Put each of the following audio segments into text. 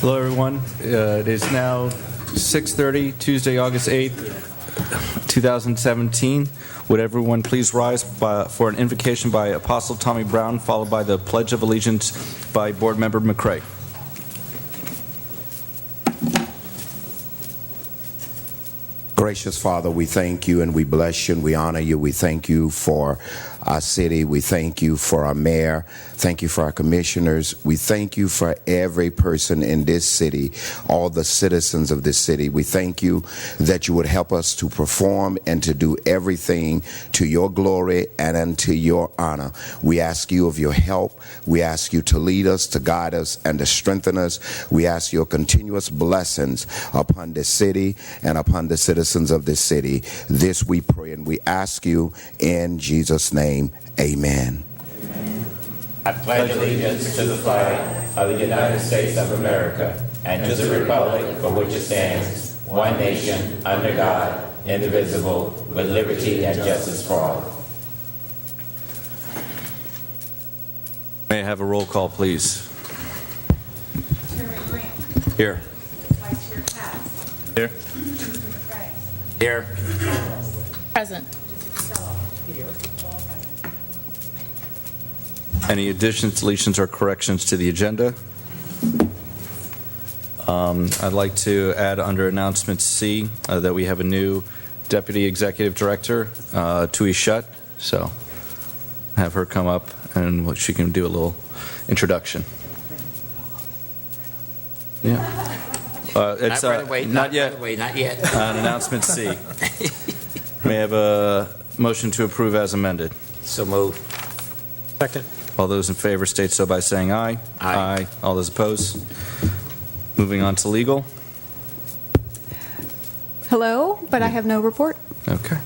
Hello, everyone. It is now 6:30, Tuesday, August 8th, 2017. Would everyone please rise for an invocation by Apostle Tommy Brown, followed by the Pledge of Allegiance by Board Member McCrae. Gracious Father, we thank you and we bless you and we honor you. We thank you for our city. We thank you for our mayor. Thank you for our commissioners. We thank you for every person in this city, all the citizens of this city. We thank you that you would help us to perform and to do everything to your glory and unto your honor. We ask you of your help. We ask you to lead us, to guide us, and to strengthen us. We ask your continuous blessings upon this city and upon the citizens of this city. This we pray and we ask you in Jesus' name. Amen. I pledge allegiance to the flag of the United States of America and to the republic for which it stands, one nation, under God, indivisible, with liberty and justice for all. May I have a roll call, please? Chairman Grant. Here. Vice Chair Katz. Here. Mr. McCrae. Here. Present. Any additions, deletions, or corrections to the agenda? I'd like to add under announcement C that we have a new Deputy Executive Director, Tui Shutt. So have her come up and she can do a little introduction. Yeah. It's not yet. Not yet. Announcement C. May I have a motion to approve as amended? So move. Second. All those in favor state so by saying aye. Aye. All those opposed? Moving on to legal. Hello, but I have no report. Okay.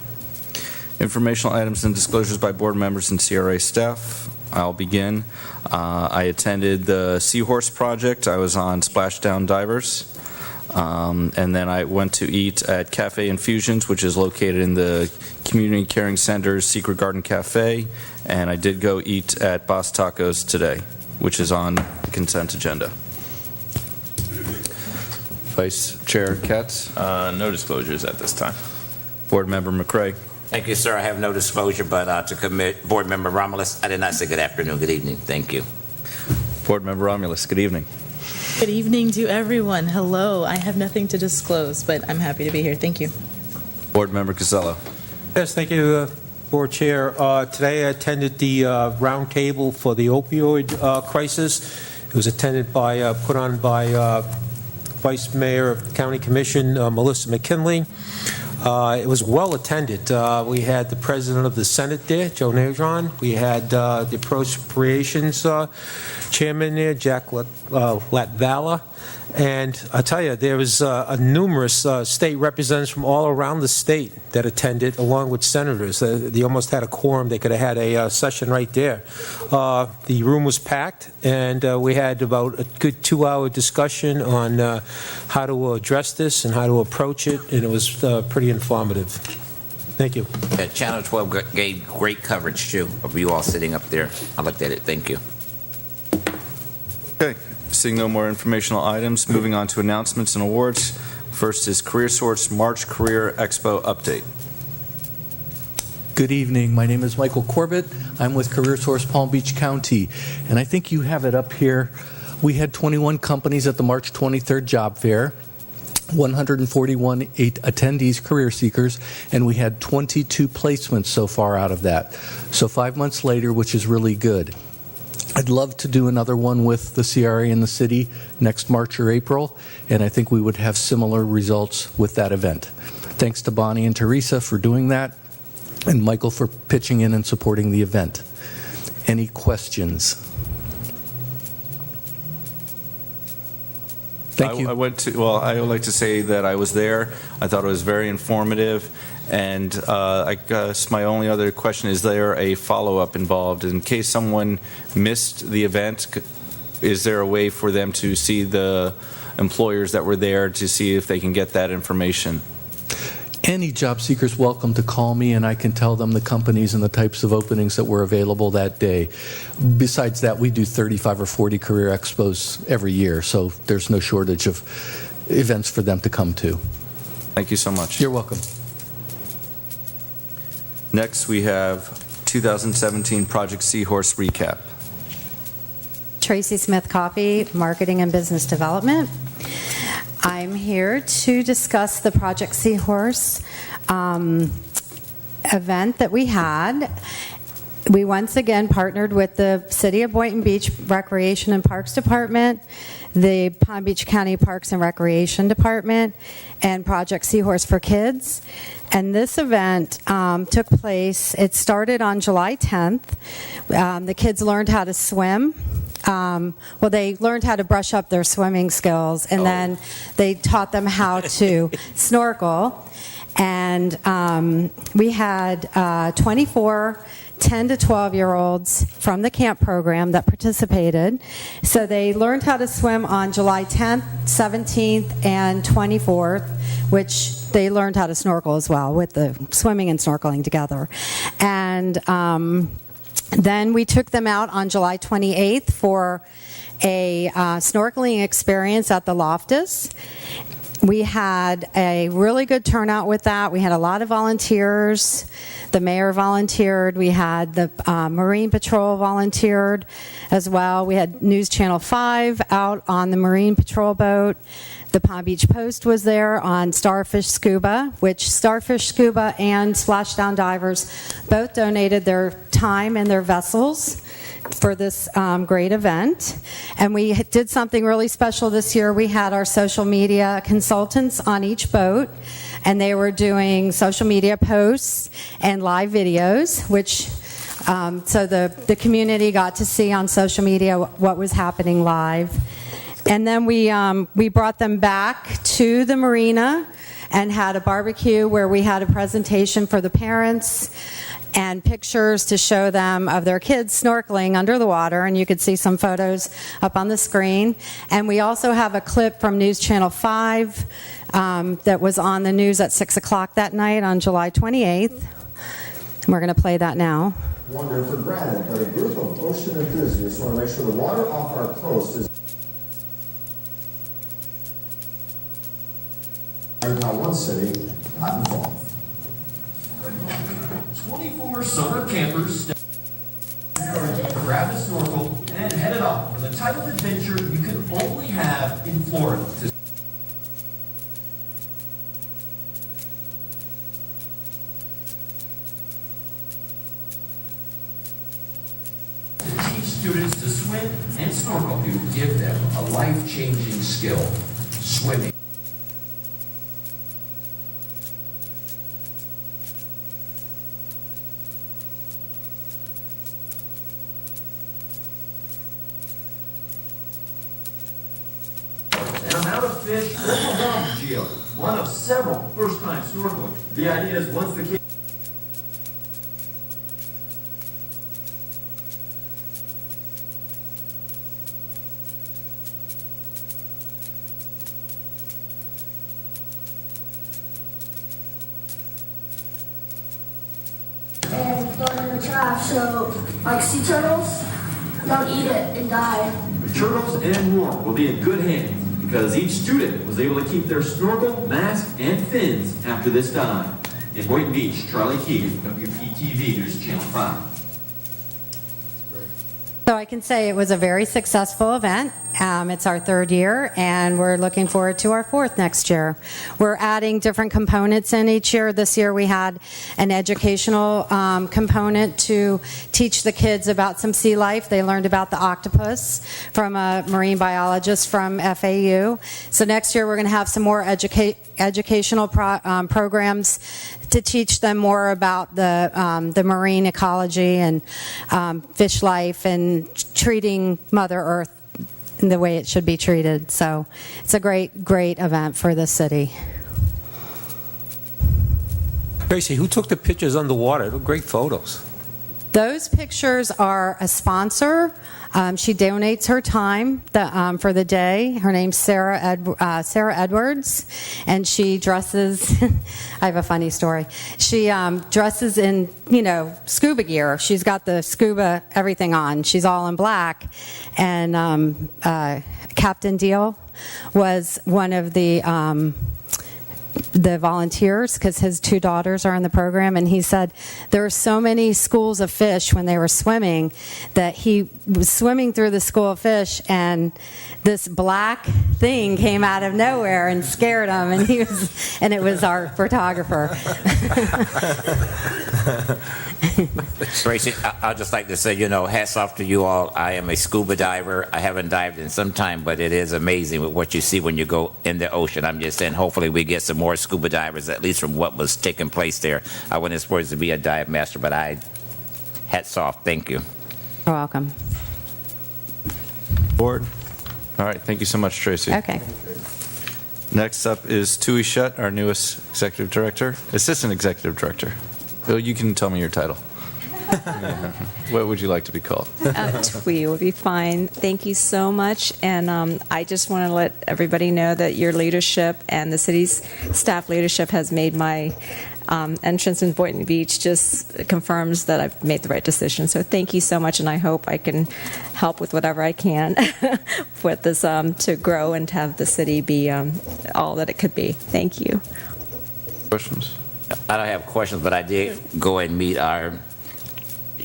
Informational items and disclosures by board members and CRA staff. I'll begin. I attended the Seahorse Project. I was on Splashdown Divers. And then I went to eat at Cafe Infusions, which is located in the Community Caring Center's Secret Garden Cafe. And I did go eat at Boss Tacos today, which is on the consent agenda. Vice Chair Katz. No disclosures at this time. Board Member McCrae. Thank you, sir. I have no disclosure, but to commit Board Member Romulus, I did not say good afternoon, good evening. Thank you. Board Member Romulus, good evening. Good evening to everyone. Hello. I have nothing to disclose, but I'm happy to be here. Thank you. Board Member Casello. Yes, thank you, Board Chair. Today I attended the roundtable for the opioid crisis. It was attended by, put on by Vice Mayor of the County Commission, Melissa McKinley. It was well attended. We had the President of the Senate there, Joe Nadron. We had the Appropriations Chairman there, Jack Latvala. And I tell you, there was numerous state representatives from all around the state that attended, along with senators. They almost had a quorum. They could have had a session right there. The room was packed, and we had about a good 2-hour discussion on how to address this and how to approach it, and it was pretty informative. Thank you. Channel 12 gave great coverage, too, of you all sitting up there. I looked at it. Thank you. Okay. Seeing no more informational items, moving on to announcements and awards. First is CareerSource March Career Expo update. Good evening. My name is Michael Corbett. I'm with CareerSource Palm Beach County, and I think you have it up here. We had 21 companies at the March 23rd job fair, 141 attendees, career seekers, and we had 22 placements so far out of that. So 5 months later, which is really good. I'd love to do another one with the CRA in the city next March or April, and I think we would have similar results with that event. Thanks to Bonnie and Teresa for doing that, and Michael for pitching in and supporting the event. Any questions? Thank you. I would like to say that I was there. I thought it was very informative. And I guess my only other question, is there a follow-up involved? In case someone missed the event, is there a way for them to see the employers that were there to see if they can get that information? Any job seeker's welcome to call me, and I can tell them the companies and the types of openings that were available that day. Besides that, we do 35 or 40 career expos every year, so there's no shortage of events for them to come to. Thank you so much. You're welcome. Next, we have 2017 Project Seahorse recap. Tracy Smith Coffee, Marketing and Business Development. I'm here to discuss the Project Seahorse event that we had. We once again partnered with the City of Boynton Beach Recreation and Parks Department, the Palm Beach County Parks and Recreation Department, and Project Seahorse for Kids. And this event took place, it started on July 10th. The kids learned how to swim. They learned how to brush up their swimming skills, and then they taught them how to snorkel. And we had 24 10 to 12-year-olds from the camp program that participated. So they learned how to swim on July 10th, 17th, and 24th, which they learned how to snorkel as well, with the swimming and snorkeling together. And then we took them out on July 28th for a snorkeling experience at the Loftus. We had a really good turnout with that. We had a lot of volunteers. The mayor volunteered. We had the Marine Patrol volunteered as well. We had News Channel 5 out on the Marine Patrol boat. The Palm Beach Post was there on Starfish Scuba, which Starfish Scuba and Splashdown Divers both donated their time and their vessels for this great event. And we did something really special this year. We had our social media consultants on each boat, and they were doing social media posts and live videos, which so the community got to see on social media what was happening live. And then we brought them back to the marina and had a barbecue where we had a presentation for the parents and pictures to show them of their kids snorkeling under the water, and you could see some photos up on the screen. And we also have a clip from News Channel 5 that was on the news at 6 o'clock that night on July 28th. And we're going to play that now. Wonder for granted, but a group of ocean enthusiasts want to make sure the water off our coast is how one city got involved. 24 summer campers grabbed a snorkel and headed off for the type of adventure you can only have in Florida. To teach students to swim and snorkel, to give them a life-changing skill, swimming. Fish overwhelmed Geo, one of several first-time snorkeling. The idea is once the kid and throw it in the trash so like sea turtles don't eat it and die. The turtles and more will be in good hands, because each student was able to keep their snorkel, mask, and fins after this dive. In Boynton Beach, Charlie Keegan, WPTV News Channel 5. So I can say it was a very successful event. It's our third year, and we're looking forward to our fourth next year. We're adding different components in each year. This year we had an educational component to teach the kids about some sea life. They learned about the octopus from a marine biologist from FAU. So next year we're going to have some more educational programs to teach them more about the marine ecology and fish life and treating Mother Earth in the way it should be treated. So it's a great event for the city. Tracy, who took the pictures underwater? They were great photos. Those pictures are a sponsor. She donates her time for the day. Her name's Sarah Edwards, and she dresses. I have a funny story. She dresses in, scuba gear. She's got the scuba everything on. She's all in black, and Captain Deal was one of the volunteers, because his 2 daughters are in the program, and he said there were so many schools of fish when they were swimming that he was swimming through the school of fish and this black thing came out of nowhere and scared him, and it was our photographer. Tracy, I'd just like to say, hats off to you all. I am a scuba diver. I haven't dived in some time, but it is amazing with what you see when you go in the ocean. I'm just saying, hopefully we get some more scuba divers, at least from what was taking place there. I wasn't supposed to be a dive master, but hats off. Thank you. You're welcome. Board? All right, thank you so much, Tracy. Okay. Next up is Tui Shutt, our newest executive director, assistant executive director. Bill, you can tell me your title. What would you like to be called? Twee would be fine. Thank you so much. And I just want to let everybody know that your leadership and the city's staff leadership has made my entrance in Boynton Beach just confirms that I've made the right decision. So thank you so much, and I hope I can help with whatever I can with this to grow and to have the city be all that it could be. Thank you. Questions? I don't have questions, but I did go and meet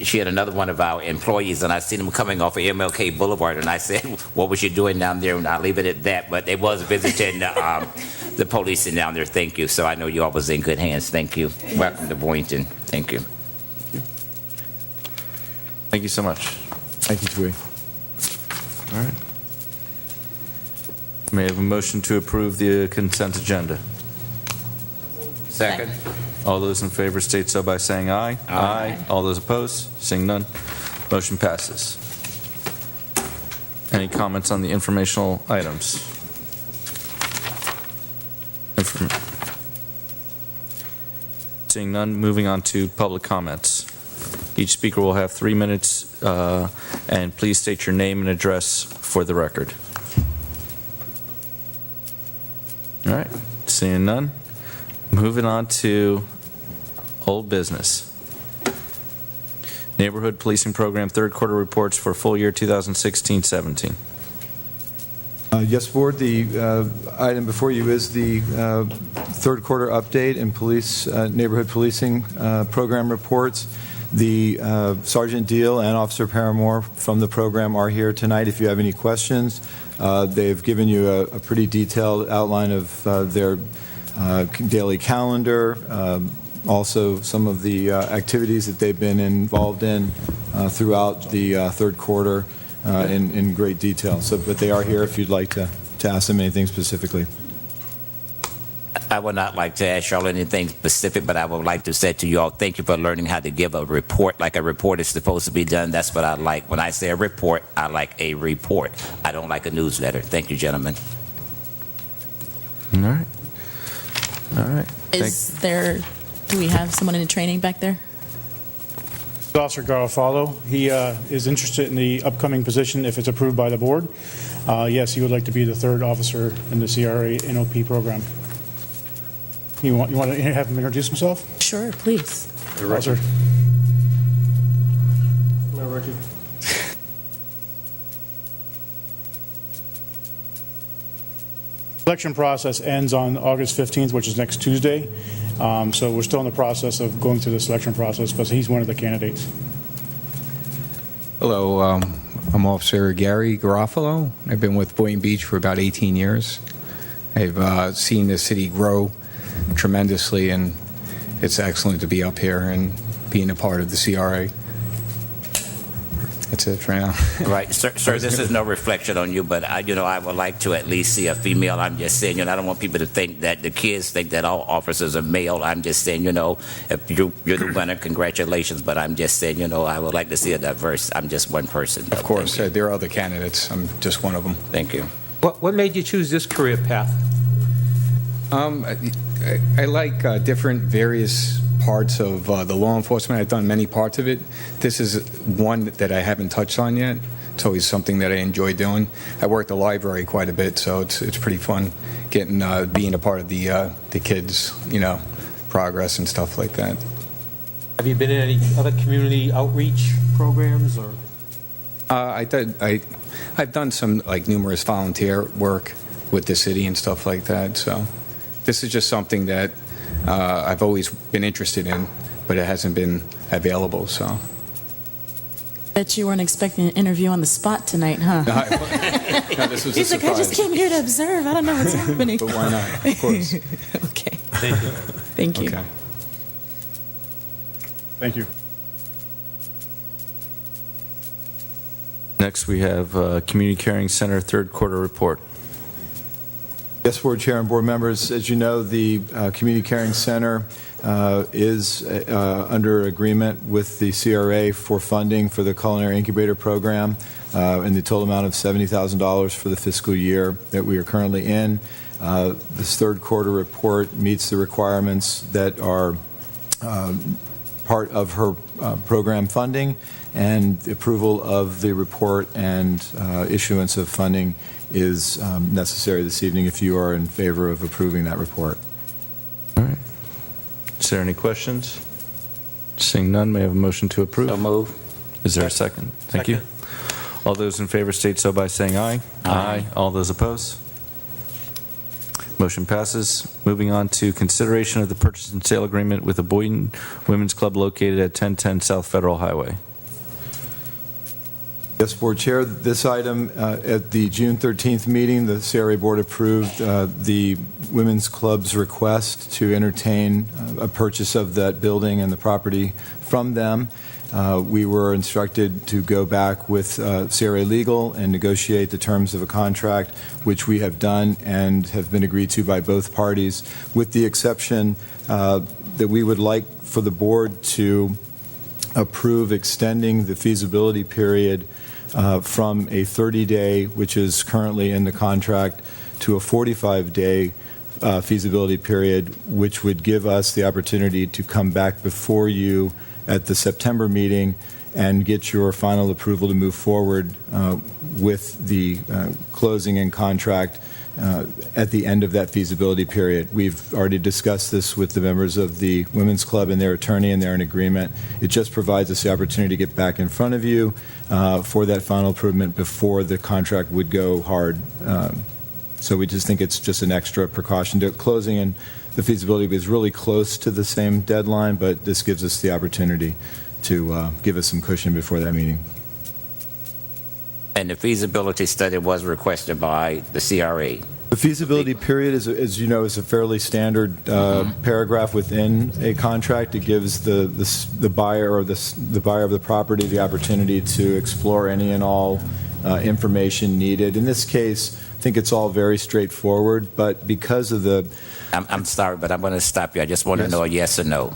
she had another one of our employees, and I seen him coming off of MLK Boulevard, and I said, what was you doing down there? And I'll leave it at that, but they was visiting the policing down there. Thank you. So I know you all was in good hands. Thank you. Welcome to Boynton. Thank you. Thank you so much. Thank you, Tui. All right. May I have a motion to approve the consent agenda? Second. All those in favor state so by saying aye. Aye. All those opposed? Seeing none. Motion passes. Any comments on the informational items? Seeing none, moving on to public comments. Each speaker will have 3 minutes, and please state your name and address for the record. All right, seeing none. Moving on to old business. Neighborhood Policing Program third quarter reports for full year 2016-17. Yes, Board, the item before you is the third quarter update and neighborhood policing program reports. The Sergeant Deal and Officer Paramore from the program are here tonight if you have any questions. They've given you a pretty detailed outline of their daily calendar, also some of the activities that they've been involved in throughout the third quarter in great detail. But they are here if you'd like to ask them anything specifically. I would not like to ask y'all anything specific, but I would like to say to you all, thank you for learning how to give a report like a report is supposed to be done. That's what I like. When I say a report, I like a report. I don't like a newsletter. Thank you, gentlemen. All right. All right. Do we have someone in training back there? Officer Garofalo. He is interested in the upcoming position if it's approved by the board. Yes, he would like to be the third officer in the CRA NOP program. You want to have him introduce himself? Sure, please. Officer. Selection process ends on August 15th, which is next Tuesday. So we're still in the process of going through the selection process, but he's one of the candidates. Hello, I'm Officer Gary Garofalo. I've been with Boynton Beach for about 18 years. I've seen the city grow tremendously, and it's excellent to be up here and being a part of the CRA. That's it for now. Right, sir, this is no reflection on you, but I would like to at least see a female. I'm just saying, I don't want people to think that the kids think that all officers are male. I'm just saying, if you're the winner, congratulations, but I'm just saying, I would like to see a diverse. I'm just one person. Of course, there are other candidates. I'm just one of them. Thank you. What made you choose this career path? I like different various parts of the law enforcement. I've done many parts of it. This is one that I haven't touched on yet. It's always something that I enjoy doing. I work at the library quite a bit, so it's pretty fun getting being a part of the kids, progress and stuff like that. Have you been in any other community outreach programs or? I've done some numerous volunteer work with the city and stuff like that. So this is just something that I've always been interested in, but it hasn't been available. So. Bet you weren't expecting an interview on the spot tonight, huh? No, this was He's a like, surprise. I just came here to observe. I don't know what's happening. But why not? Of course. Okay. Thank you. Thank you. Okay. Thank you. Next, we have Community Caring Center third quarter report. Yes, Board Chair and Board members, as you know, the Community Caring Center is under agreement with the CRA for funding for the Culinary Incubator Program in the total amount of $70,000 for the fiscal year that we are currently in. This third quarter report meets the requirements that are part of her program funding, and the approval of the report and issuance of funding is necessary this evening if you are in favor of approving that report. All right. Is there any questions? Seeing none, may I have a motion to approve? So move. Is there a second? Thank you. All those in favor state so by saying aye. Aye. All those opposed? Motion passes. Moving on to consideration of the purchase and sale agreement with the Boynton Women's Club located at 1010 South Federal Highway. Yes, Board Chair, this item at the June 13th meeting, the CRA Board approved the Women's Club's request to entertain a purchase of that building and the property from them. We were instructed to go back with CRA Legal and negotiate the terms of a contract, which we have done and have been agreed to by both parties, with the exception that we would like for the board to approve extending the feasibility period from a 30-day, which is currently in the contract, to a 45-day feasibility period, which would give us the opportunity to come back before you at the September meeting and get your final approval to move forward with the closing and contract at the end of that feasibility period. We've already discussed this with the members of the Women's Club and their attorney, and they're in agreement. It just provides us the opportunity to get back in front of you for that final improvement before the contract would go hard. So we just think it's just an extra precaution. Closing and the feasibility is really close to the same deadline, but this gives us the opportunity to give us some cushion before that meeting. And the feasibility study was requested by the CRA. The feasibility period, as you know, is a fairly standard paragraph within a contract. It gives the buyer or the buyer of the property the opportunity to explore any and all information needed. In this case, I think it's all very straightforward, but because of the... I'm sorry, but I'm going to stop you. I just want to know a yes or no.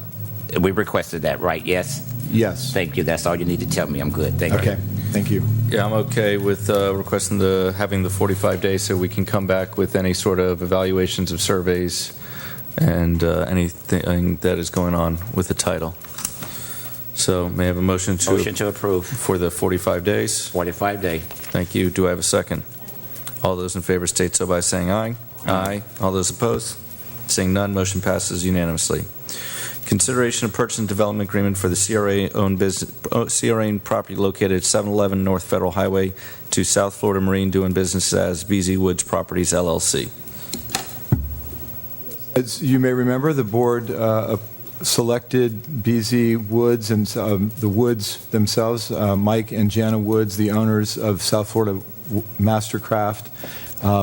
We requested that, right? Yes? Yes. Thank you. That's all you need to tell me. I'm good. Thank you. Okay. Thank you. Yeah, I'm okay with requesting having the 45 days so we can come back with any sort of evaluations of surveys and anything that is going on with the title. So may I have a motion to approve for the 45 days? 45 day. Thank you. Do I have a second? All those in favor state so by saying aye. Aye. All those opposed? Seeing none, motion passes unanimously. Consideration of purchase and development agreement for the CRA-owned property located at 711 North Federal Highway to South Florida Marine, doing business as BZ Woods Properties, LLC. As you may remember, the board selected BZ Woods and the Woods themselves, Mike and Jana Woods, the owners of South Florida Mastercraft,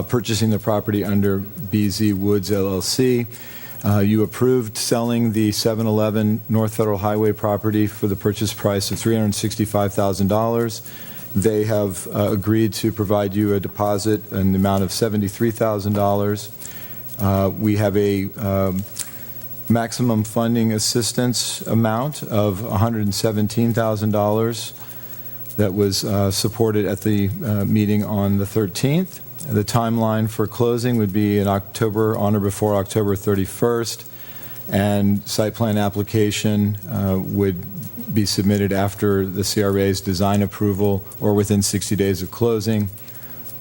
purchasing the property under BZ Woods, LLC. You approved selling the 711 North Federal Highway property for the purchase price of $365,000. They have agreed to provide you a deposit in the amount of $73,000. We have a maximum funding assistance amount of $117,000 that was supported at the meeting on the 13th. The timeline for closing would be in October, on or before October 31st, and site plan application would be submitted after the CRA's design approval or within 60 days of closing.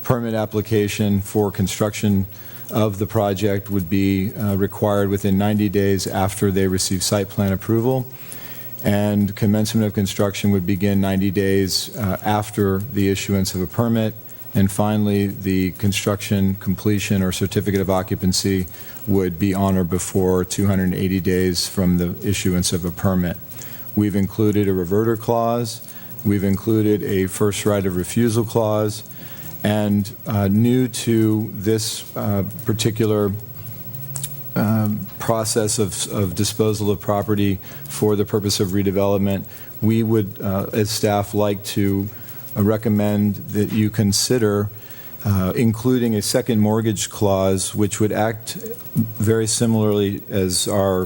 Permit application for construction of the project would be required within 90 days after they receive site plan approval, and commencement of construction would begin 90 days after the issuance of a permit. And finally, the construction completion or certificate of occupancy would be on or before 280 days from the issuance of a permit. We've included a reverter clause. We've included a first right of refusal clause. And new to this particular process of disposal of property for the purpose of redevelopment, we would, as staff, like to recommend that you consider including a second mortgage clause, which would act very similarly as our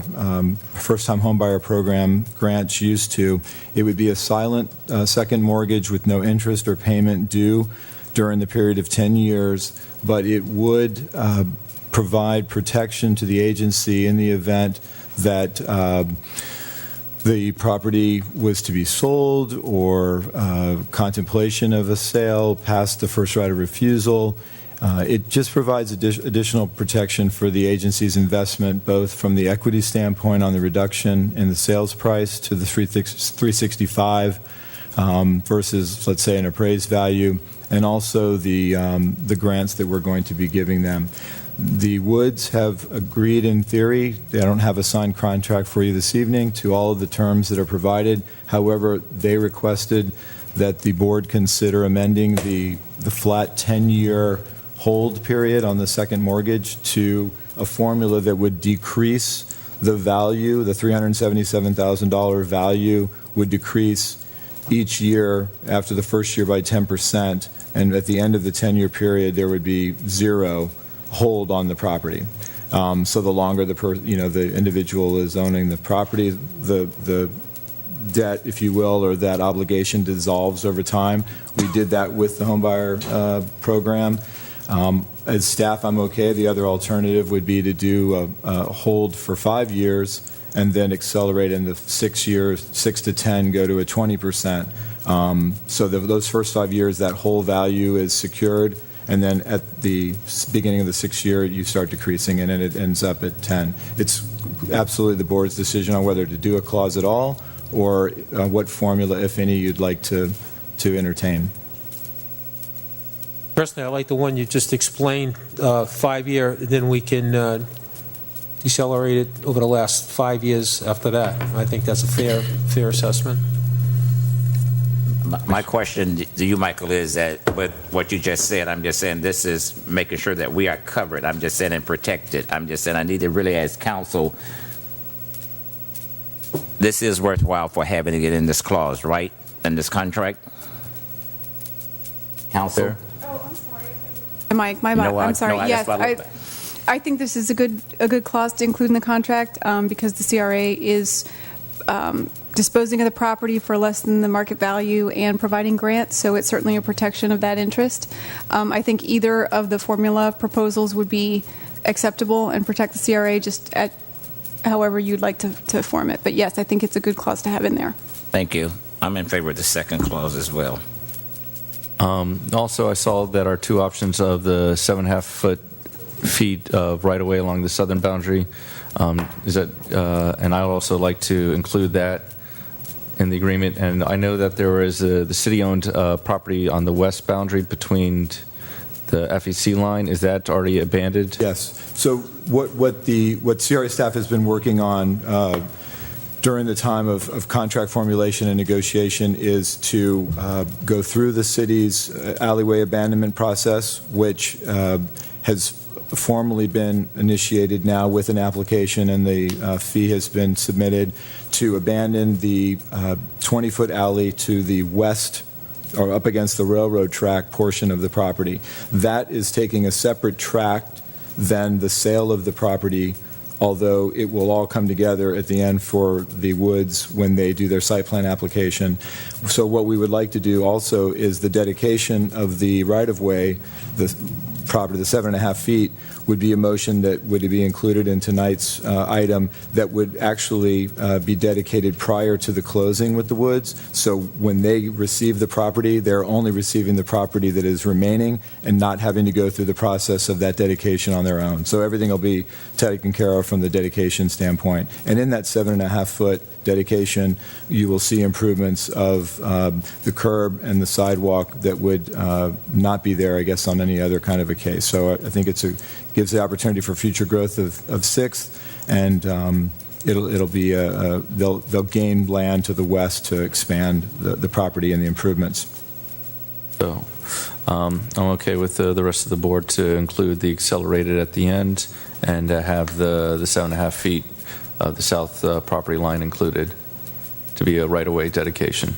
first-time homebuyer program grants used to. It would be a silent second mortgage with no interest or payment due during the period of 10 years, but it would provide protection to the agency in the event that the property was to be sold or contemplation of a sale past the first right of refusal. It just provides additional protection for the agency's investment, both from the equity standpoint on the reduction in the sales price to the $365 versus, let's say, an appraised value, and also the grants that we're going to be giving them. The Woods have agreed in theory. They don't have a signed contract for you this evening to all of the terms that are provided. However, they requested that the board consider amending the flat 10-year hold period on the second mortgage to a formula that would decrease the value, the $377,000 value would decrease each year after the first year by 10%, and at the end of the 10-year period there would be zero hold on the property. So the longer the individual is owning the property, the debt, if you will, or that obligation dissolves over time. We did that with the homebuyer program. As staff, I'm okay. The other alternative would be to do a hold for 5 years and then accelerate in the 6 years, 6 to 10, go to a 20%. So those first 5 years, that whole value is secured. And then at the beginning of the 6th year, you start decreasing, and then it ends up at 10. It's absolutely the board's decision on whether to do a clause at all or what formula, if any, you'd like to entertain. Personally, I like the one you just explained, 5-year, then we can decelerate it over the last 5 years after that. I think that's a fair assessment. My question to you, Michael, is that with what you just said, I'm just saying this is making sure that we are covered. I'm just saying and protected. I'm just saying I need to really, as counsel, this is worthwhile for having it in this clause, right? In this contract? Counsel? Oh, I'm sorry. I'm sorry. No, Yes, I think this is a good clause to include in the contract because the CRA is disposing of the property for less than the market value and providing grants, so it's certainly a protection of that interest. I think either of the formula proposals would be acceptable and protect the CRA just at however you'd like to form it. But yes, I think it's a good clause to have in there. Thank you. I'm in favor of the second clause as well. Also, I saw that our two options of the 7.5 feet of right-of-way along the southern boundary, is that, and I would also like to include that in the agreement. And I know that there is the city-owned property on the west boundary between the FEC line. Is that already abandoned? Yes. So what CRA staff has been working on during the time of contract formulation and negotiation is to go through the city's alleyway abandonment process, which has formally been initiated now with an application, and the fee has been submitted to abandon the 20-foot alley to the west or up against the railroad track portion of the property. That is taking a separate track than the sale of the property, although it will all come together at the end for the Woods when they do their site plan application. So what we would like to do also is the dedication of the right-of-way, the property, the 7.5 feet, would be a motion that would be included in tonight's item that would actually be dedicated prior to the closing with the Woods. So when they receive the property, they're only receiving the property that is remaining and not having to go through the process of that dedication on their own. So everything will be taken care of from the dedication standpoint. And in that 7.5-foot dedication, you will see improvements of the curb and the sidewalk that would not be there, I guess, on any other kind of a case. So I think gives the opportunity for future growth of Sixth, and it'll be they'll gain land to the west to expand the property and the improvements. So I'm okay with the rest of the board to include the accelerated at the end and have the 7.5 feet of the south property line included to be a right-of-way dedication.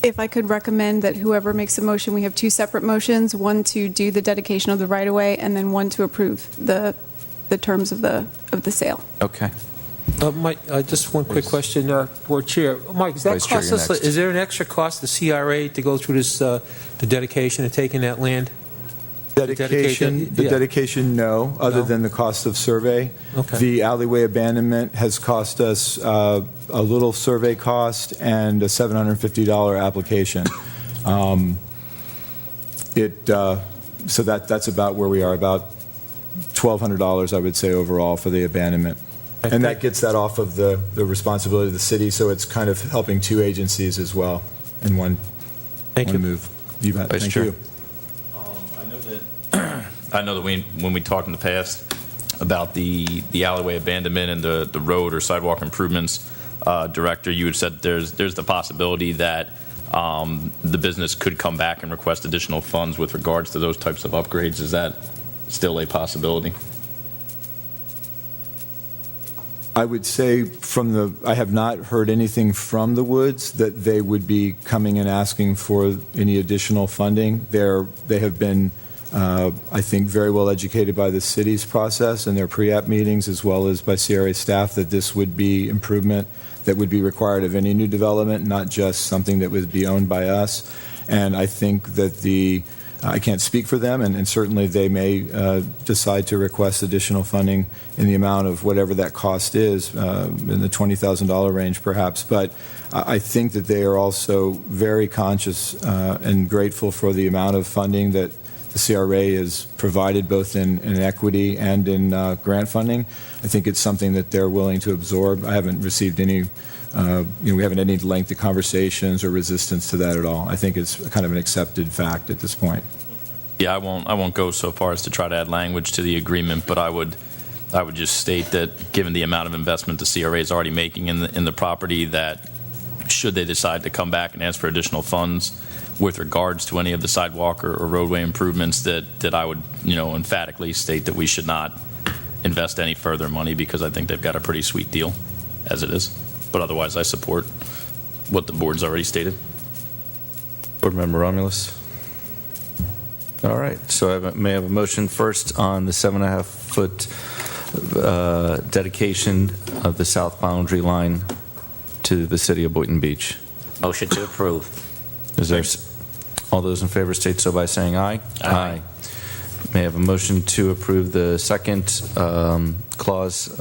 If I could recommend that whoever makes a motion, we have two separate motions, one to do the dedication of the right-of-way and then one to approve the terms of the sale. Okay. Mike, just one quick question, Board Chair. Mike, does that Vice Chair, cost you're us, next. is there an extra cost to CRA to go through this, the dedication and taking that land? Dedication, yeah. dedication, no, other No? than the cost of survey. Okay. The alleyway abandonment has cost us a little survey cost and a $750 application. So that's about where we are, about $1,200, I would say, overall for the abandonment. And that gets that off of the responsibility of the city, so it's kind of helping two agencies as well in one move. You bet. Vice Thank Chair. you. I know that when we talked in the past about the alleyway abandonment and the road or sidewalk improvements, Director, you had said there's the possibility that the business could come back and request additional funds with regards to those types of upgrades. Is that still a possibility? I would say I have not heard anything from the Woods that they would be coming and asking for any additional funding. They have been, I think, very well educated by the city's process and their pre-app meetings, as well as by CRA staff, that this would be improvement that would be required of any new development, not just something that would be owned by us. And I think that I can't speak for them, and certainly they may decide to request additional funding in the amount of whatever that cost is, in the $20,000 range perhaps. But I think that they are also very conscious and grateful for the amount of funding that the CRA has provided, both in equity and in grant funding. I think it's something that they're willing to absorb. I haven't received any we haven't had any lengthy conversations or resistance to that at all. I think it's kind of an accepted fact at this point. Yeah, I won't go so far as to try to add language to the agreement, but I would just state that given the amount of investment the CRA is already making in the property, that should they decide to come back and ask for additional funds with regards to any of the sidewalk or roadway improvements, that I would emphatically state that we should not invest any further money, because I think they've got a pretty sweet deal as it is. But otherwise, I support what the board's already stated. Board Member Romulus. All right, so may I have a motion first on the 7.5-foot dedication of the south boundary line to the city of Boynton Beach. Motion to approve. Is there, all those in favor state so by saying aye. Aye. May I have a motion to approve the second clause?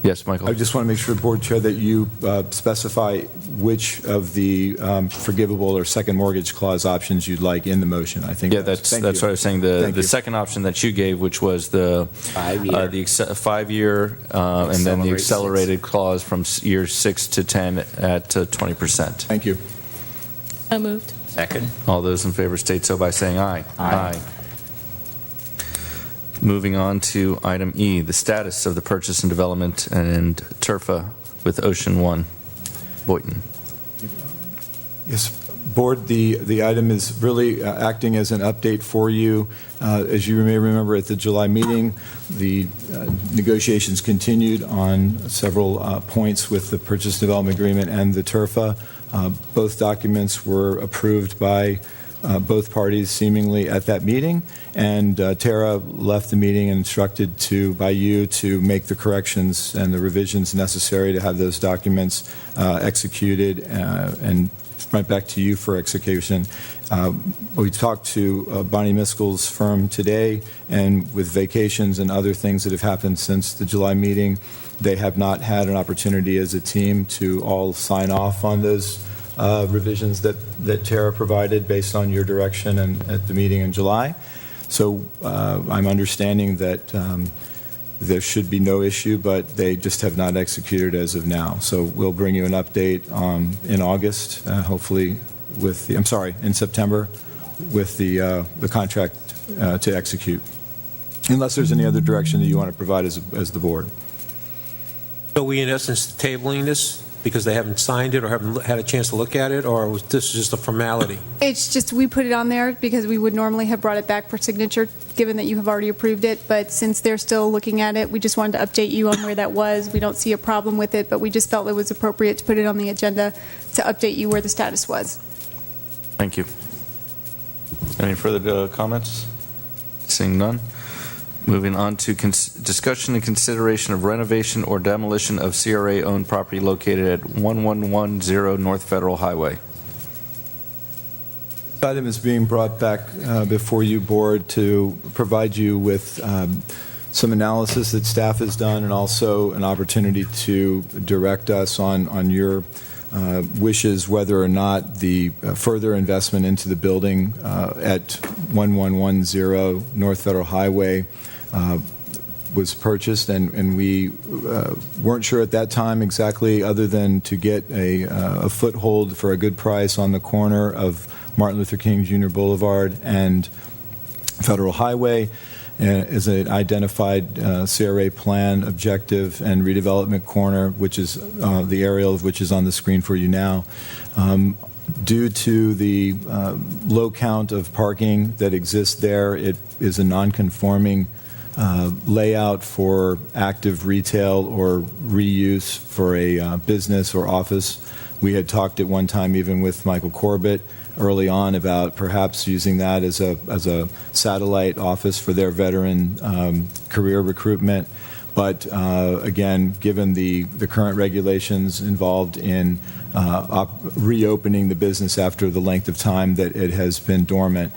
Yes, Michael. I just want to make sure, Board Chair, that you specify which of the forgivable or second mortgage clause options you'd like in the motion. I think. Yeah, that's what I was saying. The second option that you gave, which was the 5-year, and then the accelerated clause from year 6 to 10 at 20%. Thank you. So moved. Second. All those in favor state so by saying aye. Aye. Moving on to item E, the status of the purchase and development and TURFA with Ocean One, Boynton. Yes, Board, the item is really acting as an update for you. As you may remember at the July meeting, the negotiations continued on several points with the purchase development agreement and the TURFA. Both documents were approved by both parties seemingly at that meeting, and Tara left the meeting instructed by you to make the corrections and the revisions necessary to have those documents executed and right back to you for execution. We talked to Bonnie Miskell's firm today, and with vacations and other things that have happened since the July meeting, they have not had an opportunity as a team to all sign off on those revisions that Tara provided based on your direction and at the meeting in July. So I'm understanding that there should be no issue, but they just have not executed as of now. So we'll bring you an update in August, hopefully in September, with the contract to execute, unless there's any other direction that you want to provide as the board. So we, in essence, tabling this because they haven't signed it or haven't had a chance to look at it, or was this just a formality? It's just, we put it on there because we would normally have brought it back for signature, given that you have already approved it, but since they're still looking at it, we just wanted to update you on where that was. We don't see a problem with it, but we just felt it was appropriate to put it on the agenda to update you where the status was. Thank you. Any further comments? Seeing none. Moving on to discussion and consideration of renovation or demolition of CRA-owned property located at 1110 North Federal Highway. This item is being brought back before you, Board, to provide you with some analysis that staff has done and also an opportunity to direct us on your wishes whether or not the further investment into the building at 1110 North Federal Highway was purchased, and we weren't sure at that time exactly, other than to get a foothold for a good price on the corner of Martin Luther King Jr. Boulevard and Federal Highway, as an identified CRA plan objective and redevelopment corner, which is the aerial of which is on the screen for you now. Due to the low count of parking that exists there, it is a non-conforming layout for active retail or reuse for a business or office. We had talked at one time even with Michael Corbett early on about perhaps using that as a satellite office for their veteran career recruitment. But again, given the current regulations involved in reopening the business after the length of time that it has been dormant,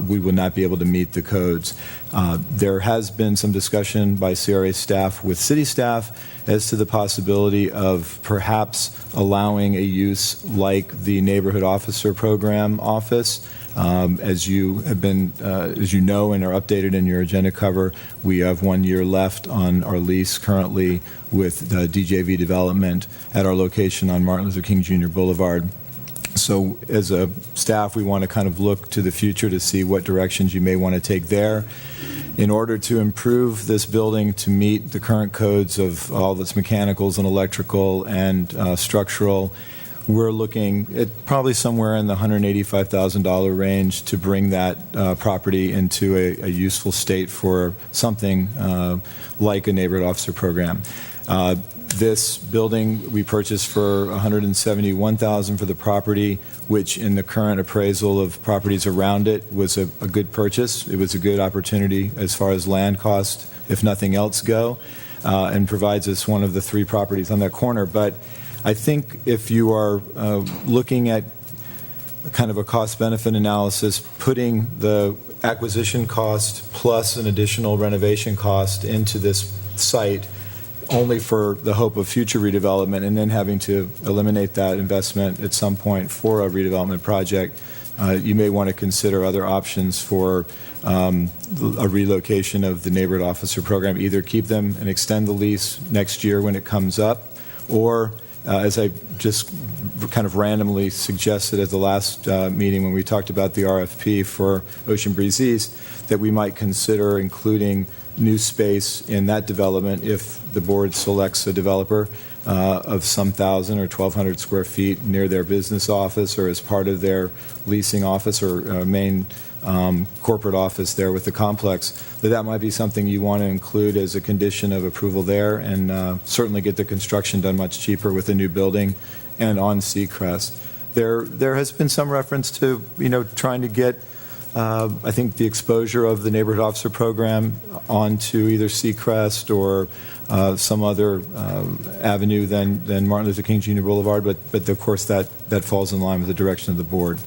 we will not be able to meet the codes. There has been some discussion by CRA staff with city staff as to the possibility of perhaps allowing a use like the neighborhood officer program office. As you have been, as you know and are updated in your agenda cover, we have 1 year left on our lease currently with DJV Development at our location on Martin Luther King Jr. Boulevard. So as a staff, we want to kind of look to the future to see what directions you may want to take there. In order to improve this building to meet the current codes of all of its mechanicals and electrical and structural, we're looking at probably somewhere in the $185,000 range to bring that property into a useful state for something like a neighborhood officer program. This building we purchased for $171,000 for the property, which in the current appraisal of properties around it was a good purchase. It was a good opportunity as far as land cost, if nothing else go, and provides us one of the 3 properties on that corner. But I think if you are looking at kind of a cost-benefit analysis, putting the acquisition cost plus an additional renovation cost into this site only for the hope of future redevelopment and then having to eliminate that investment at some point for a redevelopment project, you may want to consider other options for a relocation of the neighborhood officer program. Either keep them and extend the lease next year when it comes up, or as I just kind of randomly suggested at the last meeting when we talked about the RFP for Ocean Breeze East, that we might consider including new space in that development if the board selects a developer of some 1,000 or 1,200 square feet near their business office or as part of their leasing office or main corporate office there with the complex, that might be something you want to include as a condition of approval there, and certainly get the construction done much cheaper with a new building and on Seacrest. There has been some reference to, trying to get I think the exposure of the neighborhood officer program onto either Seacrest or some other avenue than Martin Luther King Jr. Boulevard, but of course that falls in line with the direction of the board.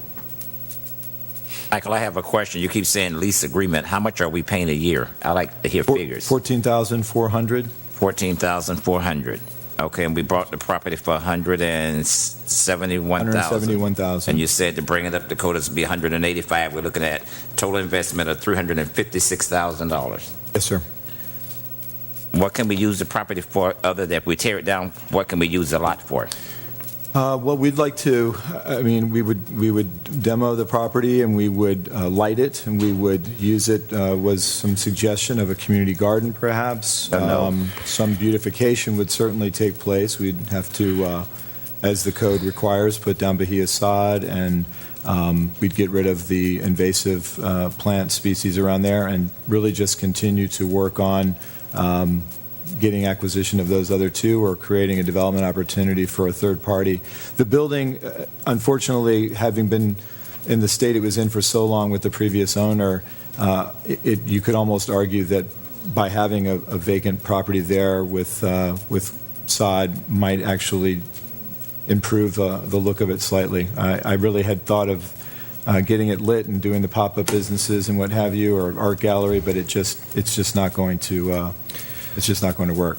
Michael, I have a question. You keep saying lease agreement. How much are we paying a year? I like to hear figures. $14,400. $14,400. Okay, and we bought the property for $171,000. And you said to bring it up to quotas to be $185,000. We're looking at total investment of $356,000. Yes, sir. What can we use the property for other than if we tear it down? What can we use the lot for? Well, we'd like to, I mean, we would demo the property and we would light it and we would use it, was some suggestion of a community garden perhaps. Some beautification would certainly take place. We'd have to, as the code requires, put down Bahia sod and we'd get rid of the invasive plant species around there and really just continue to work on getting acquisition of those other two or creating a development opportunity for a third party. The building, unfortunately, having been in the state it was in for so long with the previous owner, you could almost argue that by having a vacant property there with sod might actually improve the look of it slightly. I really had thought of getting it lit and doing the pop-up businesses and what have you, or art gallery, but it's just not going to work.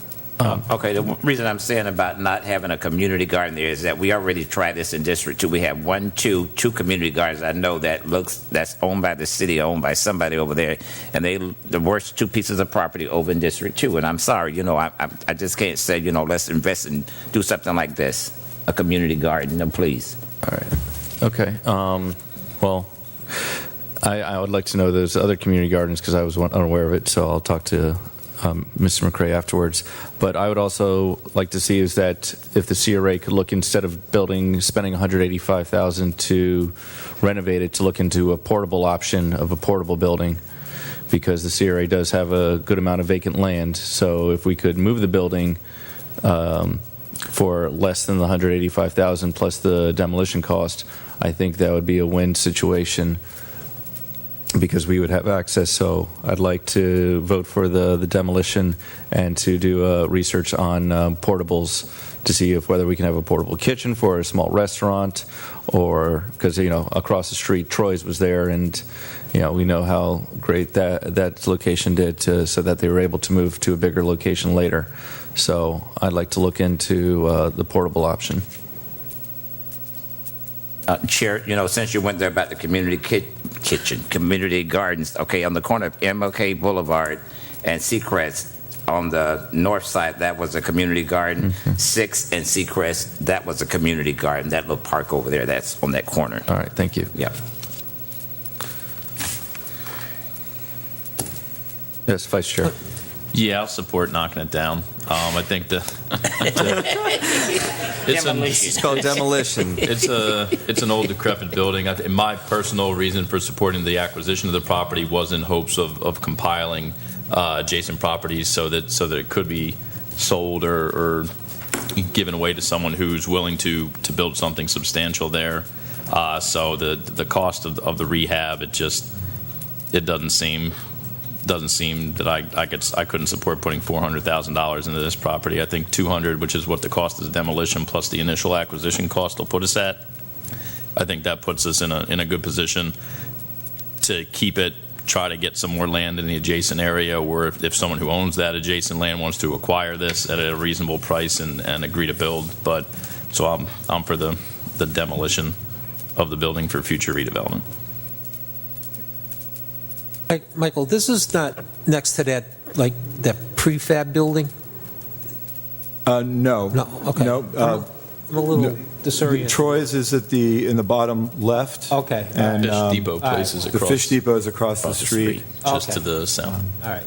Okay, the reason I'm saying about not having a community garden there is that we already tried this in District 2. We have two community gardens I know that's owned by the city, owned by somebody over there, and the worst two pieces of property over in District 2. And I'm sorry, I just can't say, let's invest and do something like this, a community garden, please. All right. Okay. Well, I would like to know those other community gardens because I was unaware of it, so I'll talk to Mr. McCray afterwards. But I would also like to see is that if the CRA could look, instead of spending $185,000 to renovate it, to look into a portable option of a portable building, because the CRA does have a good amount of vacant land. So if we could move the building for less than the $185,000 plus the demolition cost, I think that would be a win situation, because we would have access. So I'd like to vote for the demolition and to do research on portables to see whether we can have a portable kitchen for a small restaurant, or because across the street Troy's was there, and we know how great that location did so that they were able to move to a bigger location later. So I'd like to look into the portable option. Chair, since you went there about the community kitchen, community gardens, okay, on the corner of MLK Boulevard and Seacrest, on the north side, that was a community garden. 6th and Seacrest, that was a community garden. That little park over there, that's on that corner. All right, thank you. Yeah. Yes, Vice Chair. Yeah, I'll support knocking it down. I think it's called demolition. It's an old decrepit building. My personal reason for supporting the acquisition of the property was in hopes of compiling adjacent properties so that it could be sold or given away to someone who's willing to build something substantial there. So the cost of the rehab, it doesn't seem that I couldn't support putting $400,000 into this property. I think $200,000, which is what the cost of the demolition plus the initial acquisition cost will put us at. I think that puts us in a good position to keep it, try to get some more land in the adjacent area, or if someone who owns that adjacent land wants to acquire this at a reasonable price and agree to build. But so I'm for the demolition of the building for future redevelopment. Michael, this is not next to that prefab building? No. No, okay. No. I'm a little disoriented. Troy's is in the bottom left. Okay. And Fish Depot place is across. The Fish Depot is across the street. Just to the south. All right.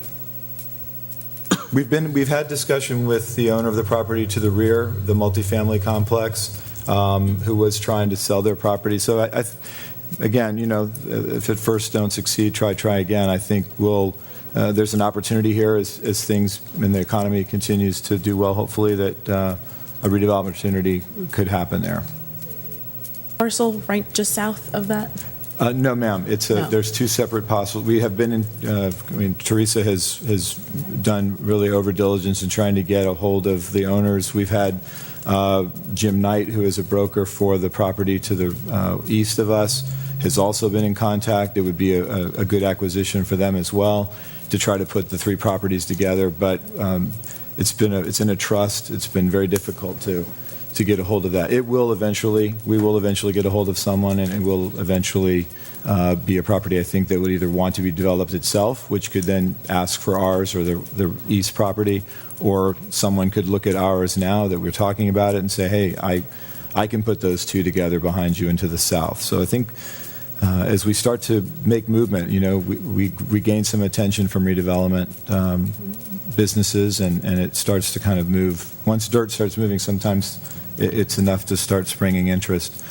We've had discussion with the owner of the property to the rear, the multifamily complex, who was trying to sell their property. So again, if at first don't succeed, try again. I think there's an opportunity here as things in the economy continues to do well, hopefully, that a redevelopment opportunity could happen there. Parcel right just south of that? No, ma'am. There's two separate possible. We have been in. Teresa has done really over diligence in trying to get a hold of the owners. We've had Jim Knight, who is a broker for the property to the east of us, has also been in contact. It would be a good acquisition for them as well to try to put the three properties together. But it's in a trust. It's been very difficult to get a hold of that. We will eventually get a hold of someone, and it will eventually be a property, I think, that would either want to be developed itself, which could then ask for ours or the east property, or someone could look at ours now that we're talking about it and say, hey, I can put those two together behind you into the south. So I think as we start to make movement, we gain some attention from redevelopment businesses, and it starts to kind of move. Once dirt starts moving, sometimes it's enough to start springing interest.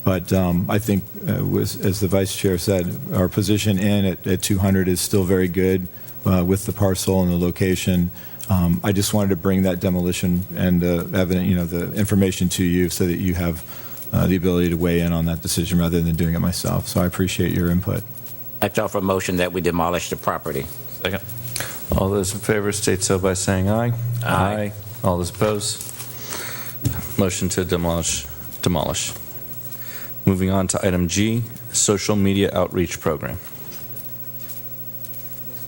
But I think, as the Vice Chair said, our position in at 200 is still very good with the parcel and the location. I just wanted to bring that demolition and the information to you so that you have the ability to weigh in on that decision rather than doing it myself. So I appreciate your input. I'd offer a motion that we demolish the property. Second. All those in favor state so by saying aye. Aye. All those opposed? Motion to demolish. Moving on to item G, social media outreach program.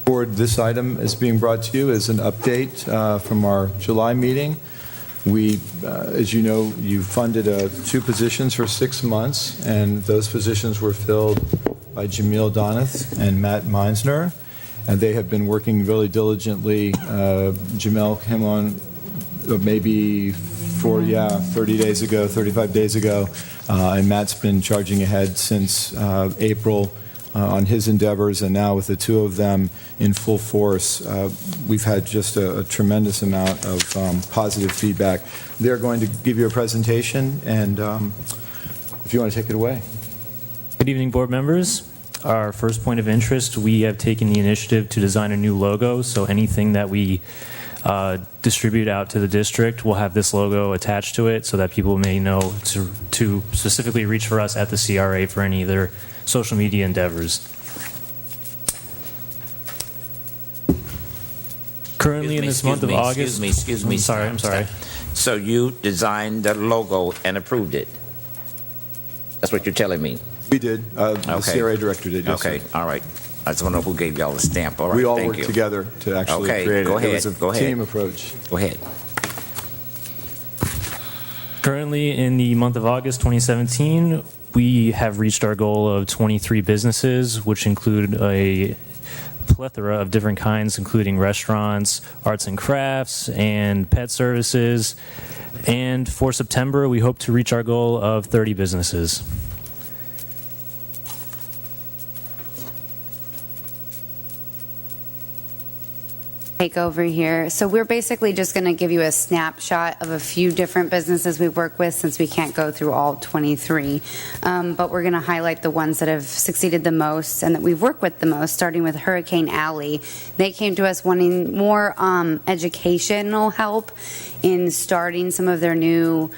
Board, this item is being brought to you as an update from our July meeting. We, as you know, you funded 2 positions for 6 months, and those positions were filled by Jamil Donath and Matt Meinsner, and they have been working really diligently. Jamil came on maybe 30 days ago, 35 days ago, and Matt's been charging ahead since April on his endeavors, and now with the 2 of them in full force, we've had just a tremendous amount of positive feedback. They're going to give you a presentation, and if you want to take it away. Good evening, board members. Our first point of interest, we have taken the initiative to design a new logo, so anything that we distribute out to the district will have this logo attached to it so that people may know to specifically reach for us at the CRA for any of their social media endeavors. Currently in this month of August... Excuse me. I'm sorry. So you designed the logo and approved it? That's what you're telling me? We did. The CRA director did, yes. Okay, all right. I just want to know who gave y'all the stamp. All right, we all thank worked you. together to actually create it. It was a team approach. Go ahead. Currently in the month of August 2017, we have reached our goal of 23 businesses, which include a plethora of different kinds, including restaurants, arts and crafts, and pet services. And for September, we hope to reach our goal of 30 businesses. Take over here. So we're basically just going to give you a snapshot of a few different businesses we work with, since we can't go through all 23. But we're going to highlight the ones that have succeeded the most and that we've worked with the most, starting with Hurricane Alley. They came to us wanting more educational help in starting some of their new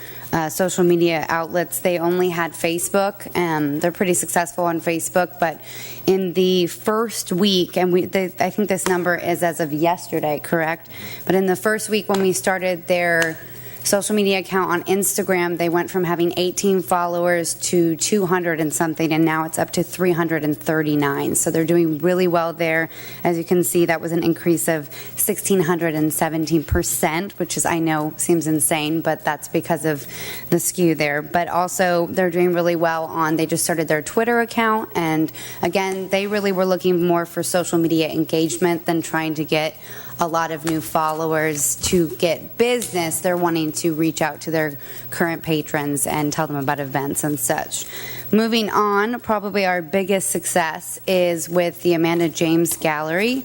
social media outlets. They only had Facebook, and they're pretty successful on Facebook, but in the first week, and I think this number is as of yesterday, correct? But in the first week when we started their social media account on Instagram, they went from having 18 followers to 200 and something, and now it's up to 339. So they're doing really well there. As you can see, that was an increase of 1,617%, which is, I know, seems insane, but that's because of the skew there. But also, they're doing really well they just started their Twitter account, and again, they really were looking more for social media engagement than trying to get a lot of new followers to get business. They're wanting to reach out to their current patrons and tell them about events and such. Moving on, probably our biggest success is with the Amanda James Gallery.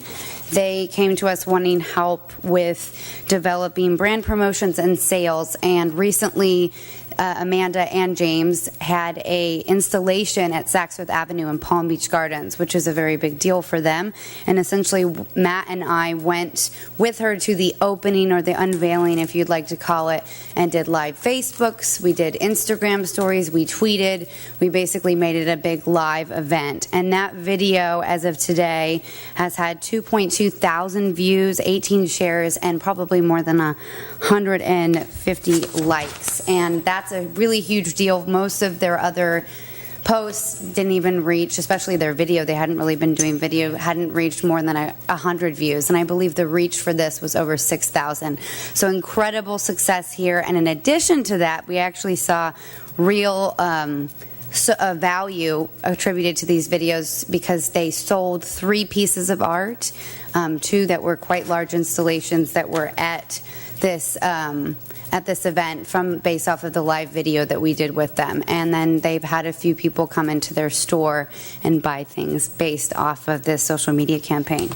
They came to us wanting help with developing brand promotions and sales, and recently Amanda and James had a installation at Saks Fifth Avenue in Palm Beach Gardens, which is a very big deal for them. And essentially, Matt and I went with her to the opening, or the unveiling, if you'd like to call it, and did live Facebooks, we did Instagram stories, we tweeted, we basically made it a big live event. And that video, as of today, has had 2.2 thousand views, 18 shares, and probably more than 150 likes. And that's a really huge deal. Most of their other posts didn't even reach, especially their video, they hadn't really been doing video, hadn't reached more than 100 views. And I believe the reach for this was over 6,000. So incredible success here. And in addition to that, we actually saw real value attributed to these videos, because they sold 3 pieces of art, 2 that were quite large installations that were at this event based off of the live video that we did with them. And then they've had a few people come into their store and buy things based off of this social media campaign.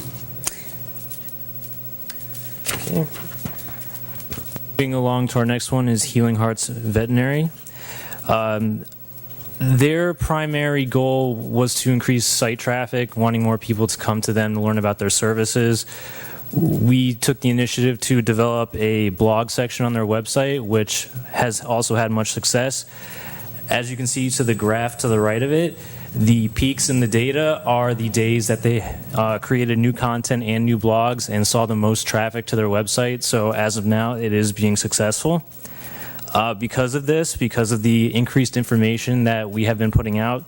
Okay. Moving along to our next one is Healing Hearts Veterinary. Their primary goal was to increase site traffic, wanting more people to come to them to learn about their services. We took the initiative to develop a blog section on their website, which has also had much success. As you can see to the graph to the right of it, the peaks in the data are the days that they created new content and new blogs and saw the most traffic to their website. So as of now, it is being successful. Because of this, because of the increased information that we have been putting out,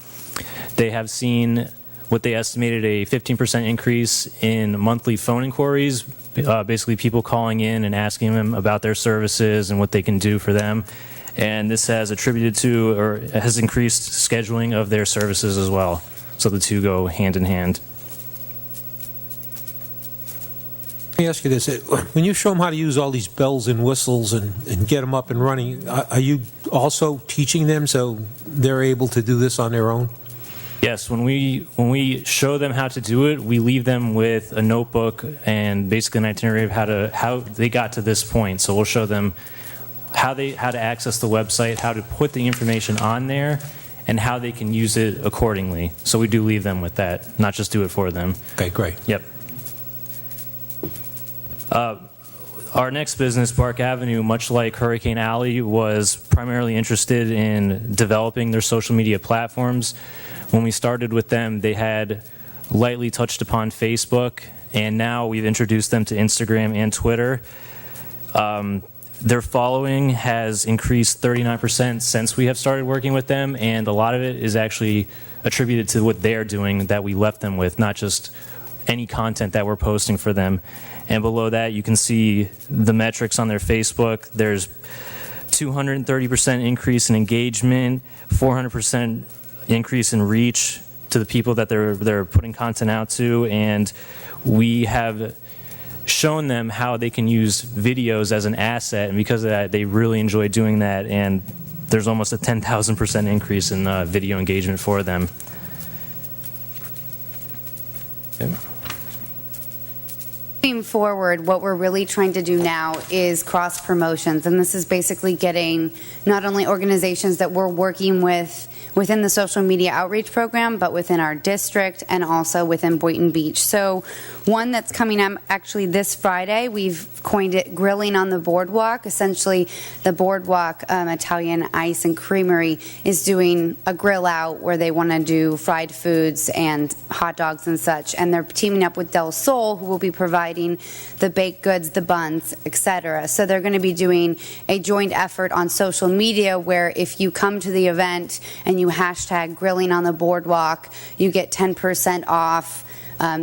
they have seen what they estimated a 15% increase in monthly phone inquiries, basically people calling in and asking them about their services and what they can do for them. And this has attributed to, or has increased scheduling of their services as well. So the two go hand in hand. Let me ask you this. When you show them how to use all these bells and whistles and get them up and running, are you also teaching them so they're able to do this on their own? Yes, when we show them how to do it, we leave them with a notebook and basically an itinerary of how they got to this point. So we'll show them how to access the website, how to put the information on there, and how they can use it accordingly. So we do leave them with that, not just do it for them. Okay, great. Yep. Our next business, Bark Avenue, much like Hurricane Alley, was primarily interested in developing their social media platforms. When we started with them, they had lightly touched upon Facebook, and now we've introduced them to Instagram and Twitter. Their following has increased 39% since we have started working with them, and a lot of it is actually attributed to what they're doing that we left them with, not just any content that we're posting for them. And below that, you can see the metrics on their Facebook. There's 230% increase in engagement, 400% increase in reach to the people that they're putting content out to, and we have shown them how they can use videos as an asset, and because of that, they really enjoy doing that, and there's almost a 10,000% increase in video engagement for them. Okay. Moving forward, what we're really trying to do now is cross promotions, and this is basically getting not only organizations that we're working with within the social media outreach program, but within our district and also within Boynton Beach. So one that's coming up actually this Friday, we've coined it Grilling on the Boardwalk. Essentially, the Boardwalk Italian Ice and Creamery is doing a grill out where they want to do fried foods and hot dogs and such, and they're teaming up with Del Sol, who will be providing the baked goods, the buns, etc. So they're going to be doing a joint effort on social media where if you come to the event and you hashtag Grilling on the Boardwalk, you get 10% off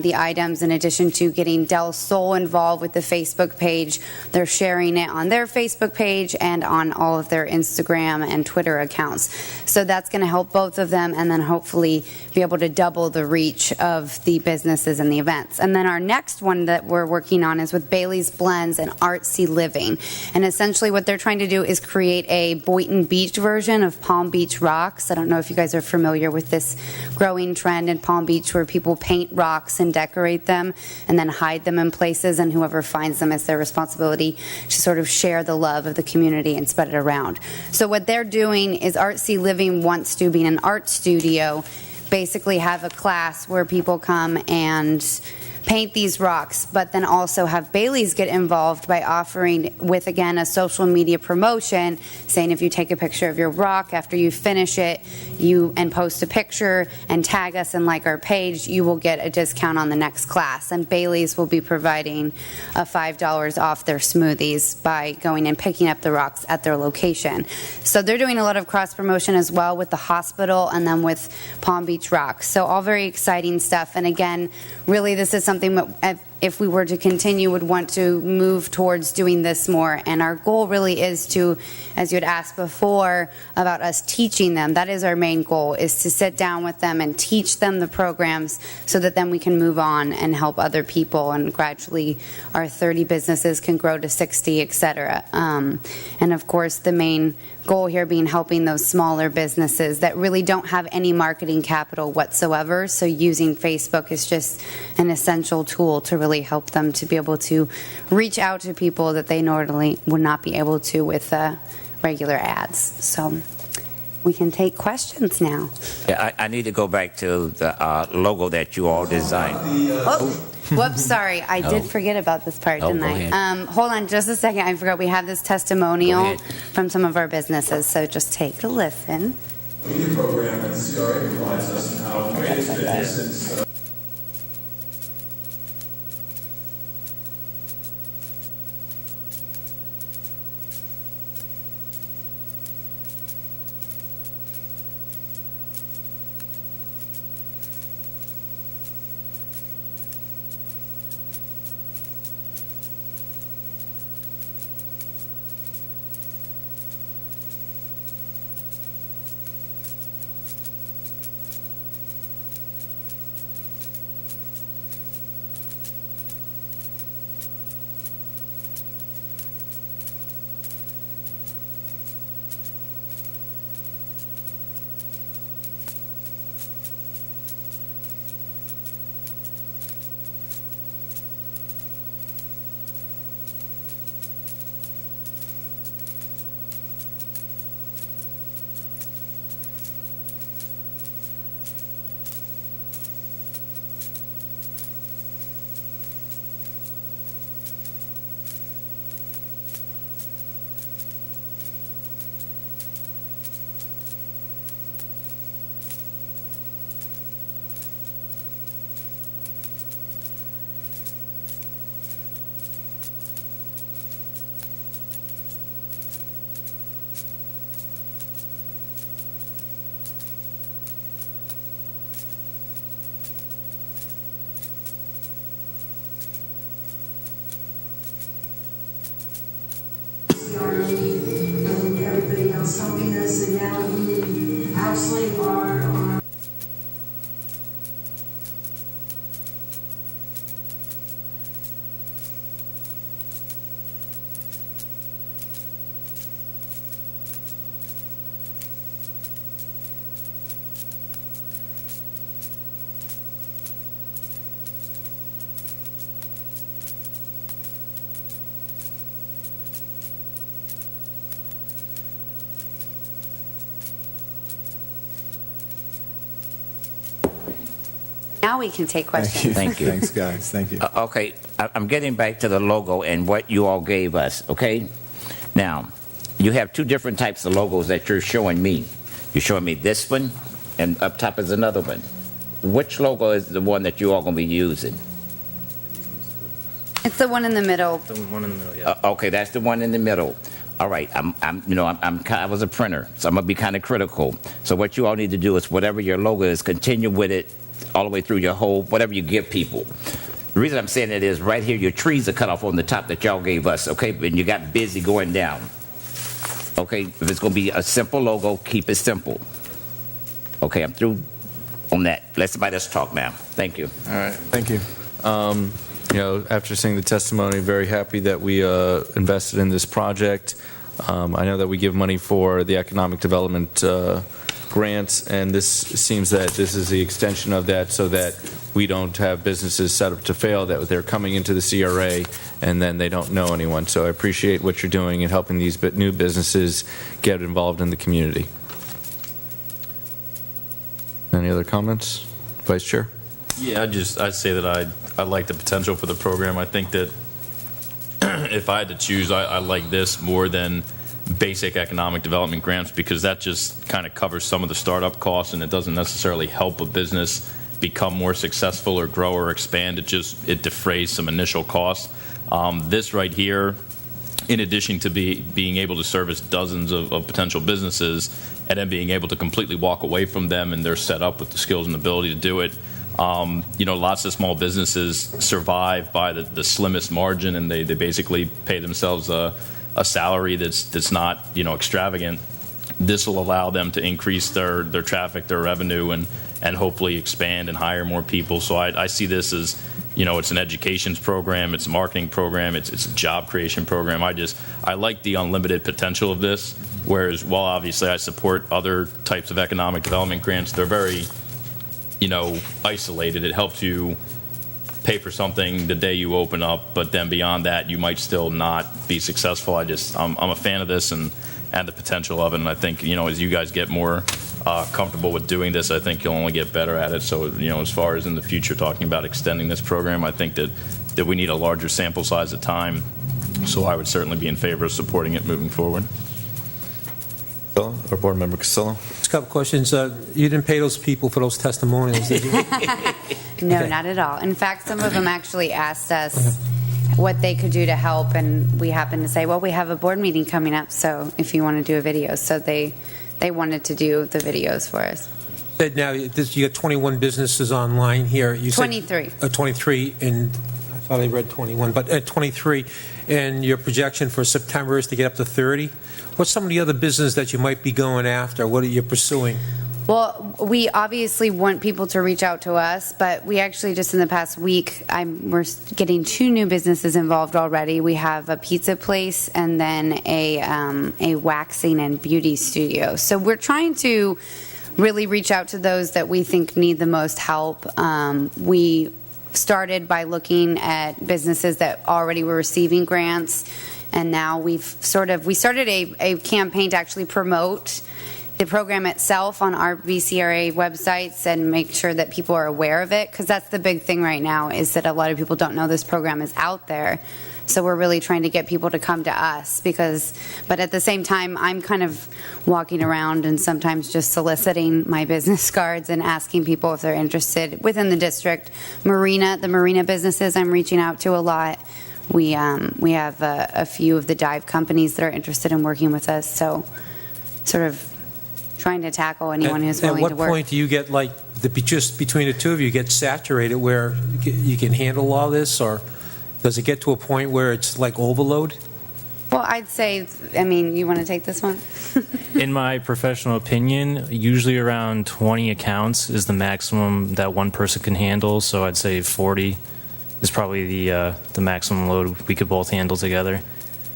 the items, in addition to getting Del Sol involved with the Facebook page. They're sharing it on their Facebook page and on all of their Instagram and Twitter accounts. So that's going to help both of them, and then hopefully be able to double the reach of the businesses and the events. And then our next one that we're working on is with Bailey's Blends and Artsy Living. And essentially what they're trying to do is create a Boynton Beach version of Palm Beach Rocks. I don't know if you guys are familiar with this growing trend in Palm Beach where people paint rocks rocks and decorate them and then hide them in places, and whoever finds them, it's their responsibility to sort of share the love of the community and spread it around. So what they're doing is Artsy Living wants to, being an art studio, basically have a class where people come and paint these rocks, but then also have Bailey's get involved by offering, with again a social media promotion, saying if you take a picture of your rock after you finish it, and post a picture and tag us and like our page, you will get a discount on the next class. And Bailey's will be providing $5 off their smoothies by going and picking up the rocks at their location. So they're doing a lot of cross promotion as well with the hospital and then with Palm Beach Rocks. So all very exciting stuff. And again, really this is something that if we were to continue would want to move towards doing this more. And our goal really is to, as you had asked before about us teaching them, that is our main goal, is to sit down with them and teach them the programs so that then we can move on and help other people, and gradually our 30 businesses can grow to 60, etc. And of course the main goal here being helping those smaller businesses that really don't have any marketing capital whatsoever. So using Facebook is just an essential tool to really help them to be able to reach out to people that they normally would not be able to with regular ads. So we can take questions now. Yeah, I need to go back to the logo that you all designed. Whoops, sorry. I did forget about this part, didn't I? Hold on just a second. I forgot we have this testimonial from some of our businesses, so just take a listen. The program at CRA provides us and how great it's been since and everybody else helping us, and now we actually are Now we can take questions. Thank you. Thanks, guys. Thank you. Okay, I'm getting back to the logo and what you all gave us, okay? Now, you have two different types of logos that you're showing me. You're showing me this one, and up top is another one. Which logo is the one that you all going to be using? It's the one in the middle. The one in the middle, yeah. Okay, that's the one in the middle. All right, I was a printer, so I'm gonna be kind of critical. So what you all need to do is whatever your logo is, continue with it all the way through your whole, whatever you give people. The reason I'm saying it is right here, your trees are cut off on the top that y'all gave us, okay? And you got busy going down. Okay, if it's gonna be a simple logo, keep it simple. Okay, I'm through on that. Let somebody else talk now. Thank you. All right. Thank you. After seeing the testimony, very happy that we invested in this project. I know that we give money for the economic development grants, and this seems that this is the extension of that, so that we don't have businesses set up to fail, that they're coming into the CRA and then they don't know anyone. So I appreciate what you're doing in helping these new businesses get involved in the community. Any other comments? Vice Chair? Yeah, I'd say that I like the potential for the program. I think that if I had to choose, I like this more than basic economic development grants, because that just kind of covers some of the startup costs, and it doesn't necessarily help a business become more successful or grow or expand. It defrays some initial costs. This right here, in addition to being able to service dozens of potential businesses, and then being able to completely walk away from them, and they're set up with the skills and ability to do it. Lots of small businesses survive by the slimmest margin, and they basically pay themselves a salary that's not extravagant. This will allow them to increase their traffic, their revenue, and hopefully expand and hire more people. So I see this as, it's an education program, it's a marketing program, it's a job creation program. I like the unlimited potential of this, whereas while obviously I support other types of economic development grants, they're very, isolated. It helps you pay for something the day you open up, but then beyond that, you might still not be successful. I'm a fan of this and the potential of it, and I think, as you guys get more comfortable with doing this, I think you'll only get better at it. So, as far as in the future talking about extending this program, I think that we need a larger sample size at time. So I would certainly be in favor of supporting it moving forward. Or Board Member Castillo? Just a couple questions. You didn't pay those people for those testimonials, did you? No, Okay. not at all. In fact, some of them actually asked us what they could do to help, and we happened to say, well, we have a board meeting coming up, so if you want to do a video. So they wanted to do the videos for us. Now, you got 21 businesses online here. You said 23. 23, and I thought I read 21, but 23. And your projection for September is to get up to 30. What's some of the other business that you might be going after? What are you pursuing? Well, we obviously want people to reach out to us, but we actually just in the past week, we're getting 2 new businesses involved already. We have a pizza place and then a waxing and beauty studio. So we're trying to really reach out to those that we think need the most help. We started by looking at businesses that already were receiving grants, and now we started a campaign to actually promote the program itself on our VCRA websites and make sure that people are aware of it, because that's the big thing right now, is that a lot of people don't know this program is out there. So we're really trying to get people to come to us, but at the same time, I'm kind of walking around and sometimes just soliciting my business cards and asking people if they're interested within the district. The marina businesses I'm reaching out to a lot. We have a few of the dive companies that are interested in working with us, so sort of trying to tackle anyone who's willing to work. At what point do you get, just between the two of you, get saturated where you can handle all this, or does it get to a point where it's like overload? Well, I'd say, you want to take this one? In my professional opinion, usually around 20 accounts is the maximum that one person can handle, so I'd say 40 is probably the maximum load we could both handle together.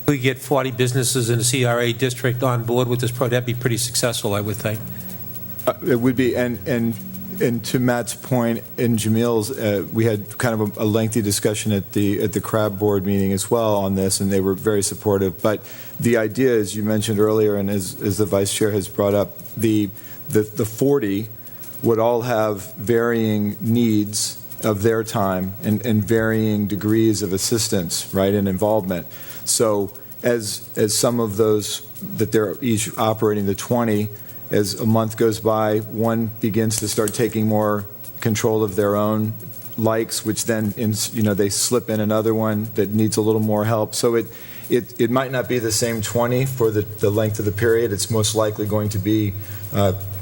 We get 40 businesses in the CRA district on board with this program. That'd be pretty successful, I would think. It would be, and to Matt's point and Jamil's, we had kind of a lengthy discussion at the CRA Board meeting as well on this, and they were very supportive. But the idea, as you mentioned earlier, and as the Vice Chair has brought up, the 40 would all have varying needs of their time and varying degrees of assistance, right, and involvement. So as some of those that they're each operating the 20, as a month goes by, one begins to start taking more control of their own likes, which then they slip in another one that needs a little more help. So it might not be the same 20 for the length of the period. It's most likely going to be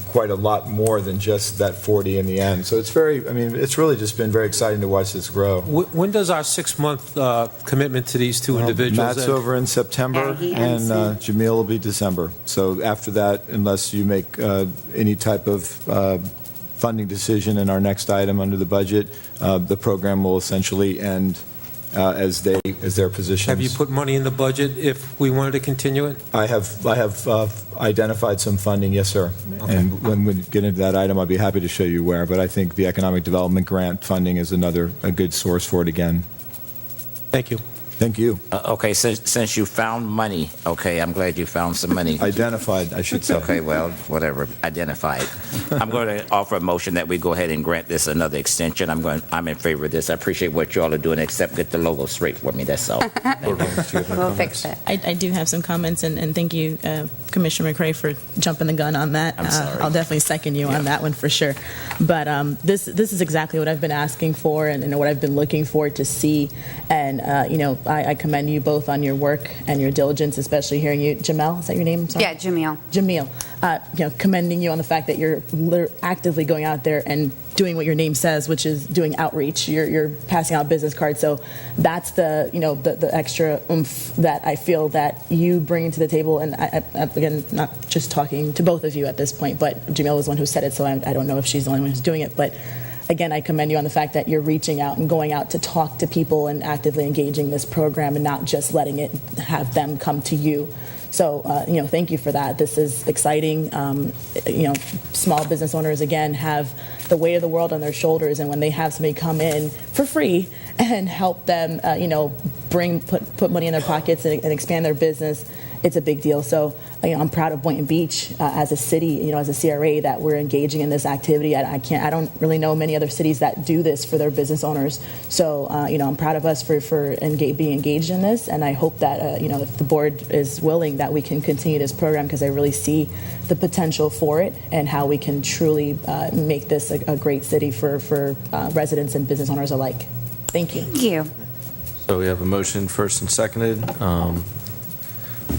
quite a lot more than just that 40 in the end. So it's really just been very exciting to watch this grow. When does our 6-month commitment to these two individuals Matt's end? over in September, and Jamil will be December. So after that, unless you make any type of funding decision in our next item under the budget, the program will essentially end as their positions. Have you put money in the budget if we wanted to continue it? I have identified some funding, yes, sir. Okay. And when we get into that item, I'll be happy to show you where. But I think the economic development grant funding is a good source for it again. Thank you. Thank you. Okay, since you found money, okay, I'm glad you found some money. Identified, I should say. Okay, well, whatever, identified. I'm going to offer a motion that we go ahead and grant this another extension. I'm in favor of this. I appreciate what you all are doing, except get the logo straight for me, that's all. We'll fix it. I do have some comments, and thank you, Commissioner McRae, for jumping the gun on that. I'm sorry. I'll definitely second you on that one for sure. But this is exactly what I've been asking for and what I've been looking for to see. And, I commend you both on your work and your diligence, especially hearing you. Jamel, is that your name? Sorry. Yeah, Jamil. Jamil, commending you on the fact that you're actively going out there and doing what your name says, which is doing outreach. You're passing out business cards. So that's the extra oomph that I feel that you bring to the table. And I, again, not just talking to both of you at this point, but Jamil was the one who said it, so I don't know if she's the only one who's doing it. But again, I commend you on the fact that you're reaching out and going out to talk to people and actively engaging this program and not just letting it have them come to you. So, thank you for that. This is exciting. Small business owners, again, have the weight of the world on their shoulders. And when they have somebody come in for free and help them, put money in their pockets and expand their business, it's a big deal. So, I'm proud of Boynton Beach as a city, as a CRA, that we're engaging in this activity. I don't really know many other cities that do this for their business owners. So, I'm proud of us for being engaged in this, and I hope that if the board is willing, that we can continue this program, because I really see the potential for it and how we can truly make this a great city for residents and business owners alike. Thank you. Thank you. So we have a motion first and seconded.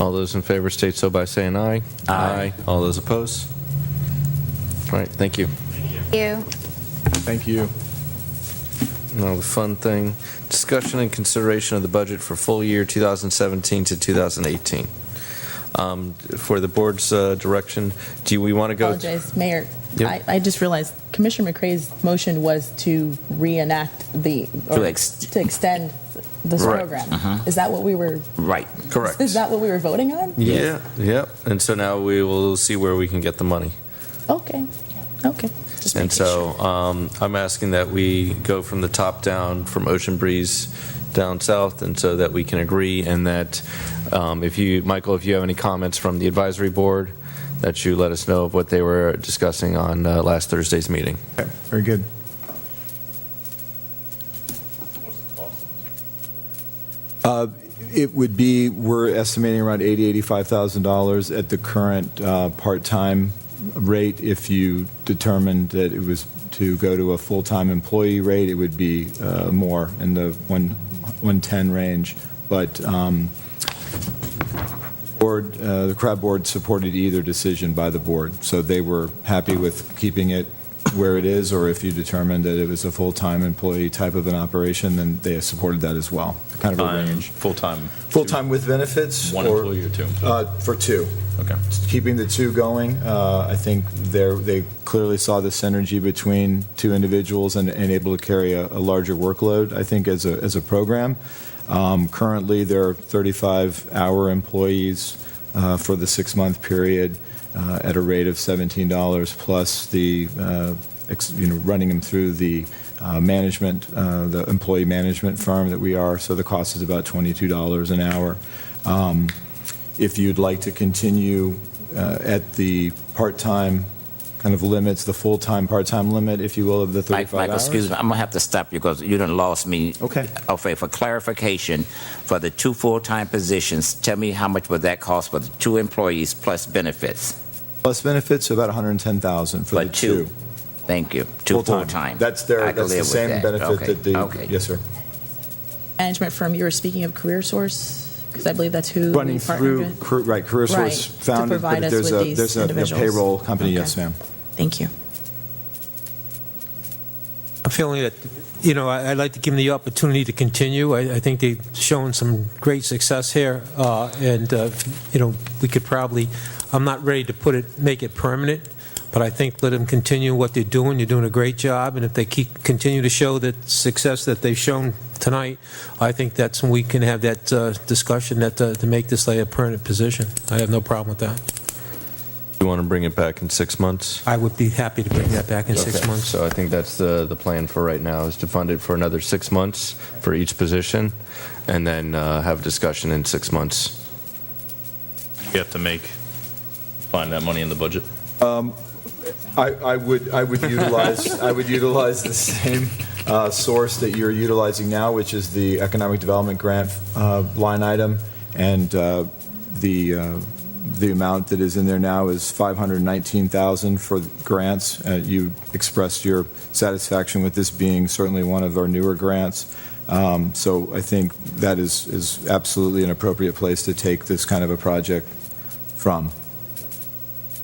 All those in favor state so by saying aye. Aye. All those opposed? All right, thank you. Thank you. Thank you. Now the fun thing, discussion and consideration of the budget for full year 2017 to 2018. For the board's direction, do we want to go? Apologize, Mayor. Yep. I just realized Commissioner McRae's motion was to reenact to extend this Right. program. Is that what we were? Right. Correct. Is that what we were voting on? Yeah, yeah. And so now we will see where we can get the money. Okay. Just And making so sure. I'm asking that we go from the top down, from Ocean Breeze down south, and so that we can agree, and that Michael, if you have any comments from the advisory board, that you let us know of what they were discussing on last Thursday's meeting. Okay, very good. It would be, we're estimating around $80,000-$85,000 at the current part-time rate. If you determined that it was to go to a full-time employee rate, it would be more in the 110 range. But the CRA Board supported either decision by the board, so they were happy with keeping it where it is, or if you determined that it was a full-time employee type of an operation, then they supported that as well. Kind of a range. Full-time. Full-time with benefits? One employee or two employees? For two. Okay. Keeping the two going, I think they clearly saw the synergy between two individuals and able to carry a larger workload, I think, as a program. Currently, there are 35-hour employees for the 6-month period at a rate of $17 plus the running them through the management, the employee management firm that we are. So the cost is about $22 an hour. If you'd like to continue at the part-time kind of limits, the full-time, part-time limit, if you will, of the 35 Michael, hours. excuse me, I'm going to have to stop you because you done lost me. Okay. Okay, for clarification, for the two full-time positions, tell me how much would that cost for the two employees plus benefits? Plus benefits, about $110,000 for the two. Thank you. Two full-time. That's the same benefit that Okay. yes, sir. Management firm, you were speaking of Career Source, because I believe that's who Running we partnered through, with. right, Career Source Right, to founded, provide but us there's with these a individuals. payroll company, Okay. yes, ma'am. Thank you. I'm feeling that, I'd like to give them the opportunity to continue. I think they've shown some great success here, and we could probably, I'm not ready to make it permanent, but I think let them continue what they're doing. You're doing a great job, and if they continue to show that success that they've shown tonight, I think that's when we can have that discussion to make this like a permanent position. I have no problem with that. You want to bring it back in 6 months? I would be happy to bring that back in 6 Okay, months. So I think that's the plan for right now, is to fund it for another 6 months for each position, and then have a discussion in 6 months. You have to find that money in the budget. I would utilize the same source that you're utilizing now, which is the economic development grant line item, and the amount that is in there now is $519,000 for grants. You expressed your satisfaction with this being certainly one of our newer grants. So I think that is absolutely an appropriate place to take this kind of a project from.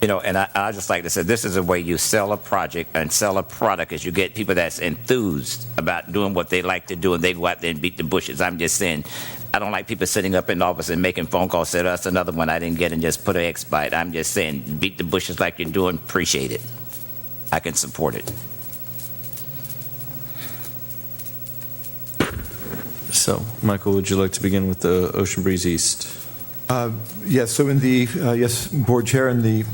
You know, and I just like to say, this is a way you sell a project and sell a product, is you get people that's enthused about doing what they like to do, and they go out there and beat the bushes. I'm just saying, I don't like people sitting up in the office and making phone calls, say, that's another one I didn't get, and just put an X by it. I'm just saying, beat the bushes like you're doing, appreciate it. I can support it. So, Michael, would you like to begin with the Ocean Breeze East? Yes, so in the, yes, Board Chair, in the,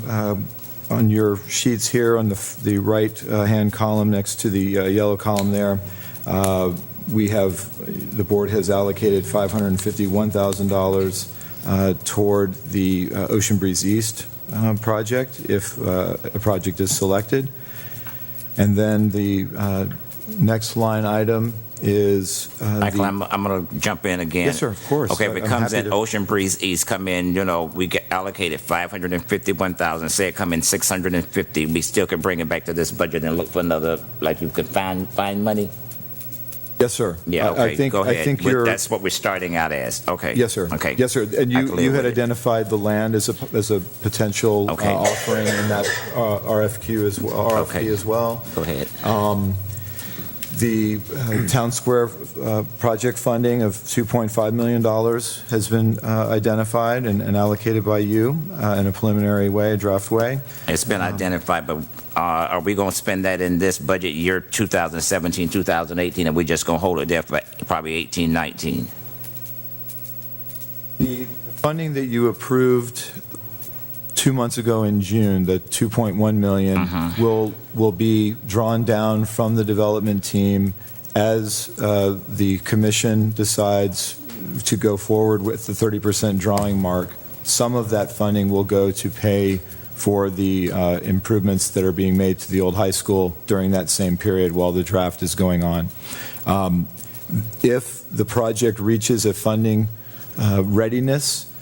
on your sheets here on the right-hand column next to the yellow column there, we have, the board has allocated $551,000 toward the Ocean Breeze East project, if a project is selected. And then the next line item is Michael, I'm going to jump in again. Yes, sir, of course. Okay, if it comes in Ocean Breeze East, come in, you know, we get allocated $551,000. Say it come in $650. We still can bring it back to this budget and look for another, like you could find money. Yes, sir. Yeah, okay, go ahead. I think you're, that's what we're starting out as. Okay. Yes, sir. Okay. Yes, sir. And you had identified the land as a potential offering in that RFQ as well. RFP as well. Go ahead. The Town Square project funding of $2.5 million has been identified and allocated by you in a preliminary way, a draft way. It's been identified, but are we going to spend that in this budget year 2017, 2018, and we just going to hold it there for probably 18, 19? The funding that you approved 2 months ago in June, the $2.1 million, will be drawn down from the development team as the commission decides to go forward with the 30% drawing mark. Some of that funding will go to pay for the improvements that are being made to the old high school during that same period while the draft is going on. If the project reaches a funding readiness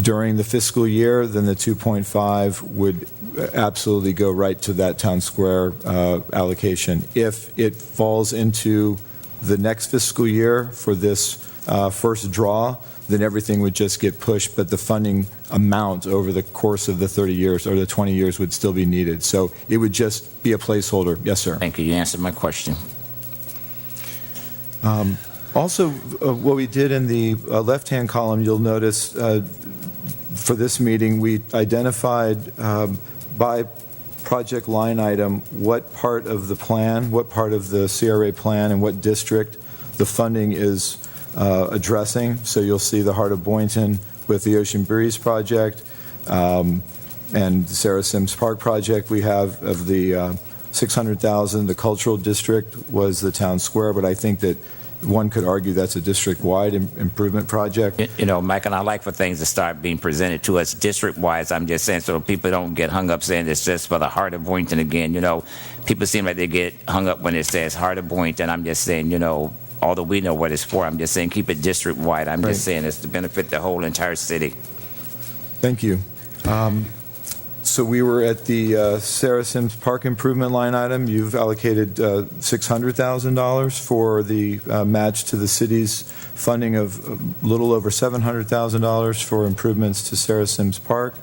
during the fiscal year, then the 2.5 would absolutely go right to that Town Square allocation. If it falls into the next fiscal year for this first draw, then everything would just get pushed, but the funding amount over the course of the 30 years or the 20 years would still be needed. So it would just be a placeholder. Yes, sir. Thank you. You answered my question. Also, what we did in the left-hand column, you'll notice for this meeting, we identified by project line item what part of the plan, what part of the CRA plan, and what district the funding is addressing. So you'll see the Heart of Boynton with the Ocean Breeze project and the Sarah Sims Park project. We have of the $600,000. The cultural district was the Town Square, but I think that one could argue that's a district-wide improvement project. You know, Mike, and I like for things to start being presented to us district-wise. I'm just saying so people don't get hung up saying it's just for the Heart of Boynton again. You know, people seem like they get hung up when it says Heart of Boynton. I'm just saying, you know, although we know what it's for, I'm just saying keep it district-wide. I'm just saying it's to benefit the whole entire city. Thank you. So we were at the Sarah Sims Park improvement line item. You've allocated $600,000 for the match to the city's funding of a little over $700,000 for improvements to Sarah Sims Park.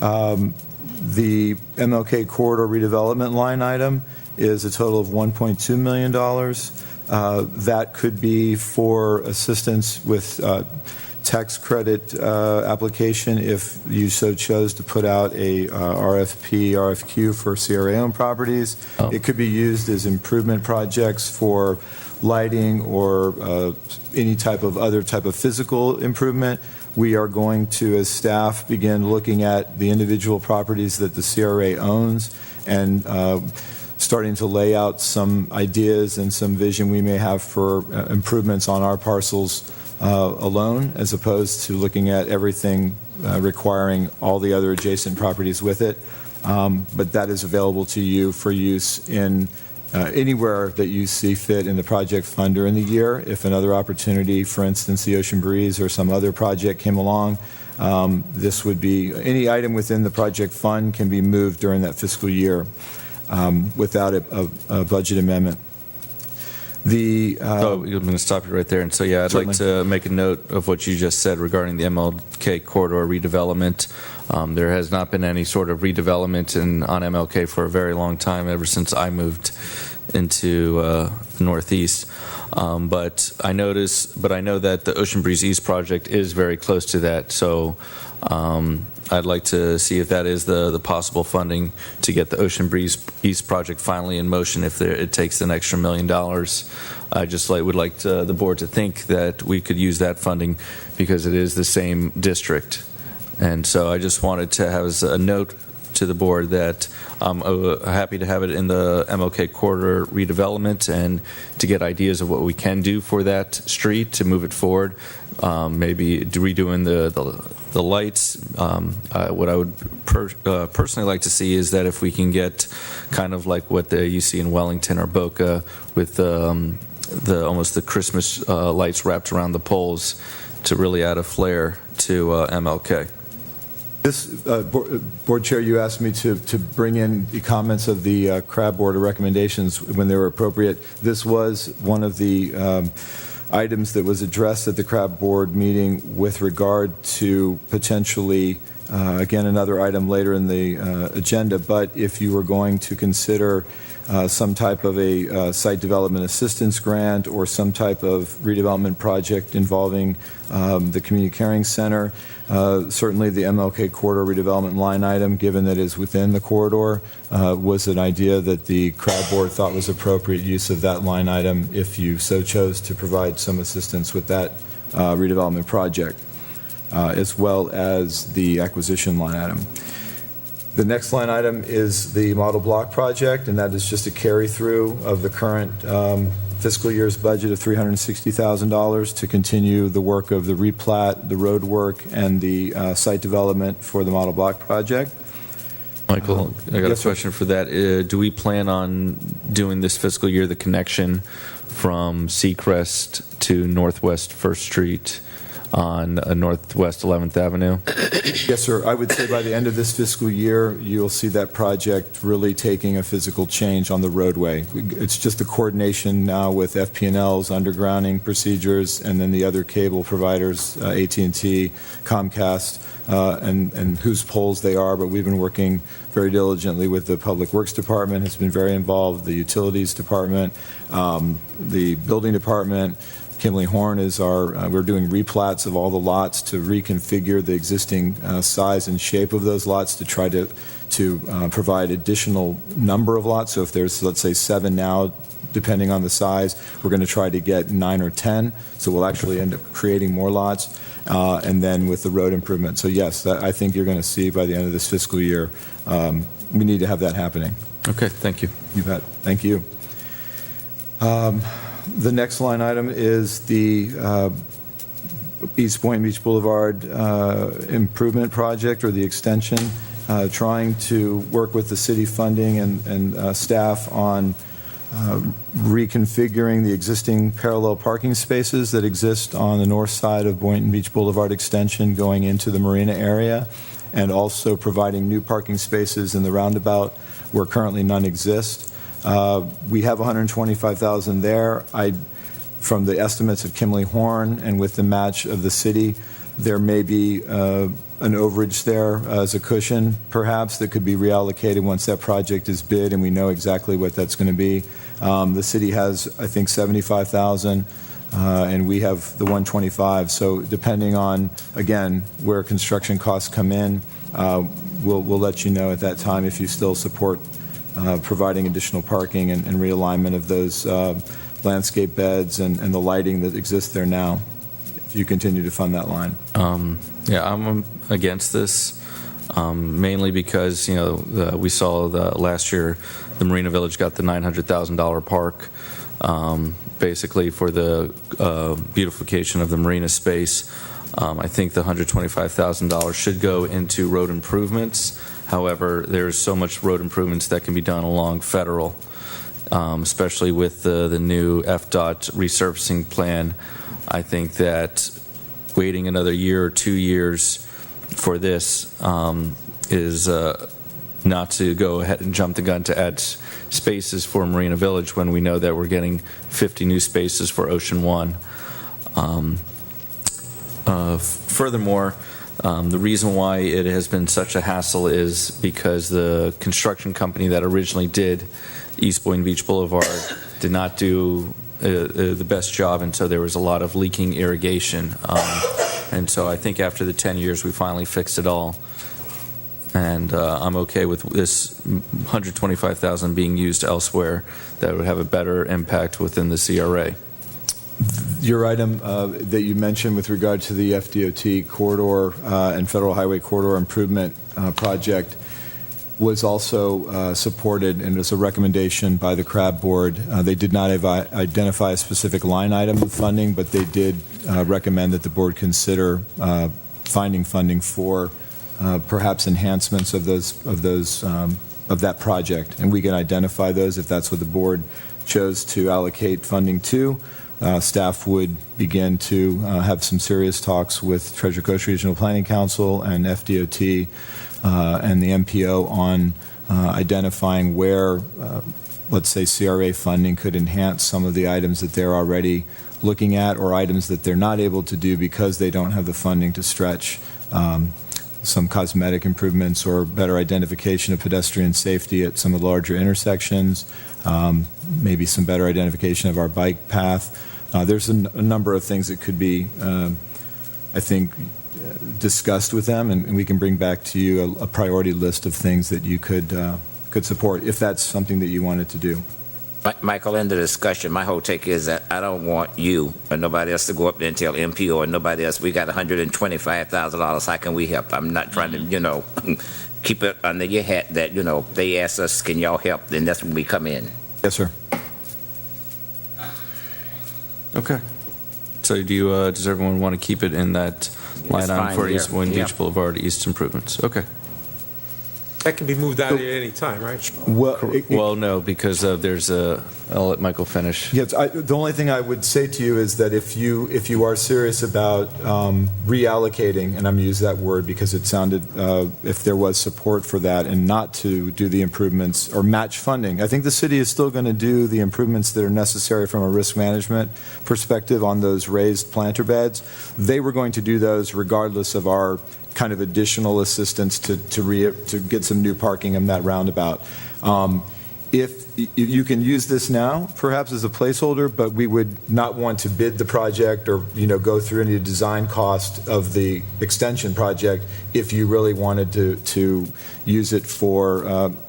The MLK corridor redevelopment line item is a total of $1.2 million. That could be for assistance with tax credit application if you so chose to put out a RFP, RFQ for CRA-owned properties. It could be used as improvement projects for lighting or any type of other type of physical improvement. We are going to, as staff, begin looking at the individual properties that the CRA owns and starting to lay out some ideas and some vision we may have for improvements on our parcels alone, as opposed to looking at everything requiring all the other adjacent properties with it. But that is available to you for use in anywhere that you see fit in the project fund during the year. If another opportunity, for instance, the Ocean Breeze or some other project came along, this would be, any item within the project fund can be moved during that fiscal year without a budget amendment. I'm going to stop you right there. And so, yeah, I'd like to make a note of what you just said regarding the MLK corridor redevelopment. There has not been any sort of redevelopment on MLK for a very long time, ever since I moved into the Northeast. But I know that the Ocean Breeze East project is very close to that. So I'd like to see if that is the possible funding to get the Ocean Breeze East project finally in motion. If it takes an extra $1 million, I just would like the board to think that we could use that funding because it is the same district. And so I just wanted to have as a note to the board that I'm happy to have it in the MLK corridor redevelopment and to get ideas of what we can do for that street to move it forward. Maybe redoing the lights. What I would personally like to see is that if we can get kind of like what you see in Wellington or Boca with almost the Christmas lights wrapped around the poles to really add a flair to MLK. This, Board Chair, you asked me to bring in the comments of the CRA Board of recommendations when they were appropriate. This was one of the items that was addressed at the CRA Board meeting with regard to potentially, again, another item later in the agenda, but if you were going to consider some type of a site development assistance grant or some type of redevelopment project involving the Community Caring Center, certainly the MLK corridor redevelopment line item, given that it is within the corridor, was an idea that the CRA Board thought was appropriate use of that line item if you so chose to provide some assistance with that redevelopment project, as well as the acquisition line item. The next line item is the model block project, and that is just a carry-through of the current fiscal year's budget of $360,000 to continue the work of the replat, the road work, and the site development for the model block project. Michael, I got a question for that. Do we plan on doing this fiscal year the connection from Seacrest to Northwest 1st Street on Northwest 11th Avenue? Yes, sir. I would say by the end of this fiscal year, you'll see that project really taking a physical change on the roadway. It's just the coordination now with FP&L's undergrounding procedures and then the other cable providers, AT&T, Comcast, and whose poles they are. But we've been working very diligently with the Public Works Department, has been very involved, the Utilities Department, the Building Department. Kimley Horn is we're doing replats of all the lots to reconfigure the existing size and shape of those lots to try to provide additional number of lots. So if there's, let's say, 7 now, depending on the size, we're going to try to get 9 or 10. So we'll actually end up creating more lots. And then with the road improvement. So yes, I think you're going to see by the end of this fiscal year, we need to have that happening. Okay, thank you. You bet. Thank you. The next line item is the East Boynton Beach Boulevard improvement project or the extension, trying to work with the city funding and staff on reconfiguring the existing parallel parking spaces that exist on the north side of Boynton Beach Boulevard extension going into the marina area, and also providing new parking spaces in the roundabout where currently none exist. We have $125,000 there. From the estimates of Kimley Horn and with the match of the city, there may be an overage there as a cushion, perhaps, that could be reallocated once that project is bid and we know exactly what that's going to be. The city has, I think, $75,000. and we have the 125. So depending on, again, where construction costs come in, we'll let you know at that time if you still support providing additional parking and realignment of those landscape beds and the lighting that exists there now, if you continue to fund that line. Yeah, I'm against this, mainly because, we saw last year the Marina Village got the $900,000 park, basically for the beautification of the marina space. I think the $125,000 should go into road improvements. However, there's so much road improvements that can be done along Federal, especially with the new FDOT resurfacing plan. I think that waiting another year or 2 years for this is not to go ahead and jump the gun to add spaces for Marina Village when we know that we're getting 50 new spaces for Ocean One. Furthermore, the reason why it has been such a hassle is because the construction company that originally did East Boynton Beach Boulevard did not do the best job, and so there was a lot of leaking irrigation. And so I think after the 10 years, we finally fixed it all. And I'm okay with this $125,000 being used elsewhere that would have a better impact within the CRA. Your item that you mentioned with regard to the FDOT corridor and Federal Highway Corridor Improvement Project was also supported, and is a recommendation by the CRA Board. They did not identify a specific line item of funding, but they did recommend that the board consider finding funding for perhaps enhancements of that project, and we can identify those if that's what the board chose to allocate funding to. Staff would begin to have some serious talks with Treasure Coast Regional Planning Council and FDOT and the MPO on identifying where, let's say, CRA funding could enhance some of the items that they're already looking at, or items that they're not able to do because they don't have the funding to stretch. Some cosmetic improvements or better identification of pedestrian safety at some of the larger intersections, maybe some better identification of our bike path. There's a number of things that could be, I think, discussed with them, and we can bring back to you a priority list of things that you could support if that's something that you wanted to do. Michael, in the discussion, my whole take is that I don't want you or nobody else to go up there and tell MPO or nobody else, we got $125,000, how can we help? I'm not trying to, keep it under your hat that, they ask us, can y'all help? Then that's when we come in. Yes, sir. Okay. So does everyone want to keep it in that line item for East Boynton Beach Boulevard East improvements? Okay. That can be moved out at any time, right? Well, no, because I'll let Michael finish. Yes, the only thing I would say to you is that if you are serious about reallocating, and I'm going to use that word because it sounded, if there was support for that and not to do the improvements or match funding, I think the city is still going to do the improvements that are necessary from a risk management perspective on those raised planter beds. They were going to do those regardless of our kind of additional assistance to get some new parking in that roundabout. If you can use this now, perhaps as a placeholder, but we would not want to bid the project or go through any design cost of the extension project if you really wanted to use it for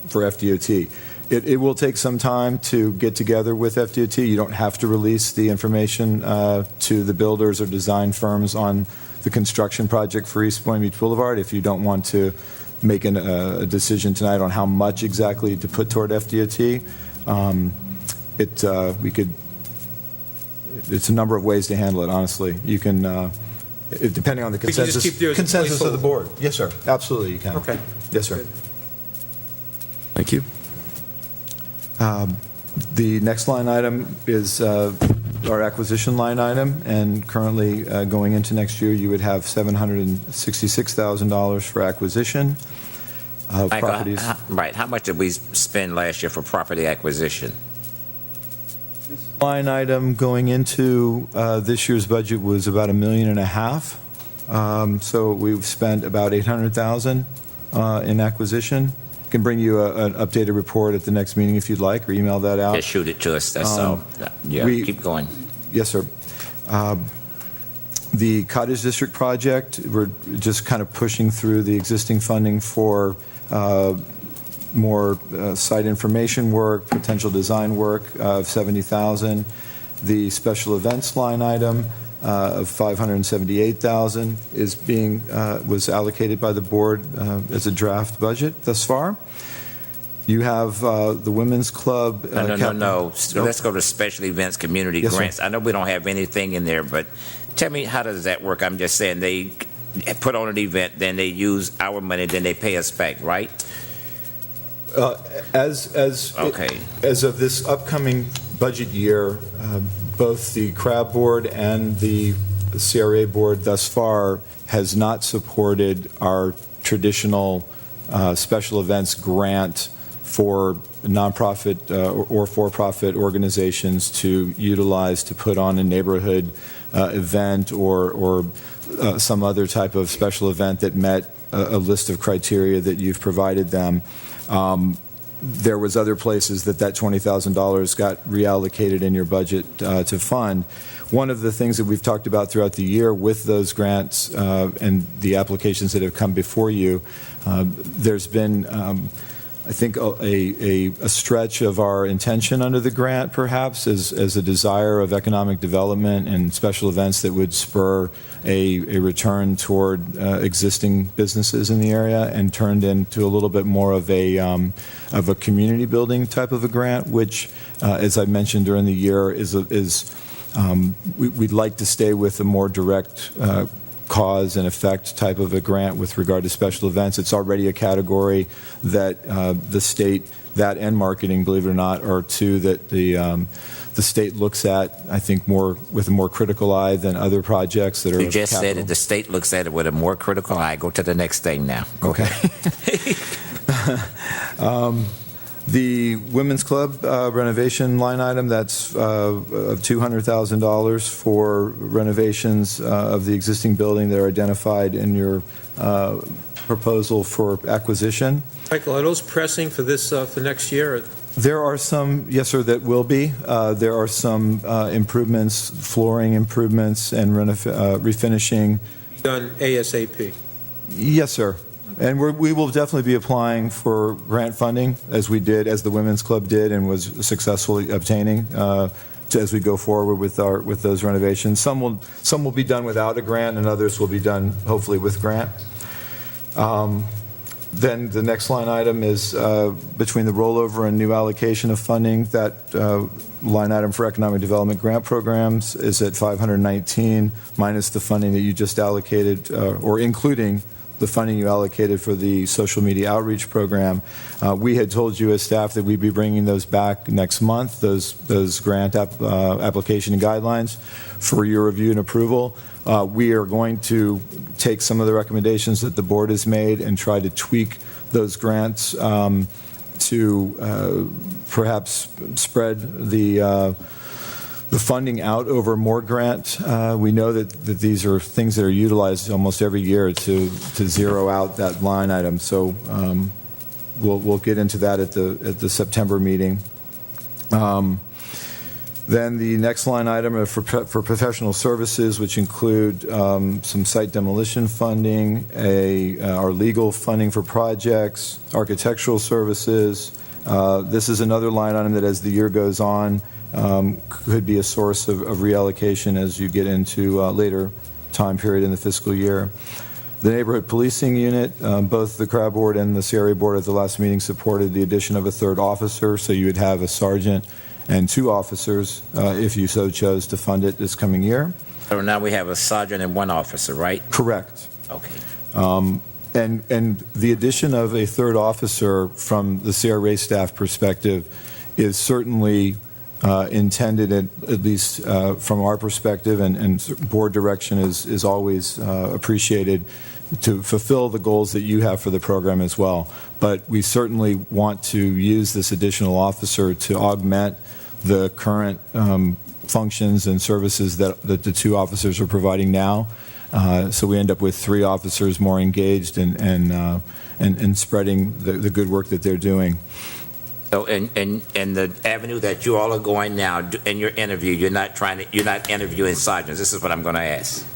FDOT. It will take some time to get together with FDOT. You don't have to release the information to the builders or design firms on the construction project for East Boynton Beach Boulevard if you don't want to make a decision tonight on how much exactly to put toward FDOT. It's a number of ways to handle it, honestly. You can, depending on the consensus of the board. Yes, sir. Absolutely, you can. Okay. Yes, sir. Thank you. The next line item is our acquisition line item, and currently going into next year, you would have $766,000 for acquisition of properties. Right. How much did we spend last year for property acquisition? This line item going into this year's budget was about $1.5 million. So we've spent about $800,000 in acquisition. Can bring you an updated report at the next meeting if you'd like, or email that out. Just shoot it to us. That's all. Yeah, keep going. Yes, sir. The Cottage District project, we're just kind of pushing through the existing funding for more site information work, potential design work of $70,000. The special events line item of $578,000 is was allocated by the board as a draft budget thus far. You have the Women's Club. No. Let's go to special events, community grants. I know we don't have anything in there, but tell me, how does that work? I'm just saying they put on an event, then they use our money, then they pay us back, right? As of this upcoming budget year, both the CRA Board and the CRA Board thus far has not supported our traditional special events grant for nonprofit or for-profit organizations to utilize to put on a neighborhood event or some other type of special event that met a list of criteria that you've provided them. There was other places that $20,000 got reallocated in your budget to fund. One of the things that we've talked about throughout the year with those grants and the applications that have come before you, there's been I think a stretch of our intention under the grant, perhaps, as a desire of economic development and special events that would spur a return toward existing businesses in the area, and turned into a little bit more of a community building type of a grant, which, as I mentioned during the year, we'd like to stay with a more direct cause and effect type of a grant with regard to special events. It's already a category that the state, that and marketing, believe it or not, are two that the state looks at, I think, more with a more critical eye than other projects that are. You just said that the state looks at it with a more critical eye. Go to the next thing now. Okay. The Women's Club renovation line item, that's of $200,000 for renovations of the existing building that are identified in your proposal for acquisition. Michael, are those pressing for this for next year? There are some, yes, sir, that will be. There are some improvements, flooring improvements, and refinishing. Done ASAP? Yes, sir. And we will definitely be applying for grant funding, as we did, as the Women's Club did, and was successfully obtaining as we go forward with those renovations. Some will be done without a grant, and others will be done hopefully with grant. Then the next line item is between the rollover and new allocation of funding. That line item for economic development grant programs is at $519, minus the funding that you just allocated, or including the funding you allocated for the social media outreach program. We had told you as staff that we'd be bringing those back next month, those grant application and guidelines for your review and approval. We are going to take some of the recommendations that the board has made and try to tweak those grants to perhaps spread the funding out over more grant. We know that these are things that are utilized almost every year to zero out that line item. So we'll get into that at the September meeting. Then the next line item are for professional services, which include some site demolition funding, our legal funding for projects, architectural services. This is another line item that, as the year goes on, could be a source of reallocation as you get into a later time period in the fiscal year. The neighborhood policing unit, both the CRA Board and the CRA Board at the last meeting supported the addition of a third officer, so you would have a sergeant and 2 officers if you so chose to fund it this coming year. So now we have a sergeant and 1 officer, right? Correct. Okay. And the addition of a third officer from the CRA staff perspective is certainly intended, at least from our perspective, and board direction is always appreciated, to fulfill the goals that you have for the program as well. But we certainly want to use this additional officer to augment the current functions and services that the 2 officers are providing now. So we end up with 3 officers more engaged and spreading the good work that they're doing. So in the avenue that you all are going now, in your interview, you're not interviewing sergeants. This is what I'm going to ask.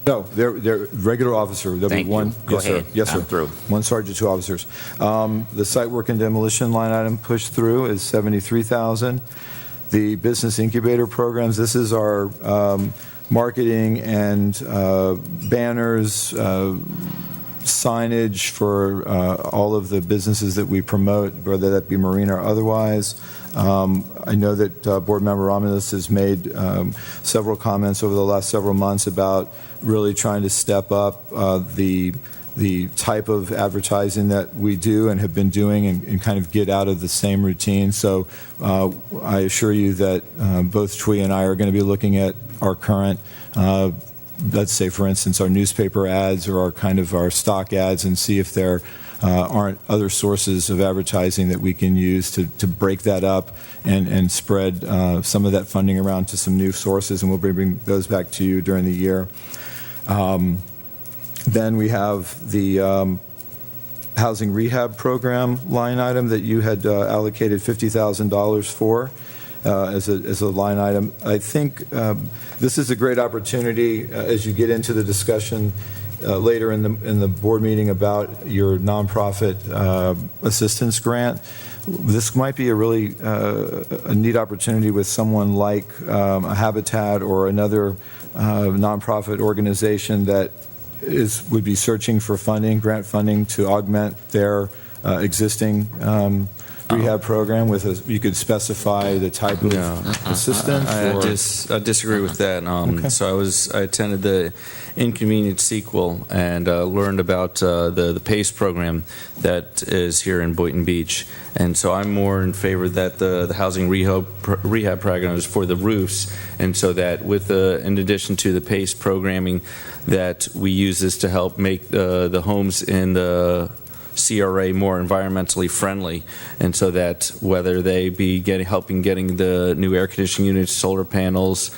No, they're regular officer. There'll Thank be one. you. Go Yes, ahead. sir. Yes, sir. I'm through. One sergeant, two officers. The site work and demolition line item pushed through is $73,000. The business incubator programs, this is our marketing and banners, signage for all of the businesses that we promote, whether that be marina or otherwise. I know that Board Member Romulus has made several comments over the last several months about really trying to step up the type of advertising that we do and have been doing and kind of get out of the same routine. So I assure you that both Twee and I are going to be looking at our current let's say, for instance, our newspaper ads or our stock ads and see if there aren't other sources of advertising that we can use to break that up and spread some of that funding around to some new sources, and we'll bring those back to you during the year. Then we have the housing rehab program line item that you had allocated $50,000 for. As a line item. I think this is a great opportunity as you get into the discussion later in the board meeting about your nonprofit assistance grant. This might be a really a neat opportunity with someone like a Habitat or another nonprofit organization that would be searching for grant funding to augment their existing rehab program you could specify the type of assistance? I disagree with that. Okay. So I attended the Inconvenient Sequel and learned about the PACE program that is here in Boynton Beach. And so I'm more in favor that the housing rehab program is for the roofs, and so that in addition to the PACE programming, that we use this to help make the homes in the CRA more environmentally friendly, and so that whether they be helping getting the new air conditioning units, solar panels,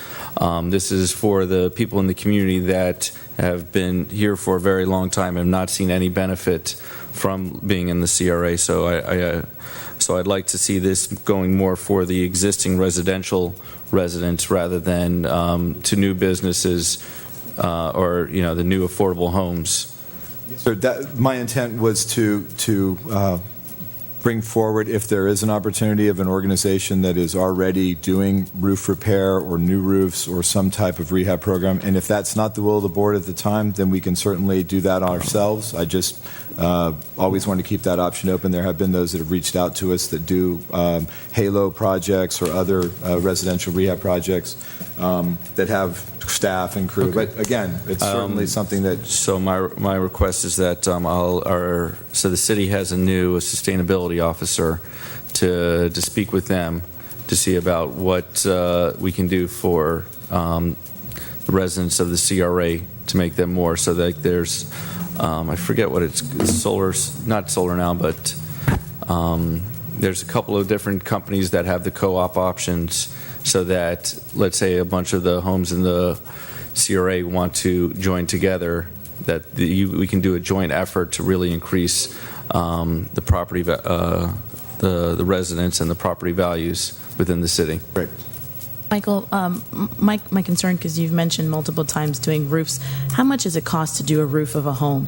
this is for the people in the community that have been here for a very long time and have not seen any benefit from being in the CRA. So I'd like to see this going more for the existing residential residents rather than to new businesses or the new affordable homes. So my intent was to bring forward if there is an opportunity of an organization that is already doing roof repair or new roofs or some type of rehab program, and if that's not the will of the board at the time, then we can certainly do that ourselves. I just always want to keep that option open. There have been those that have reached out to us that do Halo projects or other residential rehab projects that have staff and crew. Okay. But again, it's certainly something that. So my request is that so the city has a new sustainability officer to speak with them to see about what we can do for the residents of the CRA to make them more so that there's I forget what it's not solar now, but there's a couple of different companies that have the co-op options, so that let's say a bunch of the homes in the CRA want to join together, that we can do a joint effort to really increase the property, the residents and the property values within the city. Right. Michael, my concern, because you've mentioned multiple times doing roofs, how much does it cost to do a roof of a home?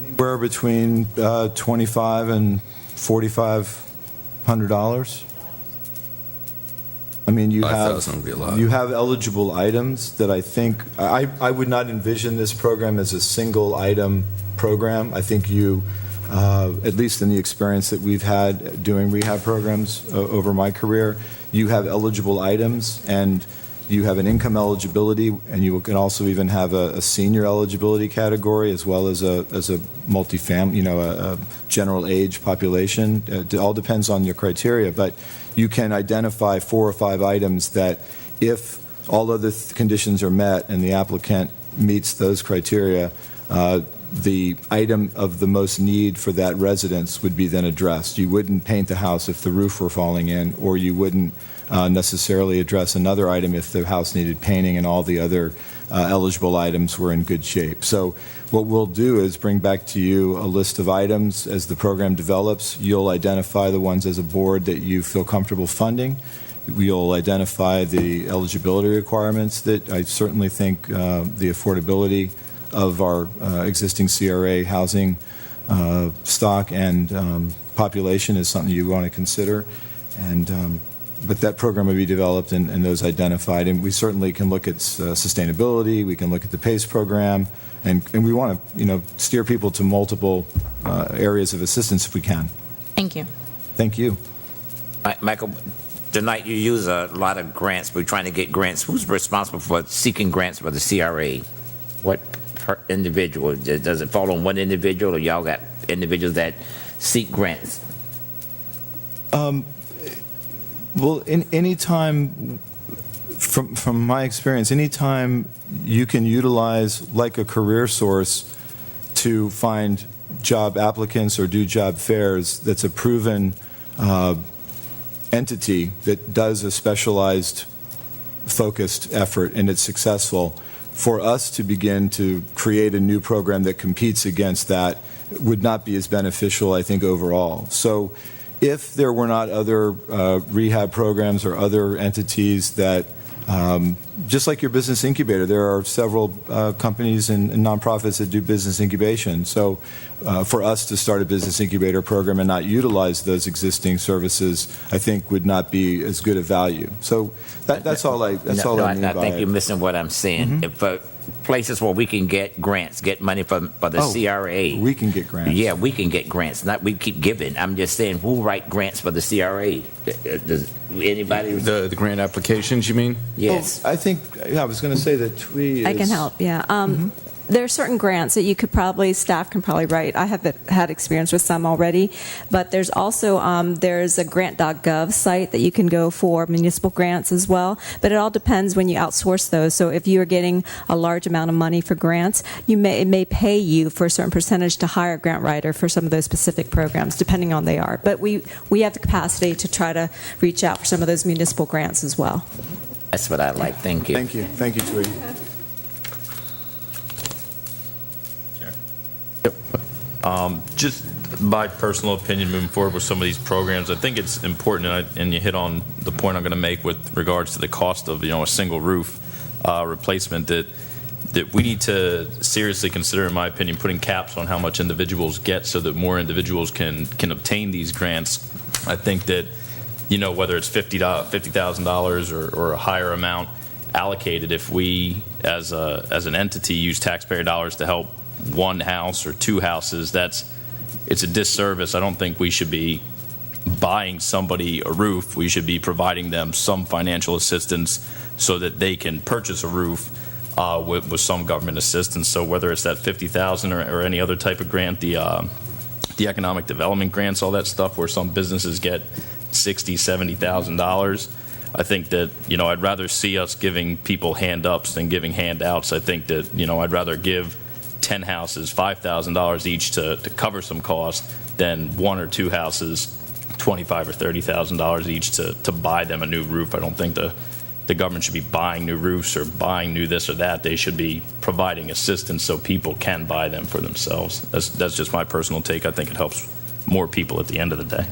Anywhere between $2,500 and $4,500. I mean, you have eligible items that I think I would not envision this program as a single item program. I think you, at least in the experience that we've had doing rehab programs over my career, you have eligible items and you have an income eligibility, and you can also even have a senior eligibility category as well as a multifamily, a general age population. It all depends on your criteria, but you can identify 4 or 5 items that if all other conditions are met and the applicant meets those criteria, the item of the most need for that residence would be then addressed. You wouldn't paint the house if the roof were falling in, or you wouldn't necessarily address another item if the house needed painting and all the other eligible items were in good shape. So what we'll do is bring back to you a list of items as the program develops. You'll identify the ones as a board that you feel comfortable funding. We'll identify the eligibility requirements that I certainly think the affordability of our existing CRA housing stock and population is something you want to consider. And but that program will be developed and those identified. And we certainly can look at sustainability. We can look at the PACE program. And we want to, steer people to multiple areas of assistance if we can. Thank you. Thank you. Michael, tonight you use a lot of grants. We're trying to get grants. Who's responsible for seeking grants for the CRA? What individual? Does it fall on one individual, or y'all got individuals that seek grants? Well, any time, from my experience, anytime you can utilize like a career source to find job applicants or do job fairs, that's a proven entity that does a specialized, focused effort and it's successful, for us to begin to create a new program that competes against that would not be as beneficial, I think, overall. So if there were not other rehab programs or other entities that, just like your business incubator, there are several companies and nonprofits that do business incubation. So for us to start a business incubator program and not utilize those existing services, I think would not be as good a value. So that's all I mean by I think it. you're missing what I'm saying. For places where we can get grants, get money for the CRA. We can get grants. Yeah, we can get grants. Not we keep giving. I'm just saying, who write grants for the CRA? Does anybody? The grant applications, you mean? Yes. I think, I was going to say that TWE is... I can help, yeah. There are certain grants that you could probably, staff can probably write. I have had experience with some already, but there's also, there's a grant.gov site that you can go for municipal grants as well, but it all depends when you outsource those. So if you are getting a large amount of money for grants, it may pay you for a certain percentage to hire a grant writer for some of those specific programs, depending on they are. But we have the capacity to try to reach out for some of those municipal grants as well. That's what I like. Thank you. Thank you. Thank you, TWE. Just my personal opinion moving forward with some of these programs, I think it's important, and you hit on the point I'm going to make with regards to the cost of a single roof replacement, that we need to seriously consider, in my opinion, putting caps on how much individuals get so that more individuals can obtain these grants. I think that whether it's $50,000 or a higher amount allocated, if we as an entity use taxpayer dollars to help one house or two houses, it's a disservice. I don't think we should be buying somebody a roof. We should be providing them some financial assistance so that they can purchase a roof with some government assistance. So whether it's that $50,000 or any other type of grant, the economic development grants, all that stuff, where some businesses get $60,000, $70,000. I think that I'd rather see us giving people hand-ups than giving handouts. I think that I'd rather give 10 houses $5,000 each to cover some cost than one or two houses $25,000 or $30,000 each to buy them a new roof. I don't think the government should be buying new roofs or buying new this or that. They should be providing assistance so people can buy them for themselves. That's just my personal take. I think it helps more people at the end of the day.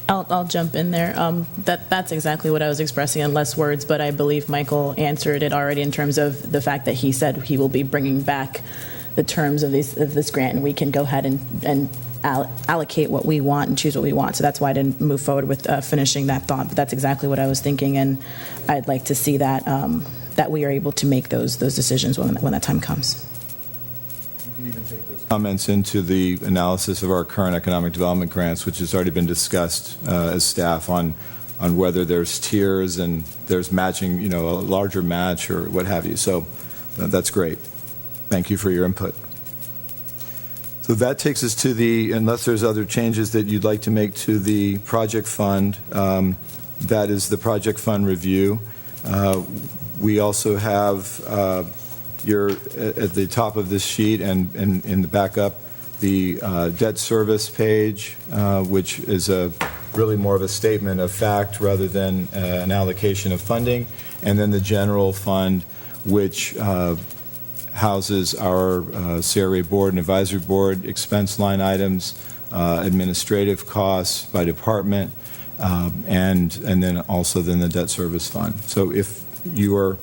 I'll jump in there. That's exactly what I was expressing in less words, but I believe Michael answered it already in terms of the fact that he said he will be bringing back the terms of this grant, and we can go ahead and allocate what we want and choose what we want. So that's why I didn't move forward with finishing that thought. But that's exactly what I was thinking, and I'd like to see that that we are able to make those decisions when that time comes. You can even take those comments into the analysis of our current economic development grants, which has already been discussed as staff on whether there's tiers and there's matching, a larger match or what have you. So that's great. Thank you for your input. So that takes us to unless there's other changes that you'd like to make to the project fund, that is the project fund review. We also have you're at the top of this sheet and in the backup, the debt service page, which is really more of a statement of fact rather than an allocation of funding, and then the general fund, which houses our CRA Board and Advisory Board expense line items, administrative costs by department, and then also the debt service fund. So if you are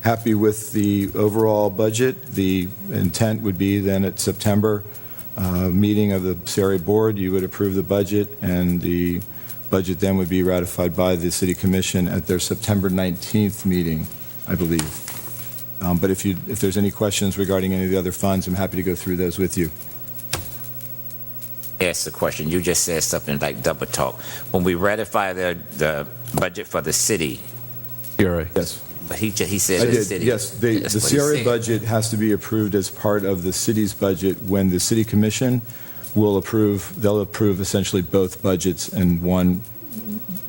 happy with the overall budget, the intent would be then at September meeting of the CRA Board, you would approve the budget, and the budget then would be ratified by the City Commission at their September 19th meeting, I believe. But if there's any questions regarding any of the other funds, I'm happy to go through those with you. Ask the question. You just said something like double talk. When we ratify the budget for the city, CRA. Yes. but he said I the did. city. Yes, the That's what he CRA said. budget has to be approved as part of the city's budget when the City Commission will approve. They'll approve essentially both budgets in one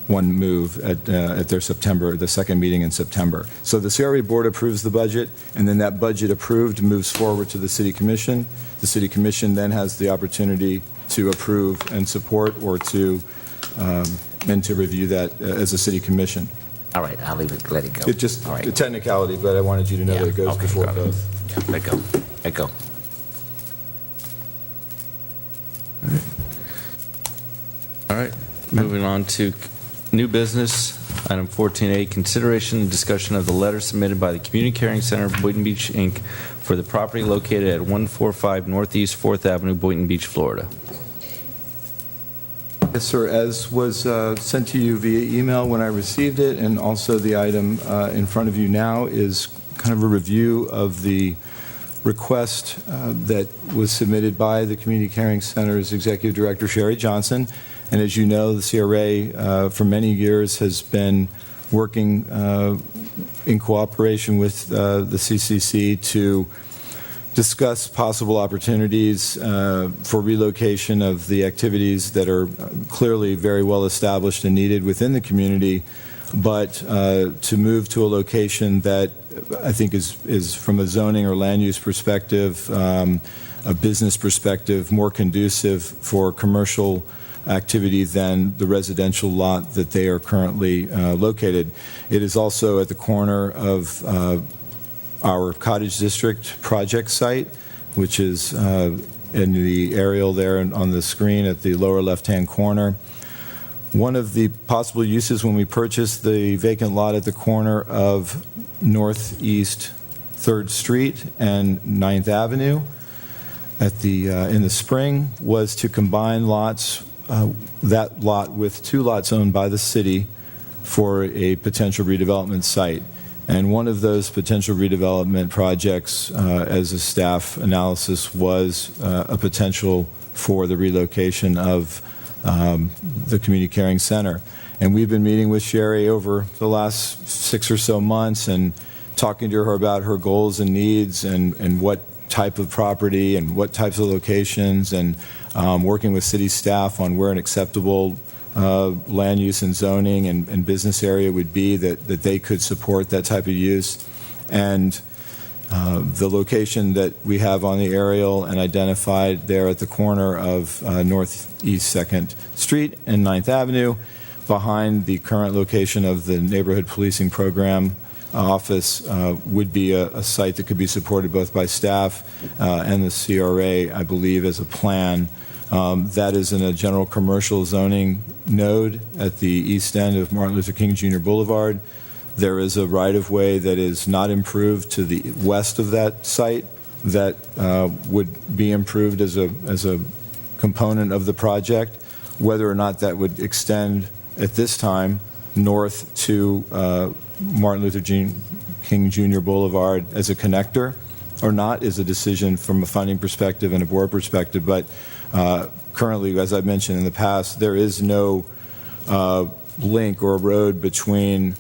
move at their September, the second meeting in September. So the CRA Board approves the budget, and then that budget approved moves forward to the City Commission. The City Commission then has the opportunity to approve and support, or to and to review that as a City Commission. All right, I'll leave it. Let it go. It just All right. a technicality, but I wanted you to know that it goes okay, before got it. both. Yeah, let go. Let go. All right, moving on to new business. Item 14A, consideration and discussion of the letter submitted by the Community Caring Center, Boynton Beach, Inc. for the property located at 145 Northeast 4th Avenue, Boynton Beach, Florida. Yes, sir. As was sent to you via email when I received it, and also the item in front of you now is kind of a review of the request that was submitted by the Community Caring Center's Executive Director, Sherry Johnson. And as you know, the CRA for many years has been working in cooperation with the CCC to discuss possible opportunities for relocation of the activities that are clearly very well established and needed within the community, but to move to a location that I think is from a zoning or land use perspective, a business perspective, more conducive for commercial activity than the residential lot that they are currently located. It is also at the corner of our Cottage District project site, which is in the aerial there on the screen at the lower left-hand corner. One of the possible uses when we purchased the vacant lot at the corner of Northeast 3rd Street and 9th Avenue at the in the spring was to combine lots, that lot with two lots owned by the city for a potential redevelopment site. And one of those potential redevelopment projects, as a staff analysis, was a potential for the relocation of the Community Caring Center. And we've been meeting with Sherry over the last 6 or so months and talking to her about her goals and needs and what type of property and what types of locations, and working with city staff on where an acceptable land use and zoning and business area would be that they could support that type of use. And the location that we have on the aerial and identified there at the corner of Northeast 2nd Street and 9th Avenue, behind the current location of the Neighborhood Policing Program office, would be a site that could be supported both by staff and the CRA, I believe, as a plan. That is in a general commercial zoning node at the east end of Martin Luther King Jr. Boulevard. There is a right-of-way that is not improved to the west of that site that would be improved as a component of the project. Whether or not that would extend at this time north to Martin Luther King Jr. Boulevard as a connector or not is a decision from a funding perspective and a board perspective. But currently, as I've mentioned in the past, there is no link or road between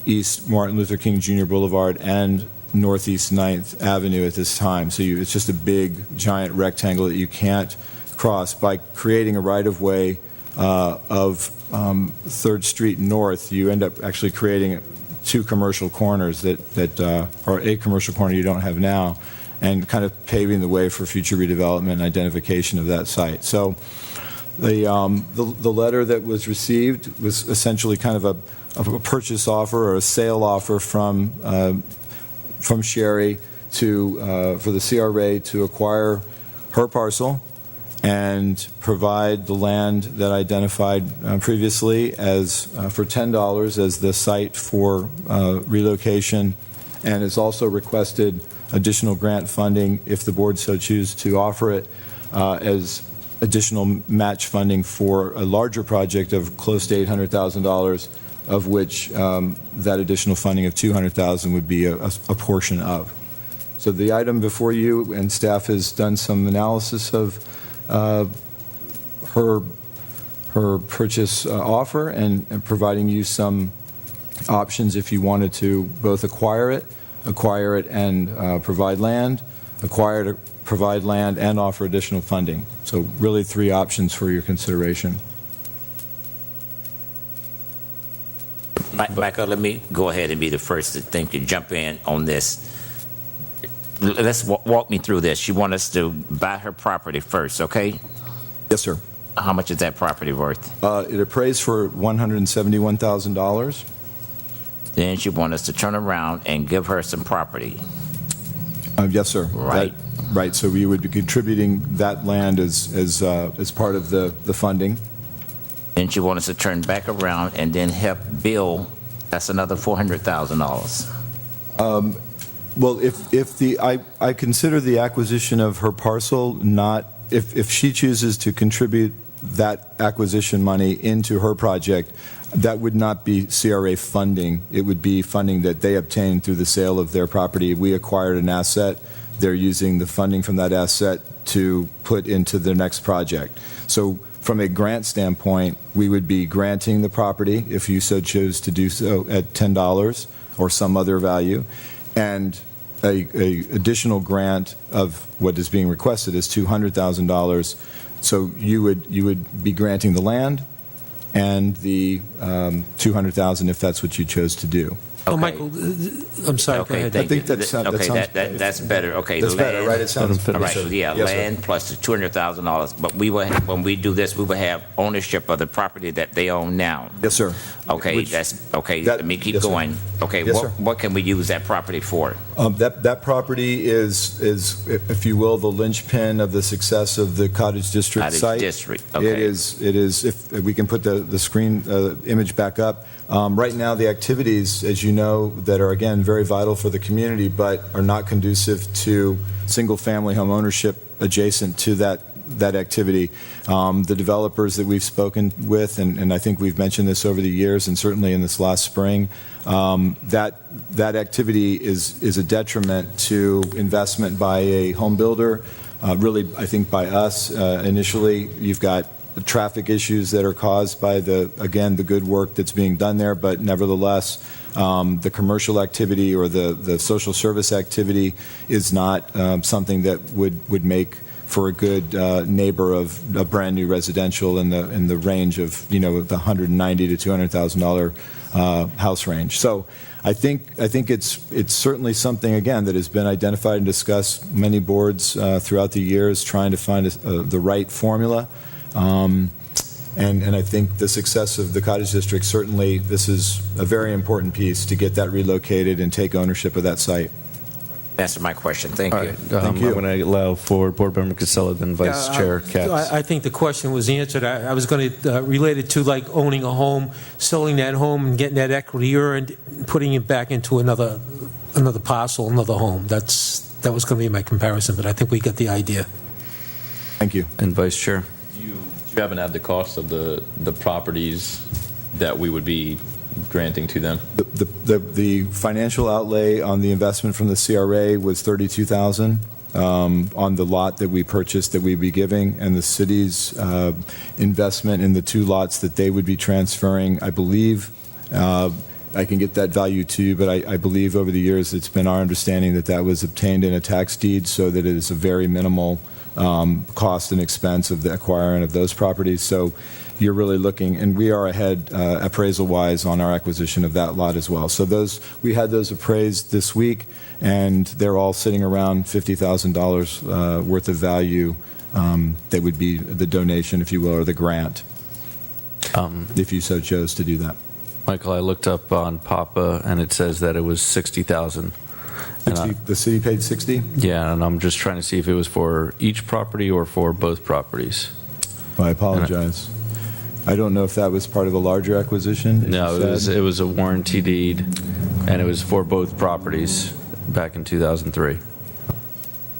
East Martin Luther King Jr. Boulevard and Northeast 9th Avenue at this time. So it's just a big, giant rectangle that you can't cross. By creating a right-of-way of 3rd Street North, you end up actually creating two commercial corners or a commercial corner you don't have now, and kind of paving the way for future redevelopment and identification of that site. So the letter that was received was essentially kind of a purchase offer or a sale offer from Sherry for the CRA to acquire her parcel and provide the land that I identified previously as for $10 as the site for relocation, and has also requested additional grant funding if the board so chooses to offer it as additional match funding for a larger project of close to $800,000, of which that additional funding of $200,000 would be a portion of. So the item before you, and staff has done some analysis of her purchase offer and providing you some options if you wanted to both acquire it and provide land, acquire it, provide land, and offer additional funding. So really 3 options for your consideration. Michael, let me go ahead and be the first to jump in on this. Let's walk me through this. You want us to buy her property first, okay? Yes, sir. How much is that property worth? It appraised for $171,000. Then she wants us to turn around and give her some property. Yes, sir. Right. Right. So we would be contributing that land as part of the funding. And she wants us to turn back around and then help build. That's another $400,000. Well, I consider the acquisition of her parcel not, if she chooses to contribute that acquisition money into her project, that would not be CRA funding. It would be funding that they obtained through the sale of their property. We acquired an asset. They're using the funding from that asset to put into their next project. So from a grant standpoint, we would be granting the property if you so chose to do so at $10 or some other value. And a additional grant of what is being requested is $200,000. So you would be granting the land and the $200,000 if that's what you chose to do. Oh, Michael, I'm sorry. Okay, go ahead. I think that's that's better. Okay, that's better, right? It sounds all right. So yeah, yes, land sir. plus the $200,000. But we will, when we do this, we will have ownership of the property that they own now. Yes, sir. Okay, that's okay. Let me keep going. Sir. Okay, Yes, what can we use that property for? That property is, if you will, the linchpin of the success of the Cottage District site. Cottage District. Okay. It is. If we can put the screen image back up. Right now, the activities, as you know, that are again very vital for the community, but are not conducive to single-family home ownership adjacent to that activity. The developers that we've spoken with, and I think we've mentioned this over the years, and certainly in this last spring, that activity is a detriment to investment by a home builder. Really, I think by us initially. You've got traffic issues that are caused by the good work that's being done there, but nevertheless, the commercial activity or the social service activity is not something that would make for a good neighbor of a brand new residential in the range of the $190,000 to $200,000 house range. So I think it's certainly something again that has been identified and discussed many boards throughout the years, trying to find the right formula. And I think the success of the Cottage District, certainly this is a very important piece to get that relocated and take ownership of that site. Answer my question. Thank you. Thank you. I'm going to allow for Board Member Casella, then Vice Chair Katz. I think the question was answered. I was going to relate it to like owning a home, selling that home and getting that equity earned, putting it back into another parcel, another home. That was going to be my comparison, but I think we got the idea. Thank you. And Vice Chair. You haven't had the cost of the properties that we would be granting to them? The financial outlay on the investment from the CRA was $32,000 on the lot that we purchased that we'd be giving, and the city's investment in the 2 lots that they would be transferring, I believe, I can get that value to you, but I believe over the years it's been our understanding that was obtained in a tax deed, so that it is a very minimal cost and expense of the acquiring of those properties. So you're really looking, and we are ahead appraisal-wise on our acquisition of that lot as well. So we had those appraised this week, and they're all sitting around $50,000 worth of value. That would be the donation, if you will, or the grant, if you so chose to do that. Michael, I looked up on PAPA, and it says that it was $60,000. The city paid 60? Yeah, and I'm just trying to see if it was for each property or for both properties. Well, I apologize. I don't know if that was part of a larger acquisition. No, it was a warranty deed, and it was for both properties back in 2003.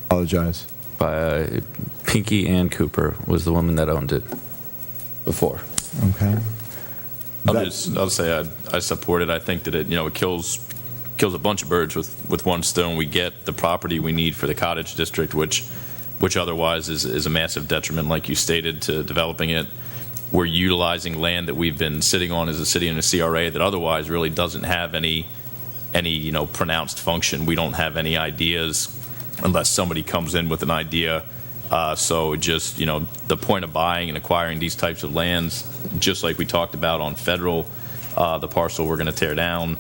Apologize. By Pinky Ann Cooper was the woman that owned it before. Okay. I'll say I support it. I think that it kills a bunch of birds with one stone. We get the property we need for the cottage district, which otherwise is a massive detriment, like you stated, to developing it. We're utilizing land that we've been sitting on as a city and a CRA that otherwise really doesn't have any pronounced function. We don't have any ideas unless somebody comes in with an idea. So just, the point of buying and acquiring these types of lands, just like we talked about on Federal, the parcel we're going to tear down,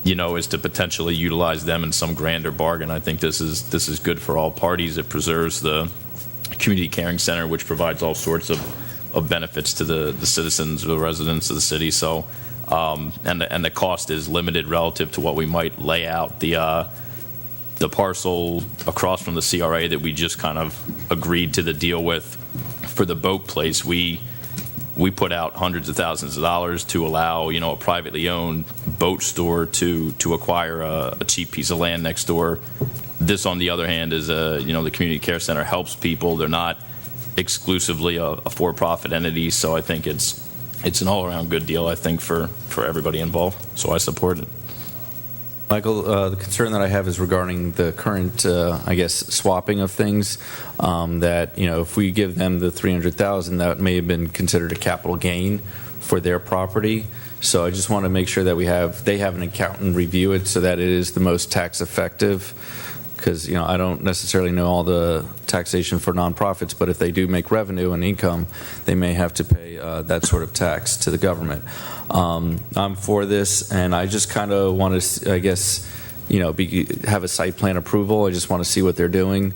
is to potentially utilize them in some grander bargain. I think this is good for all parties. It preserves the community caring center, which provides all sorts of benefits to the citizens, the residents of the city. So, and the cost is limited relative to what we might lay out. The parcel across from the CRA that we just kind of agreed to the deal with for the boat place, we put out hundreds of thousands of dollars to allow a privately owned boat store to acquire a cheap piece of land next door. This, on the other hand, is the community care center helps people. They're not exclusively a for-profit entity, so I think it's an all-around good deal, I think, for everybody involved. So I support it. Michael, the concern that I have is regarding the current, swapping of things. That if we give them the $300,000, that may have been considered a capital gain for their property. So I just want to make sure that they have an accountant review it so that it is the most tax effective. Because I don't necessarily know all the taxation for nonprofits, but if they do make revenue and income, they may have to pay that sort of tax to the government. I'm for this, and I just kind of want to, have a site plan approval. I just want to see what they're doing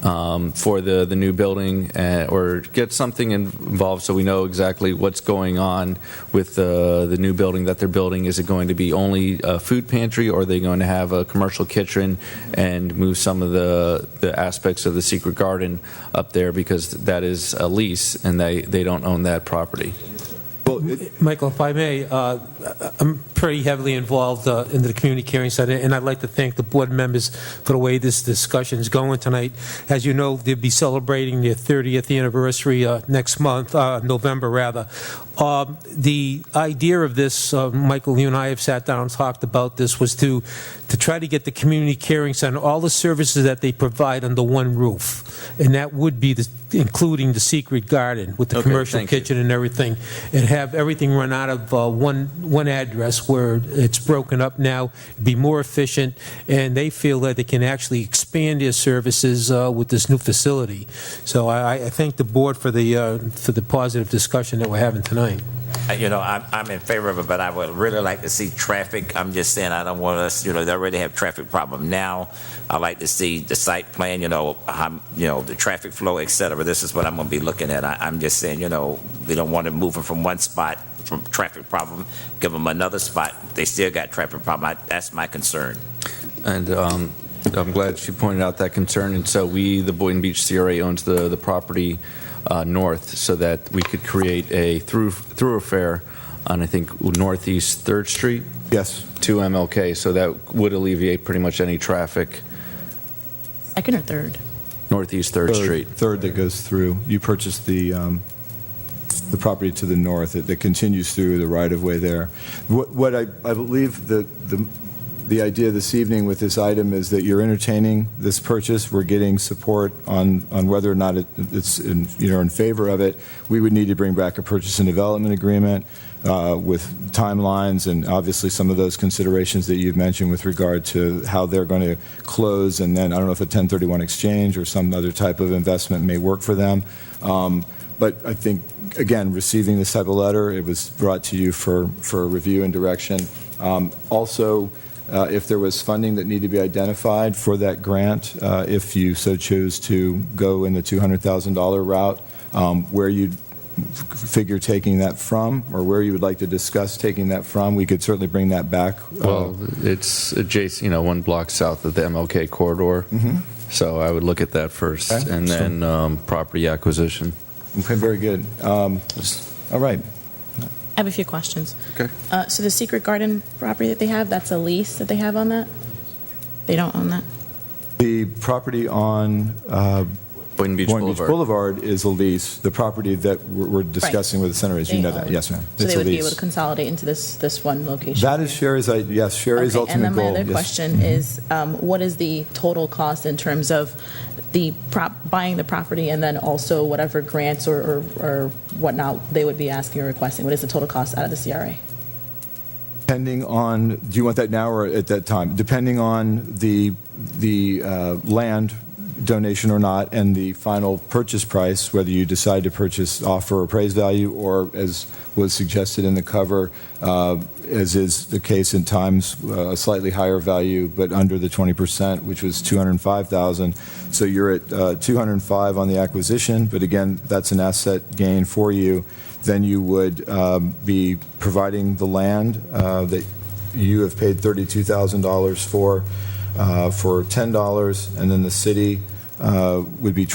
for the new building, or get something involved so we know exactly what's going on with the new building that they're building. Is it going to be only a food pantry, or are they going to have a commercial kitchen and move some of the aspects of the secret garden up there, because that is a lease and they don't own that property? Michael, if I may, I'm pretty heavily involved in the Community Caring Center, and I'd like to thank the board members for the way this discussion is going tonight. As you know, they'll be celebrating their 30th anniversary next month, November rather. The idea of this, Michael, you and I have sat down and talked about this, was to try to get the Community Caring Center, all the services that they provide under one roof, and that would be including the secret garden with the commercial kitchen and everything, and have everything run out of one address where it's broken up now, be more efficient, and they feel that they can actually expand their services with this new facility. So I thank the board for the positive discussion that we're having tonight. I'm in favor of it, but I would really like to see traffic. I'm just saying, I don't want us, they already have traffic problem now. I like to see the site plan, the traffic flow, et cetera. This is what I'm going to be looking at. I'm just saying, we don't want to move them from one spot from traffic problem, give them another spot. They still got traffic problem. That's my concern. And I'm glad she pointed out that concern. And so the Boynton Beach CRA owns the property north, so that we could create a thoroughfare on, I think, Northeast 3rd Street? Yes. To MLK, so that would alleviate pretty much any traffic. Second or third? Northeast 3rd Street. Third that goes through. You purchased the property to the north that continues through the right-of-way there. What I believe the idea this evening with this item is that you're entertaining this purchase. We're getting support on whether or not it's in favor of it. We would need to bring back a purchase and development agreement with timelines, and obviously some of those considerations that you've mentioned with regard to how they're going to close, and then I don't know if a 1031 exchange or some other type of investment may work for them. But I think, again, receiving this type of letter, it was brought to you for review and direction. Also, if there was funding that needed to be identified for that grant, if you so chose to go in the $200,000 route, where you'd figure taking that from, or where you would like to discuss taking that from, we could certainly bring that back. Well, it's adjacent, 1 block south of the MLK corridor. So I would look at that first, Okay. and then property acquisition. Okay, very good. All right. I have a few questions. Okay. So the Secret Garden property that they have, that's a lease that they have on that? They don't own that? The property on Boynton Beach Boulevard is a lease. The property that we're discussing with the center is, you They know that. own. Yes, ma'am. So It's they a would be lease. able to consolidate into this one location? That is Sherry's, yes, Sherry's Okay, ultimate and then goal. my other yes. question is, what is the total cost in terms of the buying the property and then also whatever grants or whatnot they would be asking or requesting? What is the total cost out of the CRA? Depending on, do you want that now or at that time? Depending on the land donation or not, and the final purchase price, whether you decide to purchase offer or appraised value, or as was suggested in the cover, as is the case in times, a slightly higher value, but under the 20%, which was $205,000. So you're at $205 on the acquisition, but again, that's an asset gain for you. Then you would be providing the land that you have paid $32,000 for $10, and then the city would be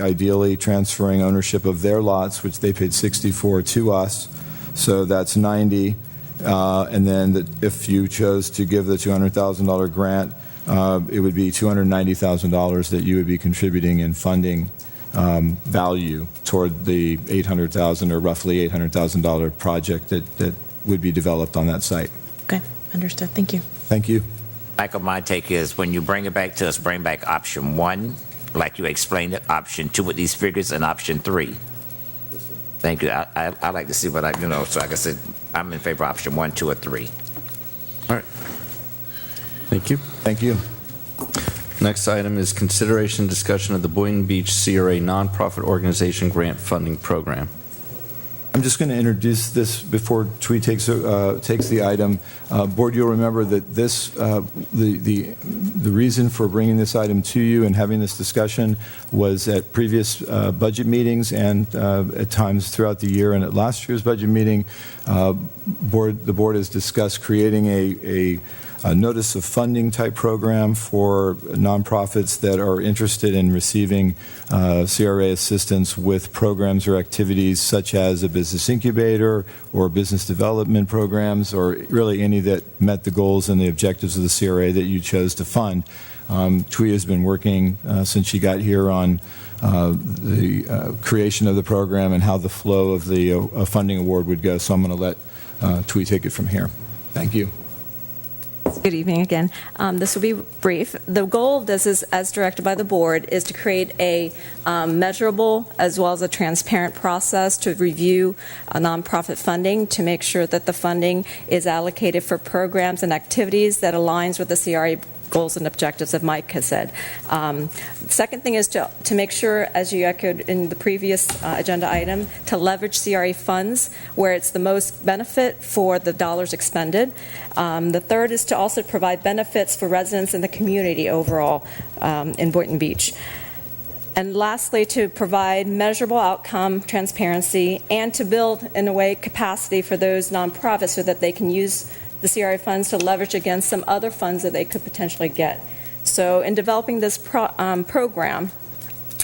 ideally transferring ownership of their lots, which they paid $64 to us. So that's $90. And then if you chose to give the $200,000 grant, it would be $290,000 that you would be contributing in funding value toward the $800,000 or roughly $800,000 project that would be developed on that site. Okay, understood. Thank you. Thank you. Michael, my take is when you bring it back to us, bring back option 1, like you explained it, option 2 with these figures, and option 3. Thank you. I like to see what so like I said, I'm in favor of option 1, 2, or 3. All right. Thank you. Thank you. Next item is consideration and discussion of the Boynton Beach CRA nonprofit organization grant funding program. I'm just going to introduce this before Twee takes the item. Board, you'll remember that this, the reason for bringing this item to you and having this discussion was at previous budget meetings and at times throughout the year, and at last year's budget meeting, the board has discussed creating a notice of funding type program for nonprofits that are interested in receiving CRA assistance with programs or activities such as a business incubator or business development programs, or really any that met the goals and the objectives of the CRA that you chose to fund. Twee has been working since she got here on the creation of the program and how the flow of the funding award would go. So I'm going to let Twee take it from here. Thank you. Good evening again. This will be brief. The goal of this is, as directed by the board, is to create a measurable as well as a transparent process to review nonprofit funding to make sure that the funding is allocated for programs and activities that aligns with the CRA goals and objectives that Mike has said. Second thing is to make sure, as you echoed in the previous agenda item, to leverage CRA funds where it's the most benefit for the dollars expended. The third is to also provide benefits for residents in the community overall in Boynton Beach. And lastly, to provide measurable outcome, transparency, and to build, in a way, capacity for those nonprofits so that they can use the CRA funds to leverage against some other funds that they could potentially get. So in developing this program,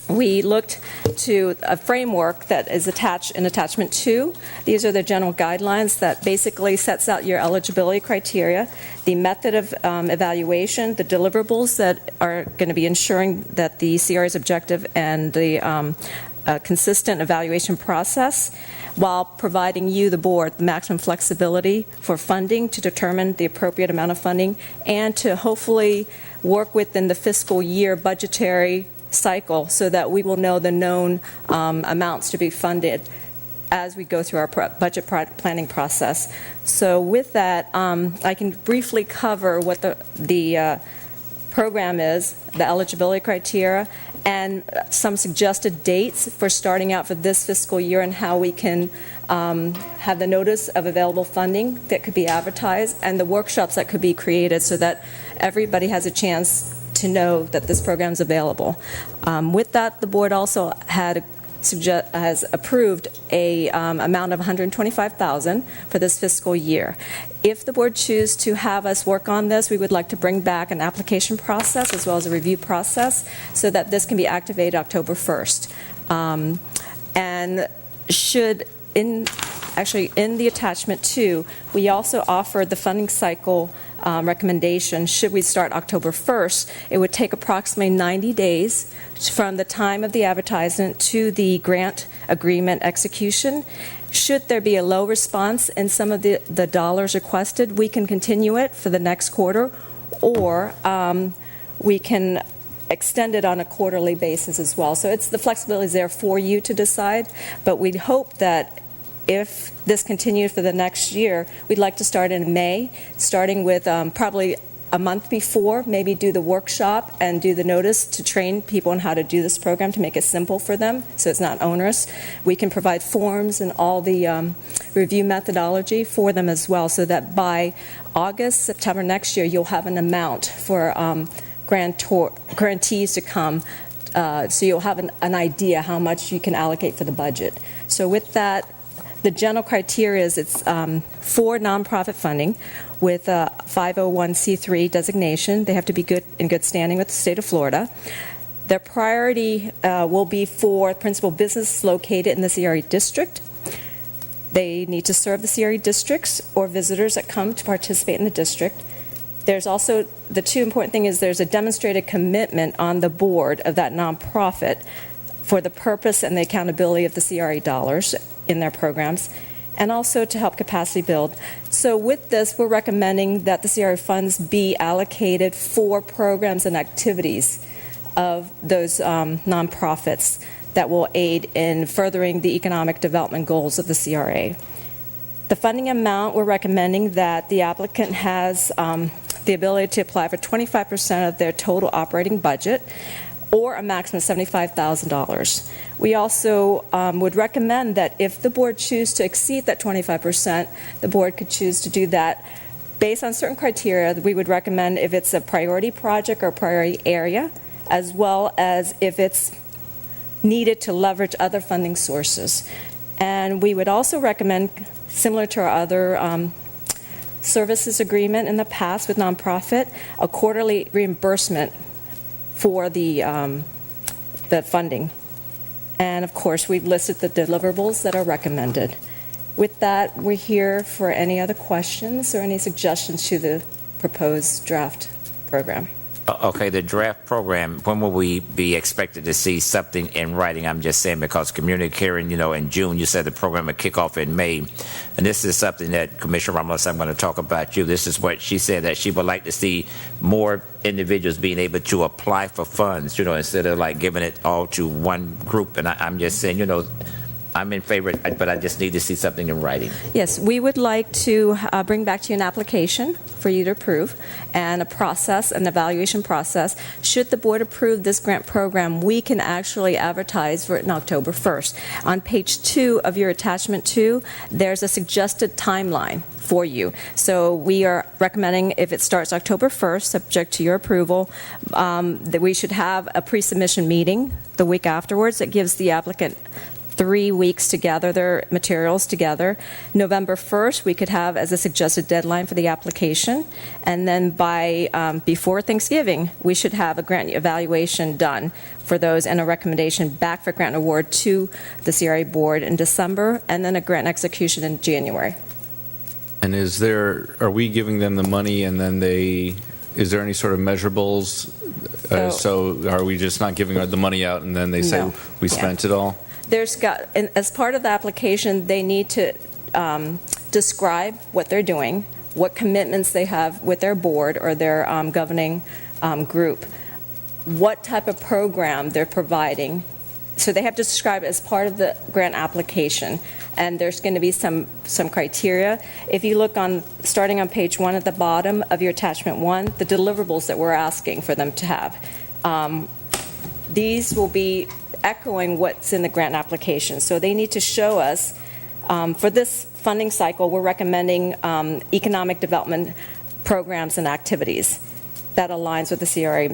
we looked to a framework that is attached in attachment 2. These are the general guidelines that basically sets out your eligibility criteria, the method of evaluation, the deliverables that are going to be ensuring that the CRA's objective and the consistent evaluation process, while providing you, the board, the maximum flexibility for funding to determine the appropriate amount of funding and to hopefully work within the fiscal year budgetary cycle so that we will know the known amounts to be funded as we go through our budget planning process. So with that, I can briefly cover what the program is, the eligibility criteria, and some suggested dates for starting out for this fiscal year and how we can have the notice of available funding that could be advertised and the workshops that could be created so that everybody has a chance to know that this program is available. With that, the board also has approved a amount of $125,000 for this fiscal year. If the board chooses to have us work on this, we would like to bring back an application process as well as a review process so that this can be activated October 1st. And in the attachment 2, we also offered the funding cycle recommendation. Should we start October 1st, it would take approximately 90 days from the time of the advertisement to the grant agreement execution. Should there be a low response in some of the dollars requested, we can continue it for the next quarter, or we can extend it on a quarterly basis as well. So the flexibility is there for you to decide, but we'd hope that if this continues for the next year, we'd like to start in May, starting with probably a month before, maybe do the workshop and do the notice to train people on how to do this program to make it simple for them so it's not onerous. We can provide forms and all the review methodology for them as well so that by August, September next year, you'll have an amount for grantees to come. So you'll have an idea how much you can allocate for the budget. So with that, the general criteria is it's for nonprofit funding with a 501c3 designation. They have to be in good standing with the state of Florida. Their priority will be for principal business located in the CRA district. They need to serve the CRA districts or visitors that come to participate in the district. There's also, the two important things is there's a demonstrated commitment on the board of that nonprofit for the purpose and the accountability of the CRA dollars in their programs, and also to help capacity build. So with this, we're recommending that the CRA funds be allocated for programs and activities of those nonprofits that will aid in furthering the economic development goals of the CRA. The funding amount, we're recommending that the applicant has the ability to apply for 25% of their total operating budget, or a maximum of $75,000. We also would recommend that if the board chooses to exceed that 25%, the board could choose to do that based on certain criteria. We would recommend if it's a priority project or priority area, as well as if it's needed to leverage other funding sources. And we would also recommend, similar to our other services agreement in the past with nonprofit, a quarterly reimbursement for the funding. And of course, we've listed the deliverables that are recommended. With that, we're here for any other questions or any suggestions to the proposed draft program. Okay, the draft program, when will we be expected to see something in writing? I'm just saying because communicating, in June, you said the program would kick off in May. And this is something that Commissioner Ramos, I'm going to talk about you. This is what she said, that she would like to see more individuals being able to apply for funds, instead of like giving it all to one group. And I'm just saying, I'm in favor, but I just need to see something in writing. Yes, we would like to bring back to you an application for you to approve and a process, an evaluation process. Should the board approve this grant program, we can actually advertise for it on October 1st. On page 2 of your attachment 2, there's a suggested timeline for you. So we are recommending if it starts October 1st, subject to your approval, that we should have a pre-submission meeting the week afterwards that gives the applicant 3 weeks to gather their materials together. November 1st, we could have as a suggested deadline for the application. And then by before Thanksgiving, we should have a grant evaluation done for those and a recommendation back for grant award to the CRA Board in December, and then a grant execution in January. And are we giving them the money and then is there any sort of measurables? So are we just not giving the money out and then they say we spent it all? As part of the application, they need to describe what they're doing, what commitments they have with their board or their governing group, what type of program they're providing. So they have to describe it as part of the grant application, and there's going to be some criteria. If you look starting on page 1 at the bottom of your attachment 1, the deliverables that we're asking for them to have. these will be echoing what's in the grant application. So they need to show us, for this funding cycle, we're recommending economic development programs and activities that aligns with the CRA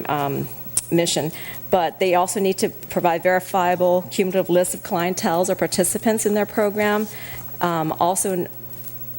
mission. But they also need to provide verifiable cumulative lists of clienteles or participants in their program. Also,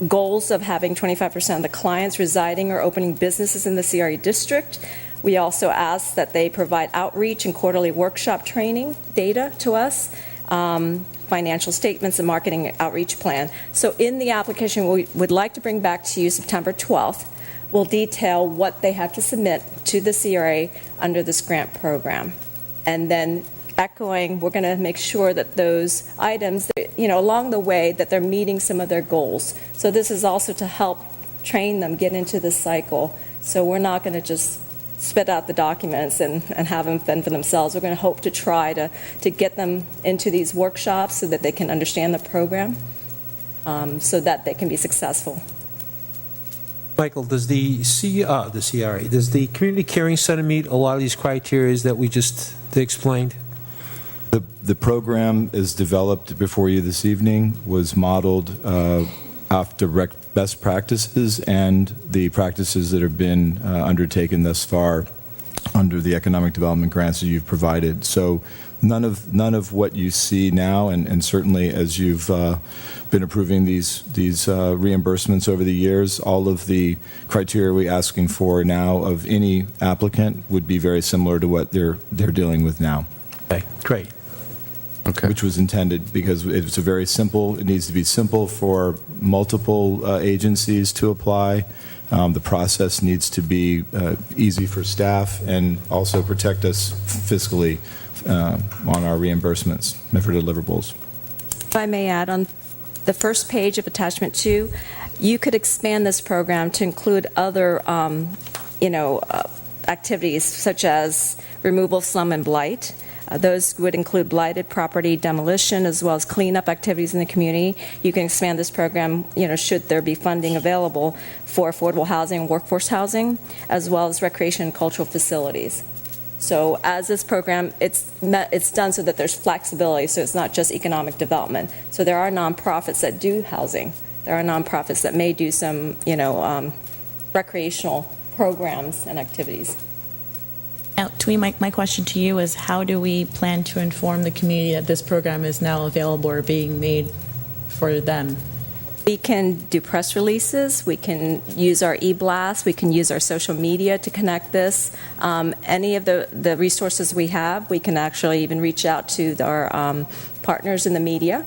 goals of having 25% of the clients residing or opening businesses in the CRA district. We also ask that they provide outreach and quarterly workshop training data to us, financial statements and marketing outreach plan. So in the application we would like to bring back to you September 12th, will detail what they have to submit to the CRA under this grant program. And then echoing, we're going to make sure that those items, along the way, that they're meeting some of their goals. So this is also to help train them get into this cycle. So we're not going to just spit out the documents and have them fend for themselves. We're going to hope to try to get them into these workshops so that they can understand the program, so that they can be successful. Michael, does the CRA, does the Community Caring Center meet a lot of these criteria that we just explained? The program is developed before you this evening, was modeled after best practices and the practices that have been undertaken thus far under the economic development grants that you've provided. So none of what you see now, and certainly as you've been approving these reimbursements over the years, all of the criteria we're asking for now of any applicant would be very similar to what they're dealing with now. Okay, great. Okay. Which was intended because it's it needs to be simple for multiple agencies to apply. The process needs to be easy for staff and also protect us fiscally on our reimbursements and for deliverables. If I may add, on the first page of attachment 2, you could expand this program to include other activities such as removal of slum and blight. Those would include blighted property demolition as well as cleanup activities in the community. You can expand this program, should there be funding available for affordable housing and workforce housing, as well as recreation and cultural facilities. So as this program, it's done so that there's flexibility, so it's not just economic development. So there are nonprofits that do housing. There are nonprofits that may do some, recreational programs and activities. Now, Twee, my question to you is, how do we plan to inform the community that this program is now available or being made for them? We can do press releases. We can use our e-blast. We can use our social media to connect this. Any of the resources we have, we can actually even reach out to our partners in the media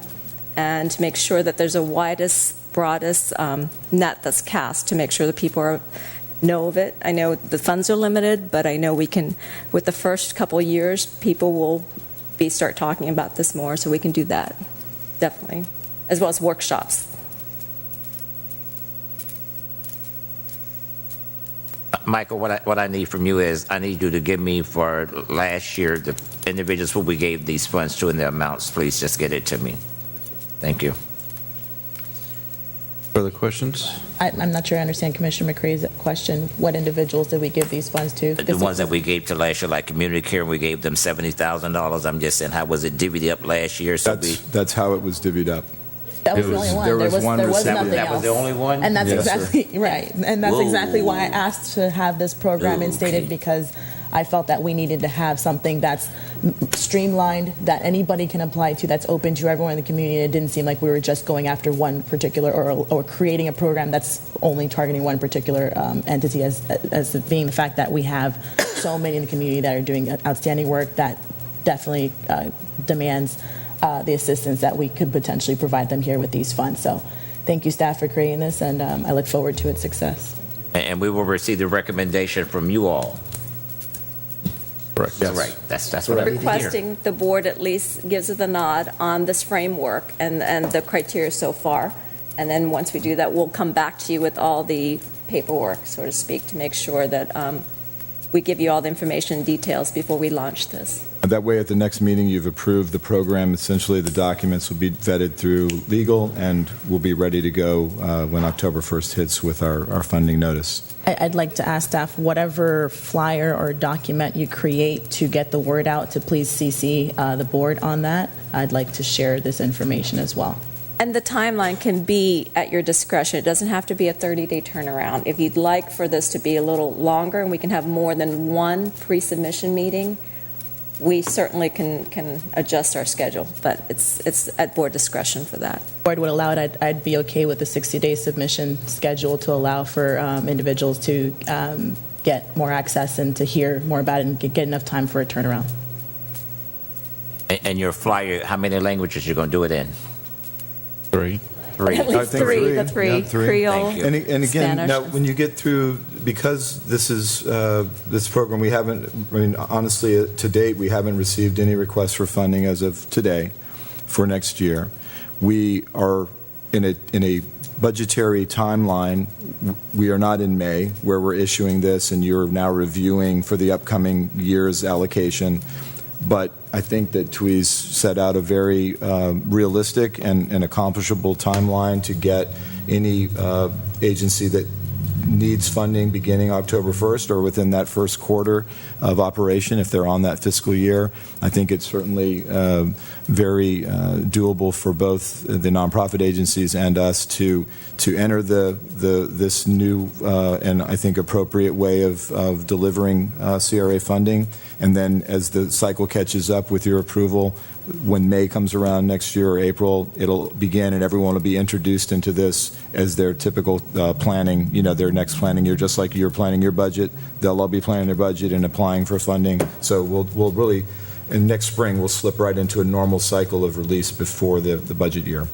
and to make sure that there's a widest, broadest net that's cast to make sure that people know of it. I know the funds are limited, but I know we can, with the first couple of years, people will start talking about this more, so we can do that, definitely, as well as workshops. Michael, what I need from you is I need you to give me for last year the individuals who we gave these funds to and their amounts. Please just get it to me. Thank you. Further questions? I'm not sure I understand Commissioner McCrea's question. What individuals did we give these funds to? The ones that we gave to last year, like Community Care, we gave them $70,000. I'm just saying, how was it divvied up last year? So that's how it was divvied up. That was the only one. There was nothing else. That was the only one? And that's Yes, exactly sir. right. And that's exactly why I asked to have this program instated, because I felt that we needed to have something that's streamlined, that anybody can apply to, that's open to everyone in the community. It didn't seem like we were just going after one particular or creating a program that's only targeting one particular entity, as being the fact that we have so many in the community that are doing outstanding work that definitely demands the assistance that we could potentially provide them here with these funds. So thank you, staff, for creating this, and I look forward to its success. And we will receive the recommendation from you all. Correct. Yes. Right. That's what I need to hear. Requesting the board at least gives us a nod on this framework and the criteria so far. And then once we do that, we'll come back to you with all the paperwork, so to speak, to make sure that we give you all the information and details before we launch this. That way, at the next meeting, you've approved the program. Essentially, the documents will be vetted through legal, and we'll be ready to go when October 1st hits with our funding notice. I'd like to ask staff, whatever flyer or document you create to get the word out, to please CC the board on that. I'd like to share this information as well. And the timeline can be at your discretion. It doesn't have to be a 30-day turnaround. If you'd like for this to be a little longer and we can have more than one pre-submission meeting, we certainly can adjust our schedule, but it's at board discretion for that. If the board would allow it, I'd be okay with the 60-day submission schedule to allow for individuals to get more access and to hear more about it and get enough time for a turnaround. And your flyer, how many languages you going to do it in? 3. At least I think three. Yeah, Creole, Thank you. And again, Spanish. now when you get through, because this is this program, we haven't. I mean, honestly, to date, we haven't received any requests for funding as of today for next year. We are in a budgetary timeline. We are not in May, where we're issuing this, and you're now reviewing for the upcoming year's allocation. But I think that TWE's set out a very realistic and accomplishable timeline to get any agency that needs funding beginning October 1st or within that first quarter of operation, if they're on that fiscal year. I think it's certainly very doable for both the nonprofit agencies and us to enter this new and I think appropriate way of delivering CRA funding. And then as the cycle catches up with your approval, when May comes around next year or April, it'll begin and everyone will be introduced into this as their typical planning, their next planning year, just like you're planning your budget. They'll all be planning their budget and applying for funding. So we'll really, and next spring, we'll slip right into a normal cycle of release before the budget year.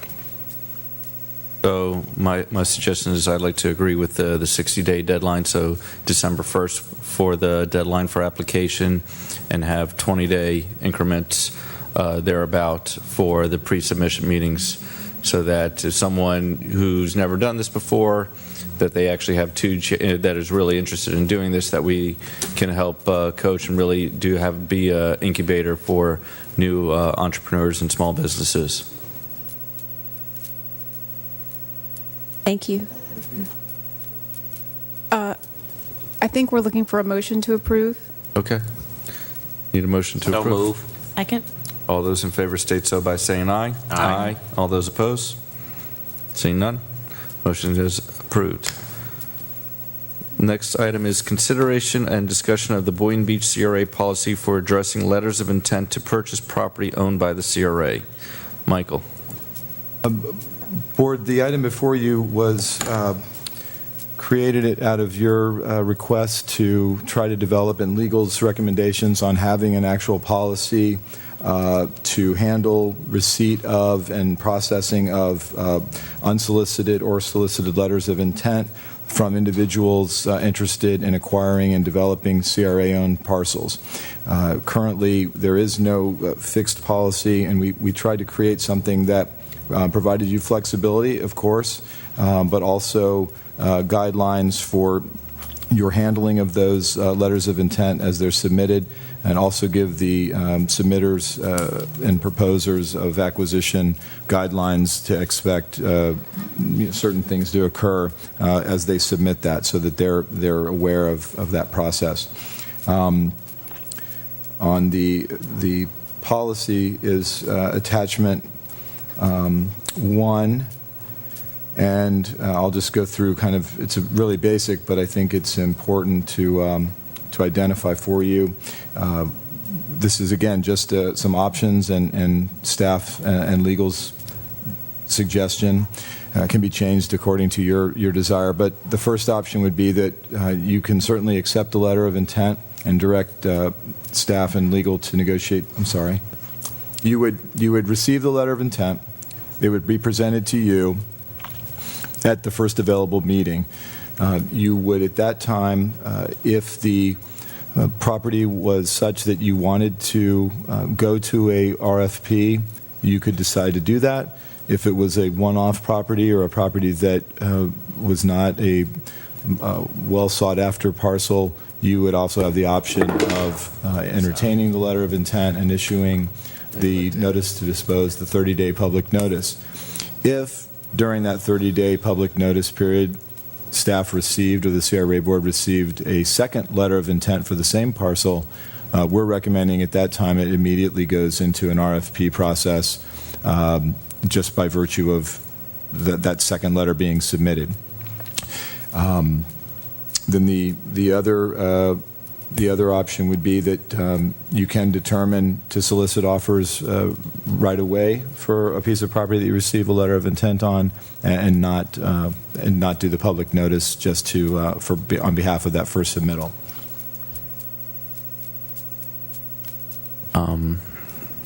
So my suggestion is I'd like to agree with the 60-day deadline, so December 1st for the deadline for application, and have 20-day increments thereabout for the pre-submission meetings, so that if someone who's never done this before, that they actually have that is really interested in doing this, that we can help coach and really be an incubator for new entrepreneurs and small businesses. Thank you. I think we're looking for a motion to approve. Okay. Need a motion to So approve? move. Second. All those in favor state so by saying aye. Aye. All those opposed? Seeing none, motion is approved. Next item is consideration and discussion of the Boynton Beach CRA policy for addressing letters of intent to purchase property owned by the CRA. Michael. Board, the item before you was created out of your request to try to develop and legal's recommendations on having an actual policy to handle receipt of and processing of unsolicited or solicited letters of intent from individuals interested in acquiring and developing CRA-owned parcels. Currently, there is no fixed policy, and we tried to create something that provided you flexibility, of course, but also guidelines for your handling of those letters of intent as they're submitted, and also give the submitters and proposers of acquisition guidelines to expect certain things to occur as they submit that, so that they're aware of that process. On the policy is attachment 1, and I'll just go through it's really basic, but I think it's important to identify for you. This is, again, just some options and staff and legal's suggestion. Can be changed according to your desire, but the first option would be that you can certainly accept the letter of intent and direct staff and legal to negotiate. I'm sorry. You would receive the letter of intent. It would be presented to you at the first available meeting. You would, at that time, if the property was such that you wanted to go to a RFP, you could decide to do that. If it was a one-off property or a property that was not a well sought-after parcel, you would also have the option of entertaining the letter of intent and issuing the notice to dispose, the 30-day public notice. If during that 30-day public notice period, staff received or the CRA Board received a second letter of intent for the same parcel, we're recommending at that time it immediately goes into an RFP process just by virtue of that second letter being submitted. Then the other option would be that you can determine to solicit offers right away for a piece of property that you receive a letter of intent on, and not do the public notice just to on behalf of that first submittal.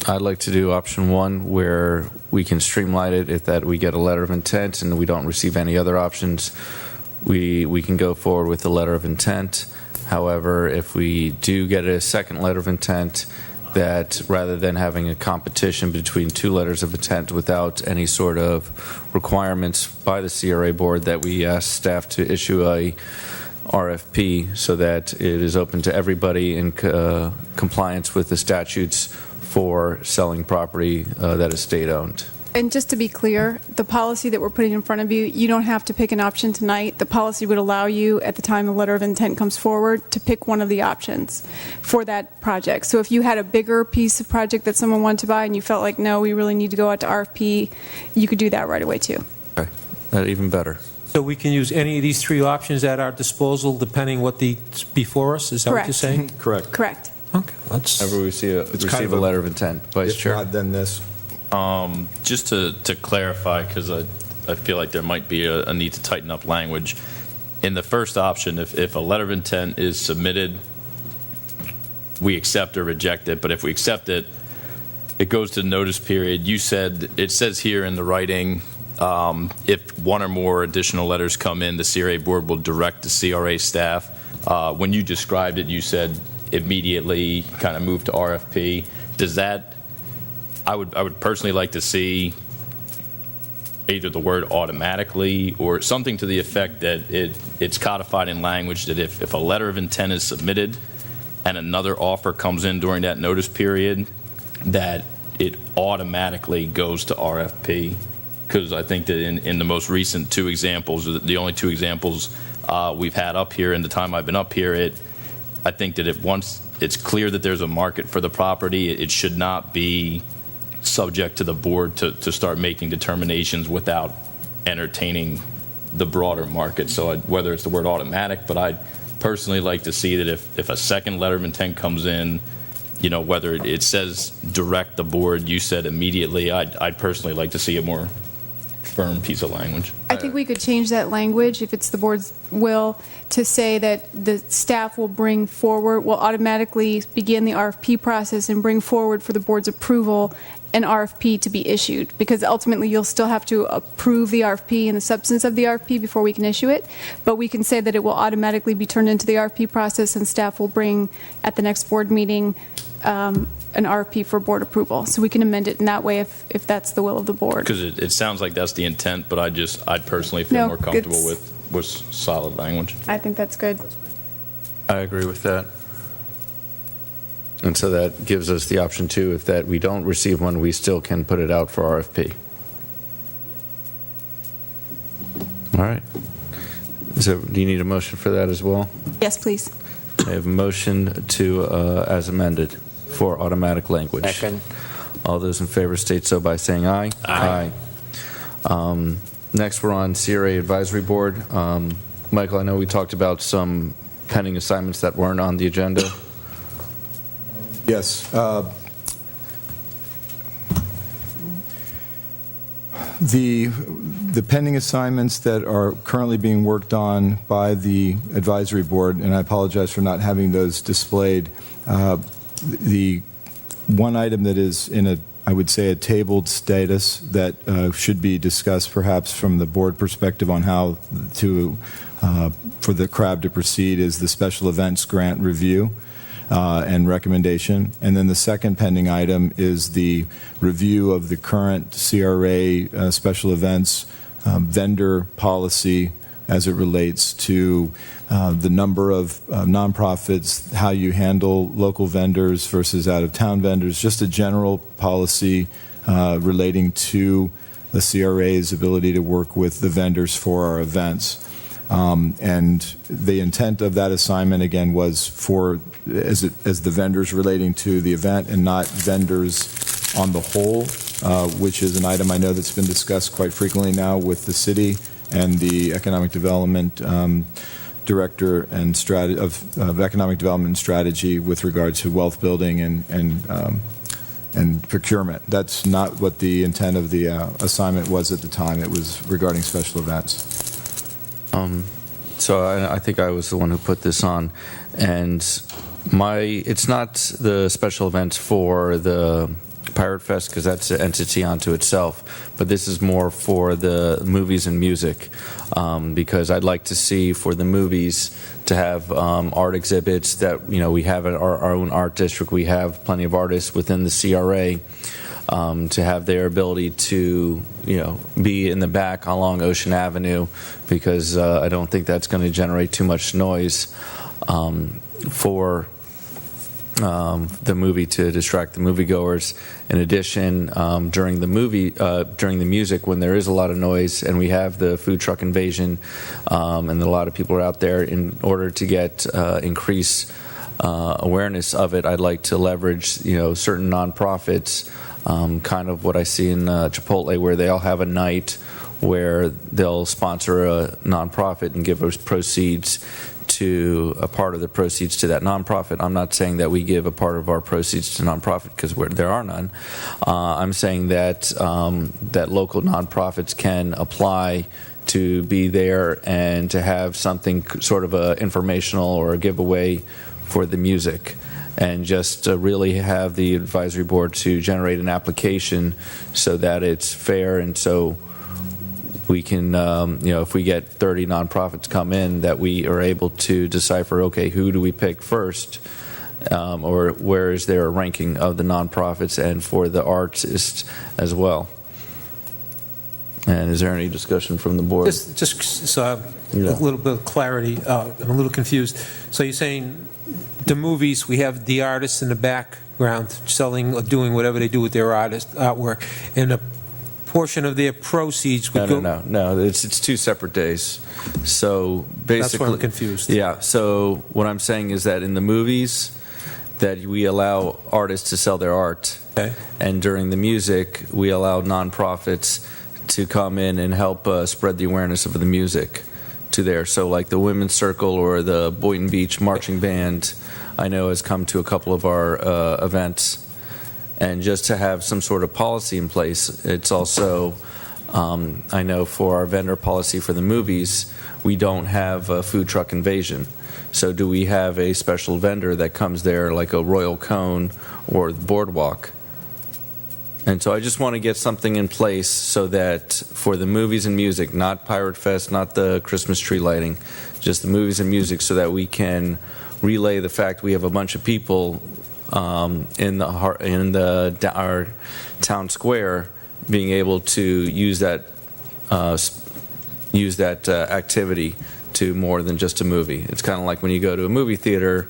I'd like to do option one, where we can streamline it if that we get a letter of intent and we don't receive any other options. We can go forward with the letter of intent. However, if we do get a second letter of intent, that rather than having a competition between two letters of intent without any sort of requirements by the CRA Board, that we ask staff to issue a RFP so that it is open to everybody in compliance with the statutes for selling property that is state-owned. And just to be clear, the policy that we're putting in front of you, you don't have to pick an option tonight. The policy would allow you, at the time the letter of intent comes forward, to pick one of the options for that project. So if you had a bigger piece of project that someone wanted to buy and you felt like, no, we really need to go out to RFP, you could do that right away too. Okay, that's even better. So we can use any of these three options at our disposal, depending what the before us? Is that what you're saying? Correct. Correct. Okay, let's. Whenever we receive a letter of intent, Vice Chair. If not, then this. Just to clarify, because I feel like there might be a need to tighten up language. In the first option, if a letter of intent is submitted, we accept or reject it. But if we accept it, it goes to the notice period. You said, it says here in the writing, if one or more additional letters come in, the CRA Board will direct the CRA staff. When you described it, you said immediately kind of move to RFP. Does that, I would personally like to see either the word automatically or something to the effect that it's codified in language that if a letter of intent is submitted and another offer comes in during that notice period, that it automatically goes to RFP. Because I think that in the most recent two examples, the only two examples we've had up here in the time I've been up here, I think that once it's clear that there's a market for the property, it should not be subject to the board to start making determinations without entertaining the broader market. So whether it's the word automatic, but I'd personally like to see that if a second letter of intent comes in, you know, whether it says direct the board, you said immediately, I'd personally like to see a more firm piece of language. I think we could change that language, if it's the board's will, to say that the staff will automatically begin the RFP process and bring forward for the board's approval an RFP to be issued, because ultimately you'll still have to approve the RFP and the substance of the RFP before we can issue it, but we can say that it will automatically be turned into the RFP process and staff will bring at the next board meeting an RFP for board approval. So we can amend it in that way if that's the will of the board. Because it sounds like that's the intent, but I'd personally feel more comfortable with solid language. I think that's good. I agree with that. And so that gives us the option too, if that we don't receive one, we still can put it out for RFP. All right. So do you need a motion for that as well? Yes, please. I have a motion to, as amended, for automatic language. Second. All those in favor state so by saying aye. Aye. Next, we're on CRA Advisory Board. Michael, I know we talked about some pending assignments that weren't on the agenda. Yes. The pending assignments that are currently being worked on by the advisory board, and I apologize for not having those displayed, the one item that is in I would say a tabled status that should be discussed perhaps from the board perspective on how for the CRAB to proceed is the special events grant review and recommendation. And then the second pending item is the review of the current CRA special events vendor policy as it relates to the number of nonprofits, how you handle local vendors versus out-of-town vendors, just a general policy relating to the CRA's ability to work with the vendors for our events. And the intent of that assignment, again, was for as the vendors relating to the event and not vendors on the whole, which is an item I know that's been discussed quite frequently now with the city and the Economic Development Director and of Economic Development and Strategy with regard to wealth building and procurement. That's not what the intent of the assignment was at the time. It was regarding special events. So I think I was the one who put this on, and it's not the special events for the Pirate Fest because that's an entity unto itself, but this is more for the movies and music because I'd like to see for the movies to have art exhibits that we have at our own art district. We have plenty of artists within the CRA. To have their ability to, be in the back along Ocean Avenue, because I don't think that's going to generate too much noise for the movie to distract the moviegoers. In addition, during the music, when there is a lot of noise and we have the food truck invasion, and a lot of people are out there, in order to get increased awareness of it, I'd like to leverage, certain nonprofits. Kind of what I see in Chipotle, where they all have a night where they'll sponsor a nonprofit and give us proceeds to a part of the proceeds to that nonprofit. I'm not saying that we give a part of our proceeds to nonprofit because there are none. I'm saying that that local nonprofits can apply to be there and to have something sort of a informational or a giveaway for the music. And just really have the advisory board to generate an application so that it's fair, and so we can, if we get 30 nonprofits come in, that we are able to decipher, okay, who do we pick first, or where is there a ranking of the nonprofits and for the artists as well. And is there any discussion from the board? Just so a little bit of clarity, I'm a little confused. So you're saying the movies, we have the artists in the background selling or doing whatever they do with their artwork, and a portion of their proceeds would go... No, it's two separate days. So basically... That's why I'm confused. Yeah, so what I'm saying is that in the movies, that we allow artists to sell their art, okay. And during the music, we allow nonprofits to come in and help spread the awareness of the music to there. So like the Women's Circle or the Boynton Beach Marching Band, I know has come to a couple of our events. And just to have some sort of policy in place, it's also, I know for our vendor policy for the movies, we don't have a food truck invasion. So do we have a special vendor that comes there like a Royal Cone or Boardwalk? And so I just want to get something in place so that for the movies and music, not Pirate Fest, not the Christmas tree lighting, just the movies and music, so that we can relay the fact we have a bunch of people in our town square being able to use that activity to more than just a movie. It's kind of like when you go to a movie theater,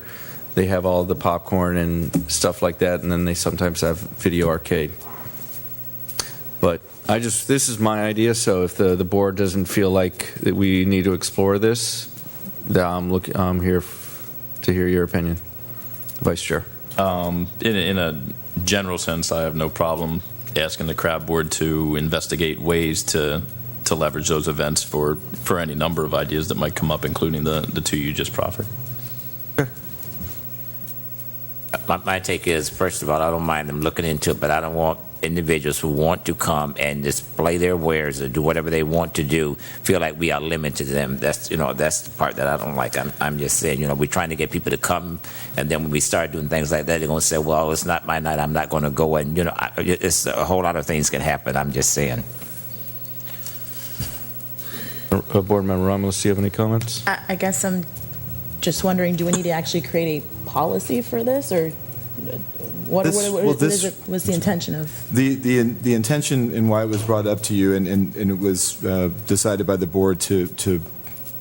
they have all the popcorn and stuff like that, and then they sometimes have video arcade. But this is my idea, so if the board doesn't feel like that we need to explore this, I'm here to hear your opinion, Vice Chair. In a general sense, I have no problem asking the CRA Board to investigate ways to leverage those events for any number of ideas that might come up, including the two you just proffered. My take is, first of all, I don't mind them looking into it, but I don't want individuals who want to come and display their wares or do whatever they want to do feel like we are limited to them. That's the part that I don't like. I'm just saying, we're trying to get people to come, and then when we start doing things like that, they're going to say, well, it's not my night, I'm not going to go, and it's a whole lot of things can happen. I'm just saying. Board Member Ramos, do you have any comments? I guess I'm just wondering, do we need to actually create a policy for this, or what was the intention of? The intention and why it was brought up to you, and it was decided by the board to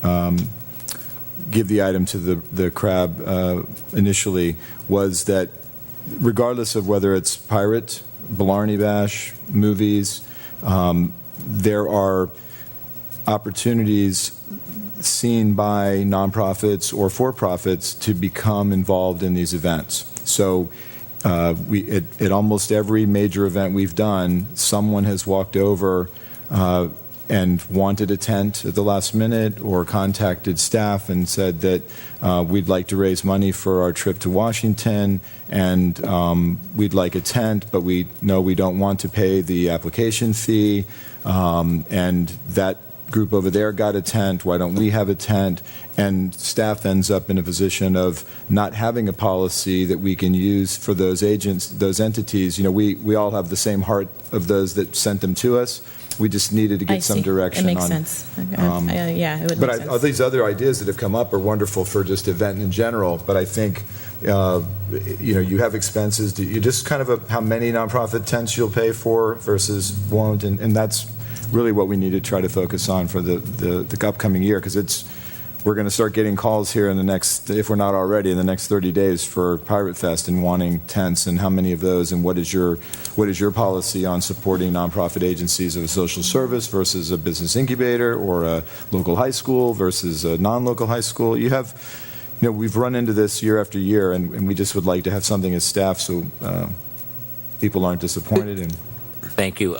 give the item to the CRAB initially was that regardless of whether it's pirate, Blarney Bash, movies, there are opportunities seen by nonprofits or for-profits to become involved in these events. So at almost every major event we've done, someone has walked over and wanted a tent at the last minute or contacted staff and said that we'd like to raise money for our trip to Washington and we'd like a tent, but we don't want to pay the application fee, and that group over there got a tent, why don't we have a tent? And staff ends up in a position of not having a policy that we can use for those agents, those entities. We all have the same heart of those that sent them to us. We just needed to get some direction on. It makes sense. Yeah, it would make sense. But these other ideas that have come up are wonderful for just event in general, but I think you have expenses. You just kind of how many nonprofit tents you'll pay for versus won't, and that's really what we need to try to focus on for the upcoming year, because we're going to start getting calls here in the next, if we're not already, in the next 30 days for Pirate Fest and wanting tents, and how many of those, and what is your policy on supporting nonprofit agencies of a social service versus a business incubator, or a local high school versus a non-local high school. We've run into this year after year, and we just would like to have something as staff so people aren't disappointed. And Thank you.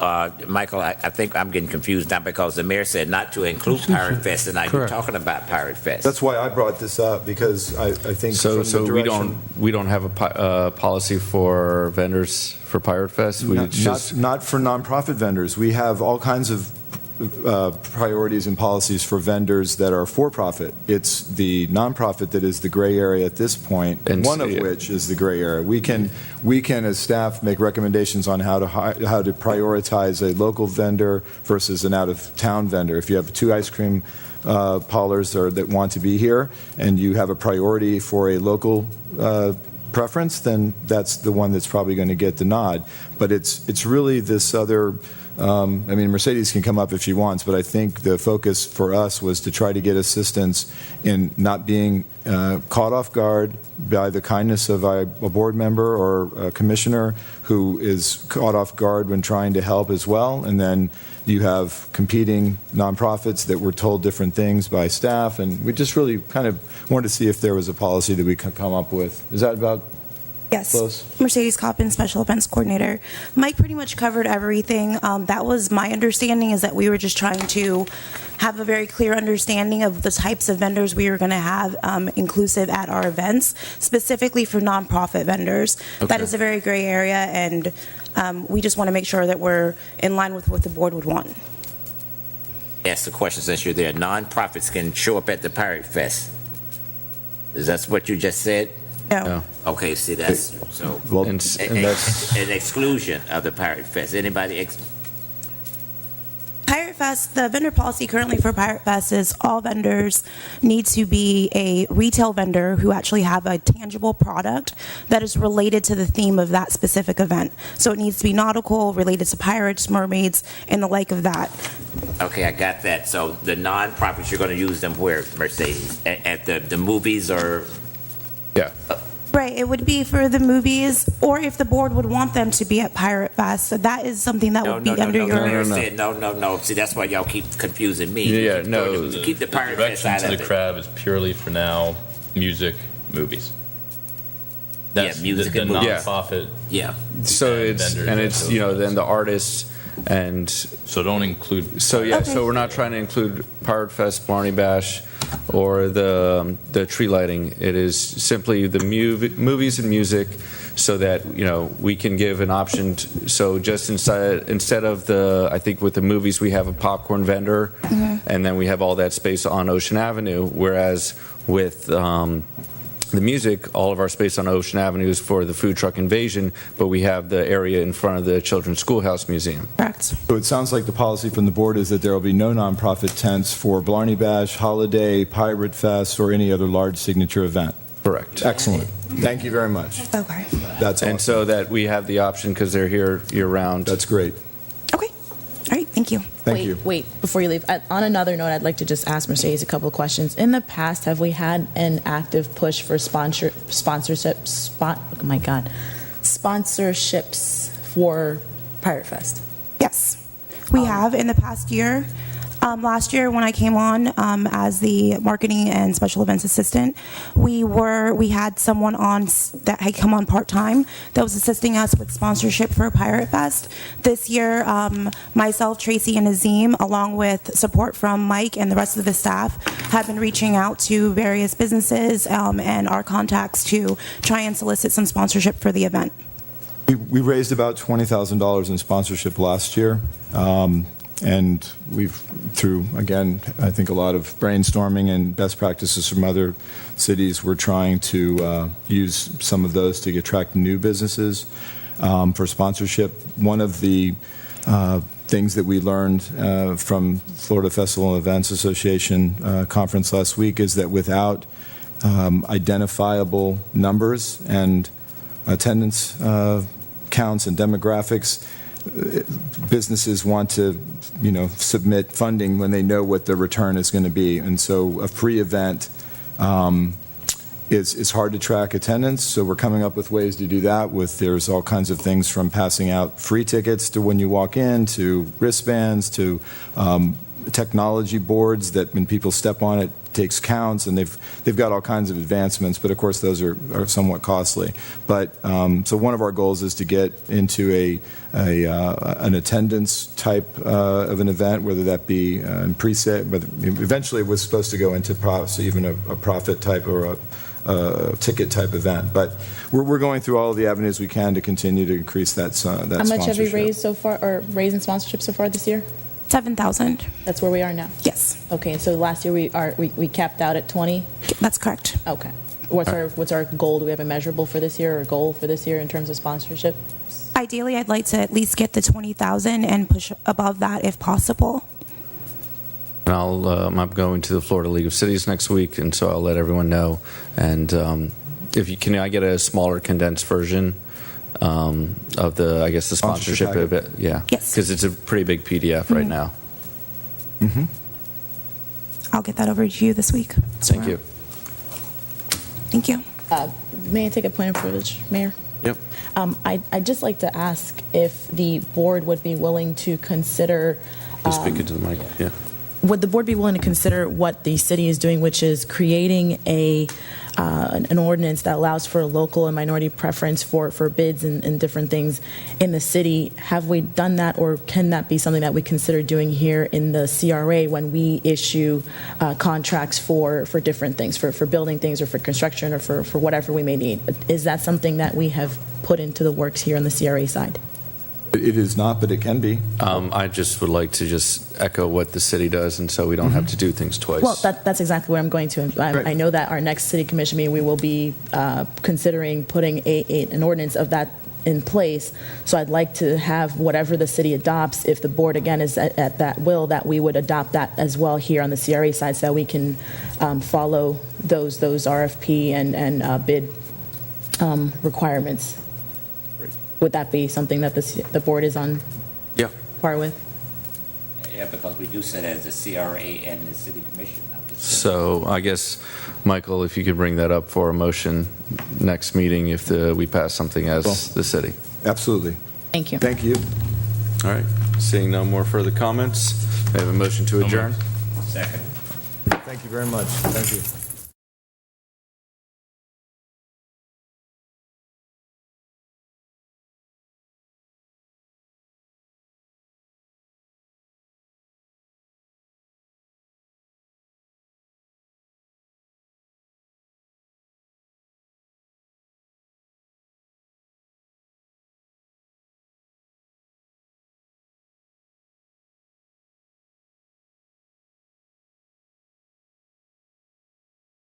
Michael, I think I'm getting confused now because the mayor said not to include Pirate Fest, and now you're talking about Pirate Fest. That's why I brought this up, because I think So from the direction, we don't have a policy for vendors for Pirate Fest? not for nonprofit vendors. We have all kinds of priorities and policies for vendors that are for-profit. It's the nonprofit that is the gray area at this point, and one of which is the gray area. We can, as staff, make recommendations on how to prioritize a local vendor versus an out-of-town vendor. If you have 2 ice cream parlors that want to be here, and you have a priority for a local preference, then that's the one that's probably going to get the nod. But it's really this other. Mercedes can come up if she wants, but I think the focus for us was to try to get assistance in not being caught off guard by the kindness of a board member or a commissioner who is caught off guard when trying to help as well. And then you have competing nonprofits that were told different things by staff. And we just really kind of wanted to see if there was a policy that we could come up with. Is that about? Yes. Close? Mercedes Coppin, Special Events Coordinator. Mike pretty much covered everything. That was my understanding, is that we were just trying to have a very clear understanding of the types of vendors we were going to have inclusive at our events, specifically for nonprofit vendors. Okay. That is a very gray area, and we just want to make sure that we're in line with what the board would want. Ask the question since you're there. Nonprofits can show up at the Pirate Fest. Is that what you just said? No. Okay, see, that's so. Well, and that's an exclusion of the Pirate Fest. Anybody? Pirate Fest, the vendor policy currently for Pirate Fest is all vendors need to be a retail vendor who actually have a tangible product that is related to the theme of that specific event. So it needs to be nautical, related to pirates, mermaids, and the like of that. Okay, I got that. So the non-profits, you're going to use them where, Mercedes? At the movies or? Yeah. Right, it would be for the movies, or if the board would want them to be at Pirate Fest. So that is something that would be under your. No. See, that's why y'all keep confusing me. Yeah, no. Keep the Pirate Fest out of it. Direction to the CRAB is purely for now music, movies. That's music the and movies. nonprofit. Yeah. So it's then the artists. And so don't include. So yeah, okay. So we're not trying to include Pirate Fest, Blarney Bash, or the tree lighting. It is simply the movies and music, so that we can give an option. So just instead of I think with the movies we have a popcorn vendor, and then we have all that space on Ocean Avenue. Whereas with the music, all of our space on Ocean Avenue is for the food truck invasion, but we have the area in front of the Children's Schoolhouse Museum. Correct. So it sounds like the policy from the board is that there will be no nonprofit tents for Blarney Bash, Holiday, Pirate Fest, or any other large signature event. Correct. Excellent. Thank you very much. Okay. That's awesome. And so that we have the option because they're here year-round. That's great. Okay. All right. Thank you. Thank you. Wait, before you leave, on another note, I'd like to just ask Mercedes a couple of questions. In the past, have we had an active push for sponsorships for Pirate Fest? Yes, we have in the past year. Last year, when I came on as the marketing and special events assistant, we had someone on that had come on part-time that was assisting us with sponsorship for Pirate Fest. This year, myself, Tracy, and Azim, along with support from Mike and the rest of the staff, have been reaching out to various businesses and our contacts to try and solicit some sponsorship for the event. We raised about $20,000 in sponsorship last year. And we've, through, again, I think a lot of brainstorming and best practices from other cities, we're trying to use some of those to attract new businesses for sponsorship. One of the things that we learned from Florida Festival and Events Association conference last week is that without identifiable numbers and attendance counts and demographics, businesses want to, submit funding when they know what the return is going to be. And so a free event is hard to track attendance. So we're coming up with ways to do that. There's all kinds of things from passing out free tickets to when you walk in, to wristbands, to technology boards that when people step on it takes counts, and they've got all kinds of advancements, but of course those are somewhat costly. But so one of our goals is to get into an attendance type of an event, whether that be in preset, but eventually it was supposed to go into even a profit type or a ticket type event. But we're going through all of the avenues we can to continue to increase that sponsorship. How much have we raised so far, or raised in sponsorship so far this year? 7,000. That's where we are now? Yes. Okay, so last year we capped out at 20? That's correct. Okay. What's our goal? Do we have a measurable for this year or goal for this year in terms of sponsorship? Ideally, I'd like to at least get the 20,000 and push above that if possible. And I'm going to the Florida League of Cities next week, and so I'll let everyone know. And can I get a smaller condensed version of the sponsorship of it? Yeah. Yes. Because it's a pretty big PDF right now. Mm-hmm. I'll get that over to you this week. Thank you. Thank you. May I take a point of privilege, Mayor? Yep. I'd just like to ask if the board would be willing to consider. Speak into the mic. Yeah. Would the board be willing to consider what the city is doing, which is creating an ordinance that allows for a local and minority preference for bids and different things in the city? Have we done that, or can that be something that we consider doing here in the CRA when we issue contracts for different things, for building things or for construction or for whatever we may need? Is that something that we have put into the works here on the CRA side? It is not, but it can be. I just would like to just echo what the city does, and so we don't have to do things twice. Well, that's exactly where I'm going to. I know that our next city commission meeting, we will be considering putting an ordinance of that in place. So I'd like to have whatever the city adopts, if the board, again, is at that will, that we would adopt that as well here on the CRA side so that we can follow those RFP and bid requirements. Would that be something that the board is on par with? Yeah, because we do sit as the CRA and the city commission. So I guess, Michael, if you could bring that up for a motion next meeting if we pass something as the city. Absolutely. Thank you. Thank you. All right. Seeing no more further comments, I have a motion to adjourn. Second. Thank you very much. Thank you.